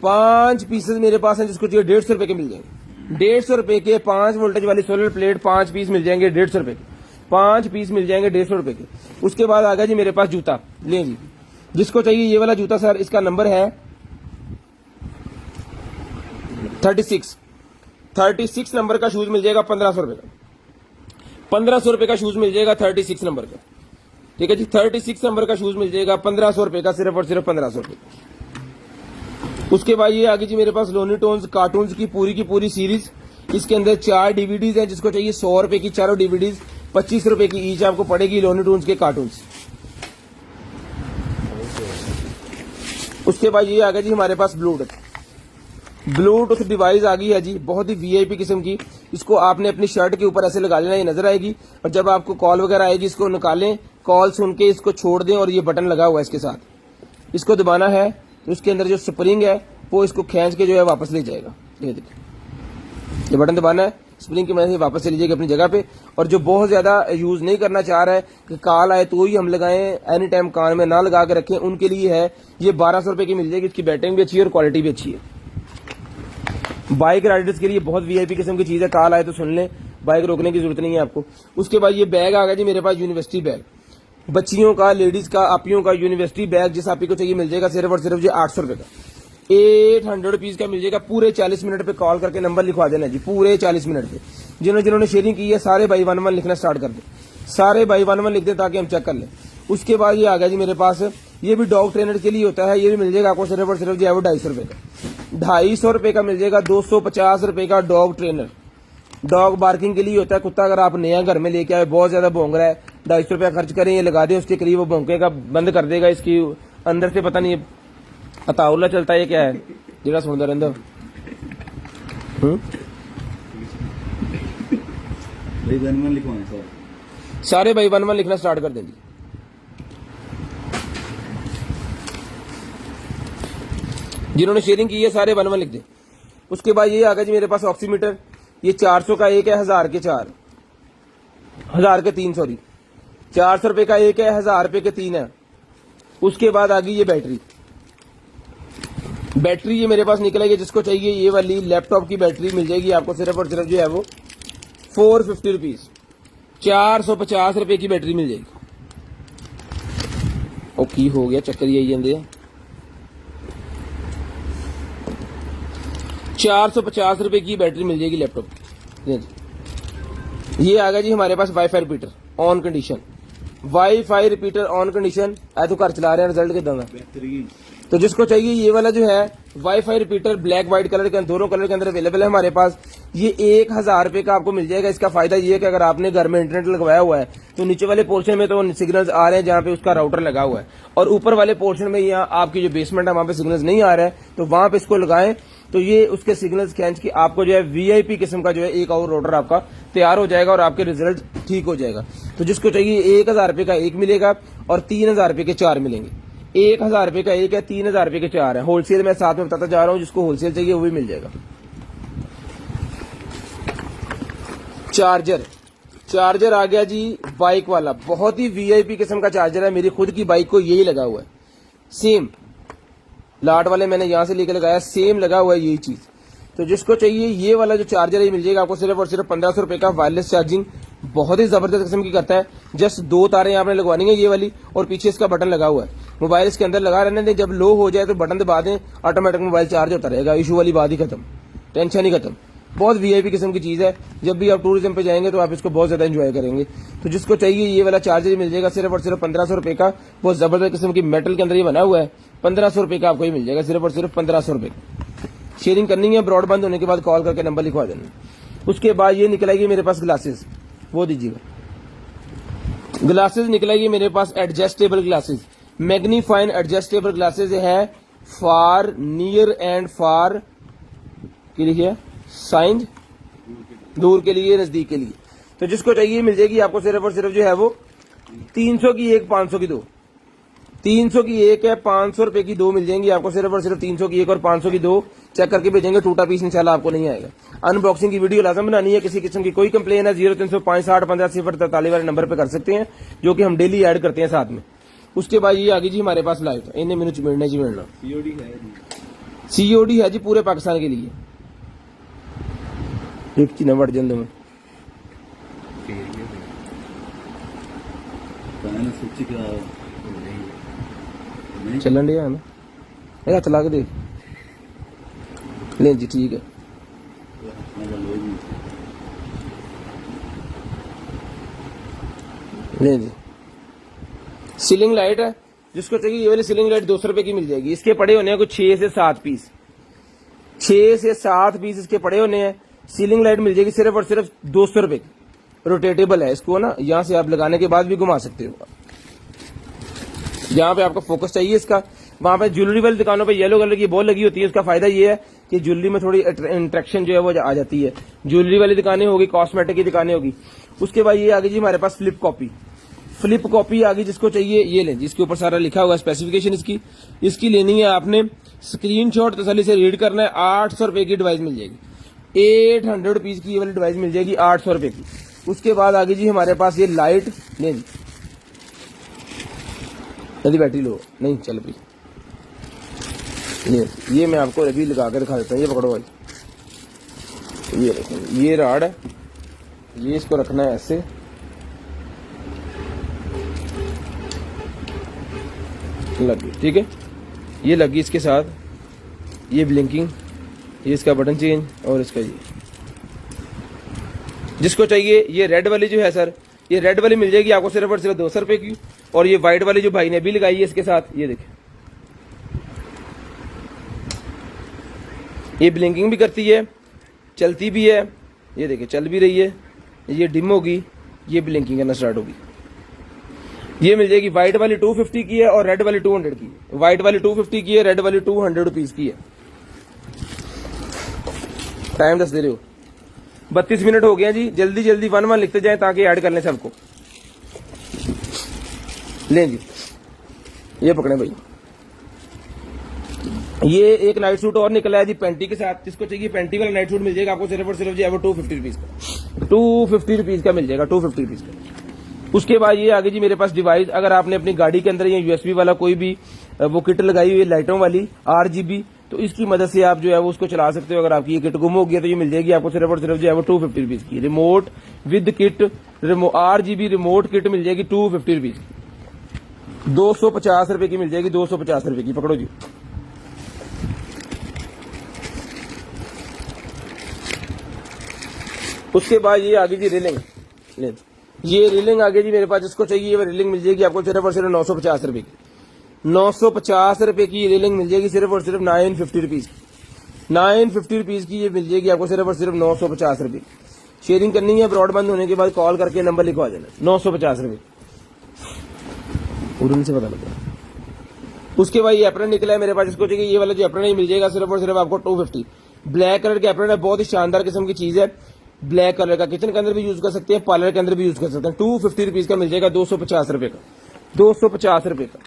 5 पीसेस मेरे पास हैं, जिसको चाहिए 150 रुपए के मिल जाएंगे। 150 रुपए के 5 वोल्टेज वाली सोलर प्लेट 5 पीस मिल जाएंगे 150 रुपए के। 5 पीस मिल जाएंगे 150 रुपए के। उसके बाद आ गया जी मेरे पास जूता, ले जी जिसको चाहिए ये वाला जूता सर, इसका नंबर है 36 नंबर का शूज मिल जाएगा 1500 रुपए का। 1500 रुपए का शूज मिल जाएगा 36 नंबर का। ठीक है जी, 36 नंबर का शूज मिल जाएगा 1500 रुपए का, सिर्फ और सिर्फ 1500 रुपए। उसके बाद ये आगे जी मेरे पास लोनी टोन्स कार्टून्स की पूरी सीरीज। इसके अंदर 4 डीवीडीज हैं, जिसको चाहिए 100 रुपए की चारों डीवीडीज 25 रुपए की ईच आपको पड़ेगी लोनी टोन्स के कार्टून्स। उसके बाद ये आ गया जी हमारे पास ब्लूटूथ डिवाइस आ गई है जी, बहुत ही वीआईपी किस्म की। इसको आपने अपनी शर्ट के ऊपर ऐसे लगा लेना, ये नजर आएगी और जब आपको कॉल वगैरह आएगी इसको निकालें, कॉल सुन के इसको छोड़ दें और ये बटन लगा हुआ है इसके साथ। इसको दबाना है तो उसके अंदर जो स्प्रिंग है वो इसको खींच के जो है वापस ले जाएगा। ये देखिए, ये बटन दबाना है, स्प्रिंग की मदद से वापस चली जाएगी अपनी जगह पे। और जो बहुत ज्यादा यूज नहीं करना चाह रहा है कि कॉल आए तो ही हम लगाएं, एनी टाइम कान में ना लगा के रखें, उनके लिए है ये 1200 रुपए की मिल जाएगी। इसकी बैटरी भी अच्छी है और क्वालिटी भी अच्छी है। बाइक राइडर्स के लिए बहुत वीआईपी किस्म की चीज है, कॉल आए तो सुन लें, बाइक रोकने की जरूरत नहीं है आपको। उसके बाद ये बैग आ गया जी मेरे पास, यूनिवर्सिटी बैग, बच्चियों का, लेडीज का, आपियों का यूनिवर्सिटी बैग। जिस आपी को चाहिए मिल जाएगा सिर्फ और सिर्फ जी 800 रुपए का। 800 रुपीज का मिल जाएगा। पूरे 40 मिनट पे कॉल करके नंबर लिखवा देना जी, पूरे 40 मिनट पे। जिन्होंने शेयरिंग की है सारे भाई 1 1 लिखना स्टार्ट कर दे, सारे भाई 1 1 लिख दे ताकि हम चेक कर लें। उसके बाद ये आ गया जी मेरे पास, ये भी डॉग ट्रेनर के लिए होता है, ये भी मिल जाएगा आपको सिर्फ और सिर्फ जो है वो 250 रुपए का। 250 रुपए का मिल जाएगा। 250 रुपए का डॉग ट्रेनर, डॉग बार्किंग के लिए होता है। कुत्ता अगर आप नया घर में लेके आए, बहुत ज्यादा भौंक रहा है, 250 रुपया खर्च करें, ये लगा दें उसके करीब, वो भौंकेगा, बंद कर देगा। इसकी अंदर से पता नहीं अताउल्ला चलता है, क्या है जेड़ा सुनता रहता। भाई 1 1 लिखवाएं सर, सारे भाई 1 1 लिखना स्टार्ट कर देंगे। जिन्होंने शेयरिंग की है सारे 1 1 लिख दें। उसके बाद ये आ गया जी मेरे पास ऑक्सीमीटर, ये 400 का एक है, 1000 के 4, 1000 के 3, सॉरी 400 रुपए का एक है, 1000 रुपए के 3 है। उसके बाद आ गई ये बैटरी ये मेरे पास निकलेगी, जिसको चाहिए ये वाली लैपटॉप की बैटरी मिल जाएगी आपको सिर्फ और सिर्फ जो है वो 450 रुपीज, 450 रुपए की बैटरी मिल जाएगी। ओके हो गया, चक्कर यही जाते हैं। 450 रुपए की बैटरी मिल जाएगी लैपटॉप। ये आ गया जी हमारे पास WiFi repeater on condition, WiFi repeater on condition. तो घर चला रहे हैं, रिजल्ट कितना है बेहतरीन। तो जिसको चाहिए ये वाला जो है wifi repeater, black white colour के दोनों कलर के अंदर अवेलेबल है हमारे पास। ये 1000 रुपए का आपको मिल जाएगा। इसका फायदा ये है कि अगर आपने घर में इंटरनेट लगवाया हुआ है तो नीचे वाले पोर्शन में तो सिग्नल्स आ रहे हैं जहां पे उसका राउटर लगा हुआ है, और ऊपर वाले पोर्शन में यहाँ आपकी जो बेसमेंट है वहां पे सिग्नल्स नहीं आ रहा है, तो वहां पे इसको लगाएं तो ये उसके सिग्नल्स खींच के आपको जो है वीआईपी किस्म का जो है एक और राउटर आपका तैयार हो जाएगा और आपके रिजल्ट ठीक हो जाएगा। तो जिसको चाहिए 1000 रुपए का एक मिलेगा और 3000 रुपए के 4 मिलेंगे। 1000 रुपए का एक है, 3000 रुपए के 4 है। होलसेल में साथ में बताता जा रहा हूं, जिसको होलसेल चाहिए वो भी मिल जाएगा। चार्जर आ गया जी बाइक वाला, बहुत ही वीआईपी किस्म का चार्जर है। मेरी खुद की बाइक को यही लगा हुआ है, सेम लाट वाले मैंने यहां से लेकर लगाया, सेम लगा हुआ है यही चीज। तो जिसको चाहिए ये वाला जो चार्जर है मिल जाएगा आपको सिर्फ और सिर्फ 1500 रुपए का। वायरलेस चार्जिंग बहुत ही जबरदस्त किस्म की करता है। जस्ट 2 तारें आपने लगवानी है ये वाली, और पीछे इसका बटन लगा हुआ है। मोबाइल इसके अंदर लगा रहने दें, जब लो हो जाए तो बटन दबा दें, ऑटोमेटिक मोबाइल चार्ज होता रहेगा। इशू वाली बात ही खत्म। टेंशन ही खत्म। बहुत वीआईपी किस्म की चीज है, जब भी आप टूरिज्म पे जाएंगे तो आप इसको बहुत ज्यादा एंजॉय करेंगे। तो जिसको चाहिए ये वाला चार्जर मिल जाएगा सिर्फ और सिर्फ 1500 रुपए का। बहुत जबरदस्त किस्म की मेटल के अंदर ये बना हुआ है, 1500 रुपए का आपको ये मिल जाएगा, सिर्फ और सिर्फ 1500 रुपए का। शेयरिंग करनी है, ब्रॉडबैंड होने के बाद कॉल करके नंबर लिखवा देना। उसके बाद ये निकलेगी मेरे पास ग्लासेस, वो दीजिएगा। ग्लासेस निकलेगी मेरे पास एडजस्टेबल ग्लासेस, मैग्नीफाइन एडजस्टेबल ग्लासेस है फॉर नियर एंड फॉर के लिए, साइंड दूर के लिए, नजदीक के लिए। तो जिसको चाहिए मिल जाएगी आपको सिर्फ और सिर्फ जो है वो 300 की एक, 500 की दो। 300 की एक है, 500 रुपए की दो मिल जाएंगी आपको सिर्फ और सिर्फ 300 की एक और 500 की दो। चेक करके भेजेंगे, टूटा पीस इंशाल्लाह आपको नहीं आएगा। अनबॉक्सिंग की वीडियो लाजम बनानी है, किसी किस्म की कोई कंप्लेन है 0365601543 वाले नंबर पे कर सकते हैं, जो कि हम डेली ऐड करते हैं साथ में। उसके बाद ये आगे जी हमारे पास लाइट इन्हें मैंने चिमेड़ने जी मिलना सीओडी है जी, सीओडी है जी पूरे पाकिस्तान के लिए। एक चीज नंबर जल्द में पहले सोची क्या नहीं चलन दिया है ना, ये चला के देख ले जी, ठीक है। ले जी सीलिंग लाइट है, जिसको चाहिए ये वाली सीलिंग लाइट 200 रुपए की मिल जाएगी। इसके पड़े होने हैं कुछ 6 से 7 पीस, 6 से 7 पीस इसके पड़े होने हैं। सीलिंग लाइट मिल जाएगी सिर्फ और सिर्फ 200 रुपए की। रोटेटेबल है, इसको ना यहां से आप लगाने के बाद भी घुमा सकते हो। जहां पे आपको फोकस चाहिए इसका, वहां पे ज्वेलरी वाली दुकानों पे येलो कलर की बॉल लगी होती है। उसका फायदा ये है कि ज्वेलरी में थोड़ी इंट्रैक्शन जो है वो आ जाती है। ज्वेलरी वाली दुकानें होगी, कॉस्मेटिक की दुकानें होगी। उसके बाद ये आगे जी हमारे पास फ्लिप कॉपी, फ्लिप कॉपी आगे जिसको चाहिए ये लें, जिसके ऊपर सारा लिखा हुआ है स्पेसिफिकेशन इसकी लेनी है आपने। स्क्रीनशॉट तसल्ली से रीड करना है। 800 रुपए की डिवाइस मिल जाएगी, 800 रुपीज की ये वाली डिवाइस मिल जाएगी 800 रुपए की। उसके बाद आगे जी हमारे पास ये लाइट लें जी, जल्दी बैटरी लो, नहीं चल भाई। ये मैं आपको अभी लगा कर दिखा देता हूँ। ये पकड़ो भाई, ये देखो ये राड है, ये इसको रखना है ऐसे, लगी, ठीक है। ये लगी इसके साथ, ये ब्लिंकिंग, ये इसका बटन चेंज और इसका ये। जिसको चाहिए ये रेड वाली जो है सर, ये रेड वाली मिल जाएगी आपको सिर्फ और सिर्फ 200 रुपए की। और ये व्हाइट वाली जो भाई ने अभी लगाई है इसके साथ, ये देखें, ये ब्लिंकिंग भी करती है, चलती भी है, ये देखिए चल भी रही है। ये डिम होगी, ये ब्लिंकिंग करना स्टार्ट होगी। ये मिल जाएगी व्हाइट वाली 250 की है और रेड वाली 200 की है। व्हाइट वाली 250 की है, रेड वाली 200 रुपीज की है। टाइम 10 दे रहे हो, 32 मिनट हो गया जी। जल्दी जल्दी 1-1 लिखते जाएं ताकि ऐड कर लें सबको। लें जी, ये पकड़े भाई। ये एक नाइट सूट और निकला है जी पेंटी के साथ। जिसको चाहिए पेंटी वाला नाइट सूट मिल जाएगा आपको सिर्फ और सिर्फ जो है वो 250 रुपीज का, 250 रुपीज का मिल जाएगा, 250 रुपीज का। उसके बाद ये आगे जी मेरे पास डिवाइस, अगर आपने अपनी गाड़ी के अंदर या यूएसबी वाला कोई भी वो किट लगाई हुई है लाइटों वाली RGB, तो इसकी मदद से आप जो है वो उसको चला सकते हो। अगर आपकी ये किट गुम हो गया तो ये मिल जाएगी आपको सिर्फ और सिर्फ जो है वो 250 रुपीज की। Remote with kit RGB remote kit मिल जाएगी 250 रुपीज की। 250 रुपए की मिल जाएगी, 250 रुपए की। पकड़ो जी, उसके बाद ये आगे जी रेलिंग, ये रेलिंग आगे जी मेरे पास जिसको चाहिए वो रेलिंग मिल जाएगी आपको सिर्फ और सिर्फ 950 रुपए की। 950 रुपए की रेलिंग मिल जाएगी सिर्फ और सिर्फ 950 रुपीज की। 950 रुपीज की ये मिल जाएगी आपको सिर्फ और सिर्फ 950 रुपए। शेयरिंग करनी है, ब्रॉडबैंड होने के बाद कॉल करके नंबर लिखवा देना। 950 रुपए उड़न से पता लगा। उसके बाद ये एप्रन निकला है मेरे पास, जिसको चाहिए ये वाला जो एप्रन है मिल जाएगा सिर्फ और सिर्फ आपको 250। ब्लैक कलर के एप्रन है, बहुत ही शानदार किस्म की चीज है। ब्लैक कलर का किचन के अंदर भी यूज कर सकते हैं, पार्लर के अंदर भी यूज कर सकते हैं। 250 रुपीज का मिल जाएगा, 250 रुपए का, 250 रुपए का।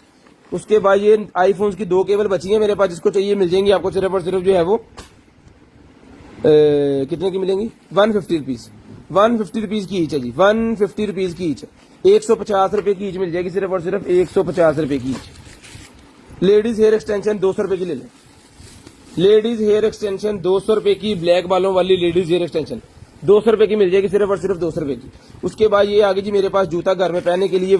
उसके बाद ये आईफोन की 2 केबल बची है मेरे पास, जिसको चाहिए मिल जाएंगी आपको सिर्फ और सिर्फ जो है वो कितने की मिलेंगी, 150 रुपीज, 150 रुपीज की ईच है जी, 150 रुपीज की ईच। 150 रुपए की ईच मिल जाएगी सिर्फ और सिर्फ 150 रुपए की ईच। लेडीज हेयर एक्सटेंशन 200 रुपए की ले लें। लेडीज हेयर एक्सटेंशन 200 रुपए की, ब्लैक बालों वाली लेडीज हेयर एक्सटेंशन 200 रुपए की मिल जाएगी सिर्फ और सिर्फ 200 रुपए की। उसके बाद ये आगे जी मेरे पास जूता घर में पहनने के लिए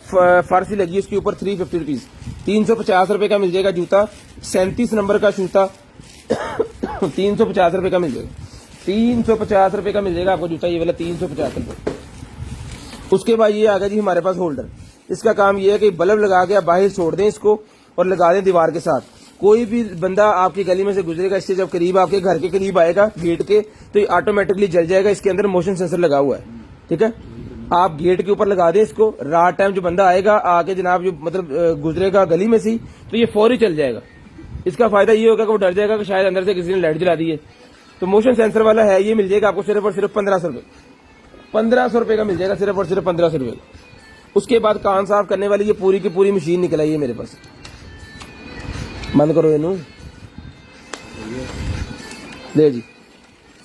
फारसी लगी है, उसके ऊपर 350 रुपीज, 350 रुपए का मिल जाएगा जूता। 37 नंबर का जूता ₹350 का मिल जाएगा, ₹350 का मिल जाएगा आपको जूता ये वाला, ₹350। उसके बाद ये आ गया जी हमारे पास होल्डर। इसका काम ये है कि बल्ब लगा के आप बाहर छोड़ दें इसको और लगा दें दीवार के साथ। कोई भी बंदा आपकी गली में से गुजरेगा, इससे जब करीब आपके घर के करीब आएगा गेट के, तो ये ऑटोमेटिकली जल जाएगा। इसके अंदर मोशन सेंसर लगा हुआ है, ठीक है। आप गेट के ऊपर लगा दें इसको, रात टाइम जो बंदा आएगा आके जनाब जो मतलब गुजरेगा गली में से, तो ये फौरी चल जाएगा। इसका फायदा ये होगा कि वो डर जाएगा कि शायद अंदर से किसी ने लाइट जला दी है। तो मोशन सेंसर वाला है, ये मिल जाएगा आपको सिर्फ और सिर्फ ₹1500, ₹1500 का मिल जाएगा, सिर्फ और सिर्फ ₹1500 का। उसके बाद कान साफ करने वाली ये पूरी की पूरी मशीन निकल आई है मेरे पास। बंद करो इनू, ले जी,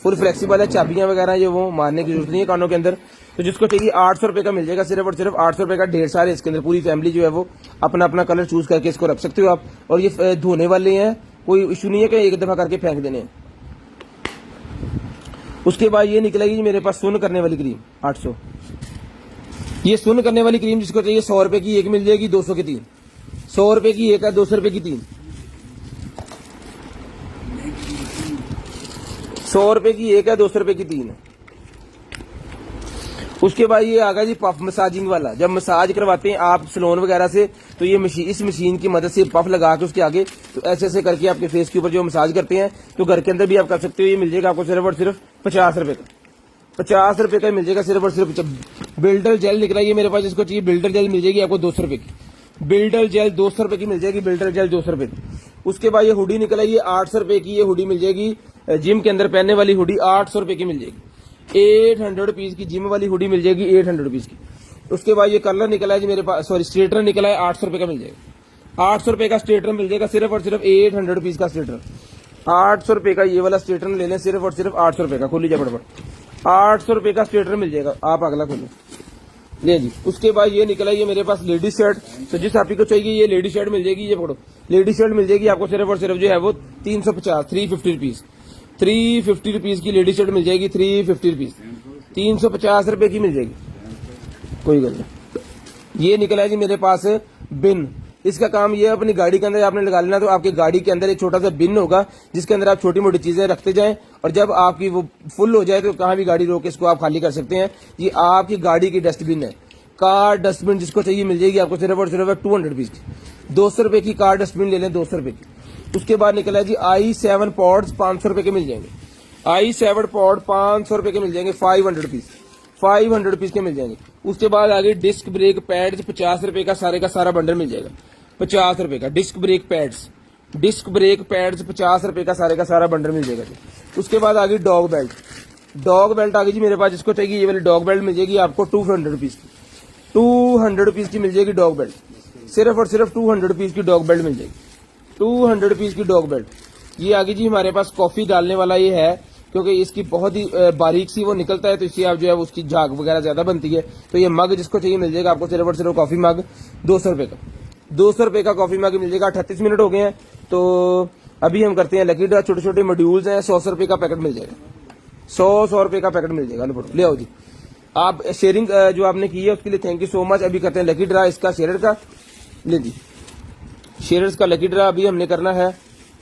फुल फ्लेक्सिबल है, चाबियां वगैरह ये वो मारने की जरूरत नहीं है कानों के अंदर। तो जिसको चाहिए ₹800 का मिल जाएगा, सिर्फ और सिर्फ ₹800 का। ढेर सारे इसके अंदर, पूरी फैमिली जो है वो अपना अपना कलर चूज करके इसको रख सकते हो आप। और ये धोने वाले हैं, कोई इशू नहीं है कि एक दफा करके फेंक देने हैं। उसके बाद ये निकलेगी मेरे पास सुन करने वाली क्रीम, 800। ये सुन करने वाली क्रीम जिसको चाहिए ₹100 की एक मिल जाएगी, 200 की 3। ₹100 की एक है, ₹200 की 3। ₹100 की एक है, ₹200 की 3 है। उसके बाद ये आ गया जी पफ मसाजिंग वाला। जब मसाज करवाते हैं आप सलोन वगैरह से, तो ये मशीन, इस मशीन की मदद से पफ लगा के उसके आगे तो ऐसे ऐसे करके आपके फेस के ऊपर जो मसाज करते हैं, तो घर के अंदर भी आप कर सकते हो। ये मिल जाएगा आपको सिर्फ और सिर्फ ₹50 का, ₹50 का मिल जाएगा सिर्फ और सिर्फ। बिल्डर जेल निकला ये मेरे पास, जिसको चाहिए बिल्डर जेल मिल जाएगी आपको ₹200 की। बिल्डर जेल ₹200 की मिल जाएगी, बिल्डर जेल ₹200 की। उसके बाद ये हुडी निकला, ये ₹800 की ये हुडी मिल जाएगी। जिम के अंदर पहनने वाली हुडी ₹800 की मिल जाएगी। ₹800 की जिम वाली हुडी मिल जाएगी, ₹800 की। उसके बाद ये कलर निकला है जी मेरे पास, सॉरी स्ट्रेटनर निकला है, ₹800 का मिल जाएगा। ₹800 का स्ट्रेटनर मिल जाएगा, सिर्फ और सिर्फ ₹800 का स्ट्रेटनर। ₹800 का ये वाला स्ट्रेटनर ले लें, सिर्फ और सिर्फ ₹800 का। खोली जाए फटाफट, ₹800 का स्ट्रेटनर मिल जाएगा। आप अगला खोलो, ले जी। उसके बाद ये निकला ये मेरे पास लेडीज शर्ट। तो जिस आप को चाहिए ये लेडीज शर्ट मिल जाएगी, ये पकड़ो, लेडीज शर्ट मिल जाएगी आपको सिर्फ और सिर्फ जो है वो 350, ₹350। ₹350 की लेडीज शर्ट मिल जाएगी, ₹350, ₹350 की मिल जाएगी, कोई गल नहीं। ये निकला है जी मेरे पास बिन। इसका काम ये है, अपनी गाड़ी के अंदर आपने लगा लेना, तो आपकी गाड़ी के अंदर एक छोटा सा बिन होगा जिसके अंदर आप छोटी मोटी चीजें रखते जाएं, और जब आपकी वो फुल हो जाए तो कहाँ भी गाड़ी रोक के इसको आप खाली कर सकते हैं। ये आपकी गाड़ी की डस्टबिन है, कार डस्टबिन जिसको चाहिए मिल जाएगी आपको सिर्फ और सिर्फ ₹200 की। ₹200 की कार डस्टबिन ले लें, ₹200 की। उसके बाद निकला है जी i7 पॉड्स, ₹500 के मिल जाएंगे। i7 पॉड ₹500 के मिल जाएंगे, ₹500 के मिल जाएंगे। उसके बाद आगे डिस्क ब्रेक पैड्स ₹50 का सारे का सारा बंडल मिल जाएगा, ₹50 का। डिस्क ब्रेक पैड्स ₹50 का सारे का सारा बंडल मिल जाएगा। उसके बाद आगे डॉग बेल्ट आ गई जी मेरे पास, जिसको चाहिए ये वाली डॉग बेल्ट मिल जाएगी आपको ₹200 की। ₹200 की मिल जाएगी डॉग बेल्ट, सिर्फ और सिर्फ ₹200 की डॉग बेल्ट मिल जाएगी, ₹200 की डॉग बेल्ट। ये आ गई जी हमारे पास कॉफी डालने वाला ये है, क्योंकि इसकी बहुत ही बारीक सी वो निकलता है, तो इससे आप जो है उसकी झाग वगैरह ज्यादा बनती है। तो ये मग जिसको चाहिए मिल जाएगा आपको सिर्फ और सिर्फ कॉफी मग ₹200 का। ₹200 का कॉफी मग मिल जाएगा। 38 मिनट हो गए हैं, तो अभी हम करते हैं लकी ड्रा। छोटे छोटे मॉड्यूल्स हैं, ₹100 का पैकेट मिल जाएगा, 100 का पैकेट मिल जाएगा। ले आओ जी। आप शेयरिंग जो आपने की है उसके लिए थैंक यू सो मच। अभी करते हैं लकी ड्रा इसका, शेयर का। ले जी, शेयर्स का लकी ड्रा अभी हमने करना है,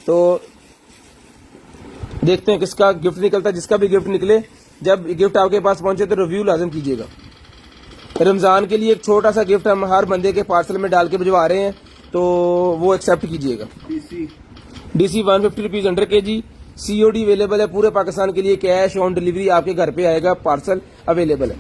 तो देखते हैं किसका गिफ्ट निकलता है। जिसका भी गिफ्ट निकले, जब गिफ्ट आपके पास पहुंचे तो रिव्यू लाजम कीजिएगा। रमजान के लिए एक छोटा सा गिफ्ट हम हर बंदे के पार्सल में डाल के भिजवा रहे हैं, तो वो एक्सेप्ट कीजिएगा। DC ₹150 under KG, COD available है पूरे पाकिस्तान के लिए, कैश ऑन डिलीवरी आपके घर पे आएगा, पार्सल अवेलेबल है।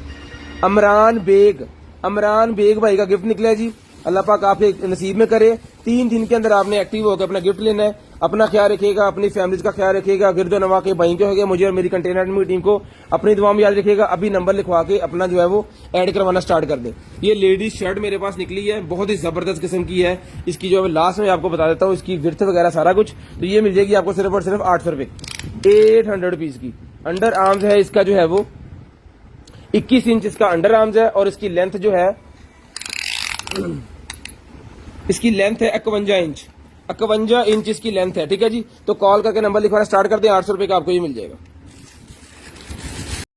अमरान बेग भाई का गिफ्ट निकला है जी, अल्लाह पाक आपके नसीब में करे। 3 दिन के अंदर आपने एक्टिव होकर अपना गिफ्ट लेना है। अपना ख्याल रखिएगा, अपनी फैमिली का ख्याल रखिएगा, गिरदो नवा के भाई के हो गए, मुझे और मेरी कंटेनर टीम को अपनी दुआ में याद रखिएगा। अभी नंबर लिखवा के अपना जो है वो ऐड करवाना स्टार्ट कर दें। ये लेडीज शर्ट मेरे पास निकली है, बहुत ही जबरदस्त किस्म की है। इसकी जो है लास्ट में आपको बता देता हूँ, इसकी विड्थ वगैरह सारा कुछ। तो ये मिल जाएगी आपको सिर्फ और सिर्फ ₹800 ₹800 की। अंडर आर्म्स है इसका जो है वो 21 इंच इसका अंडर आर्म्स है, और इसकी लेंथ जो है, इसकी लेंथ है 51 इंच, 51 इंच इसकी लेंथ है। ठीक है जी, तो कॉल करके नंबर लिखवाना स्टार्ट कर दें, ₹800 का आपको ये मिल जाएगा।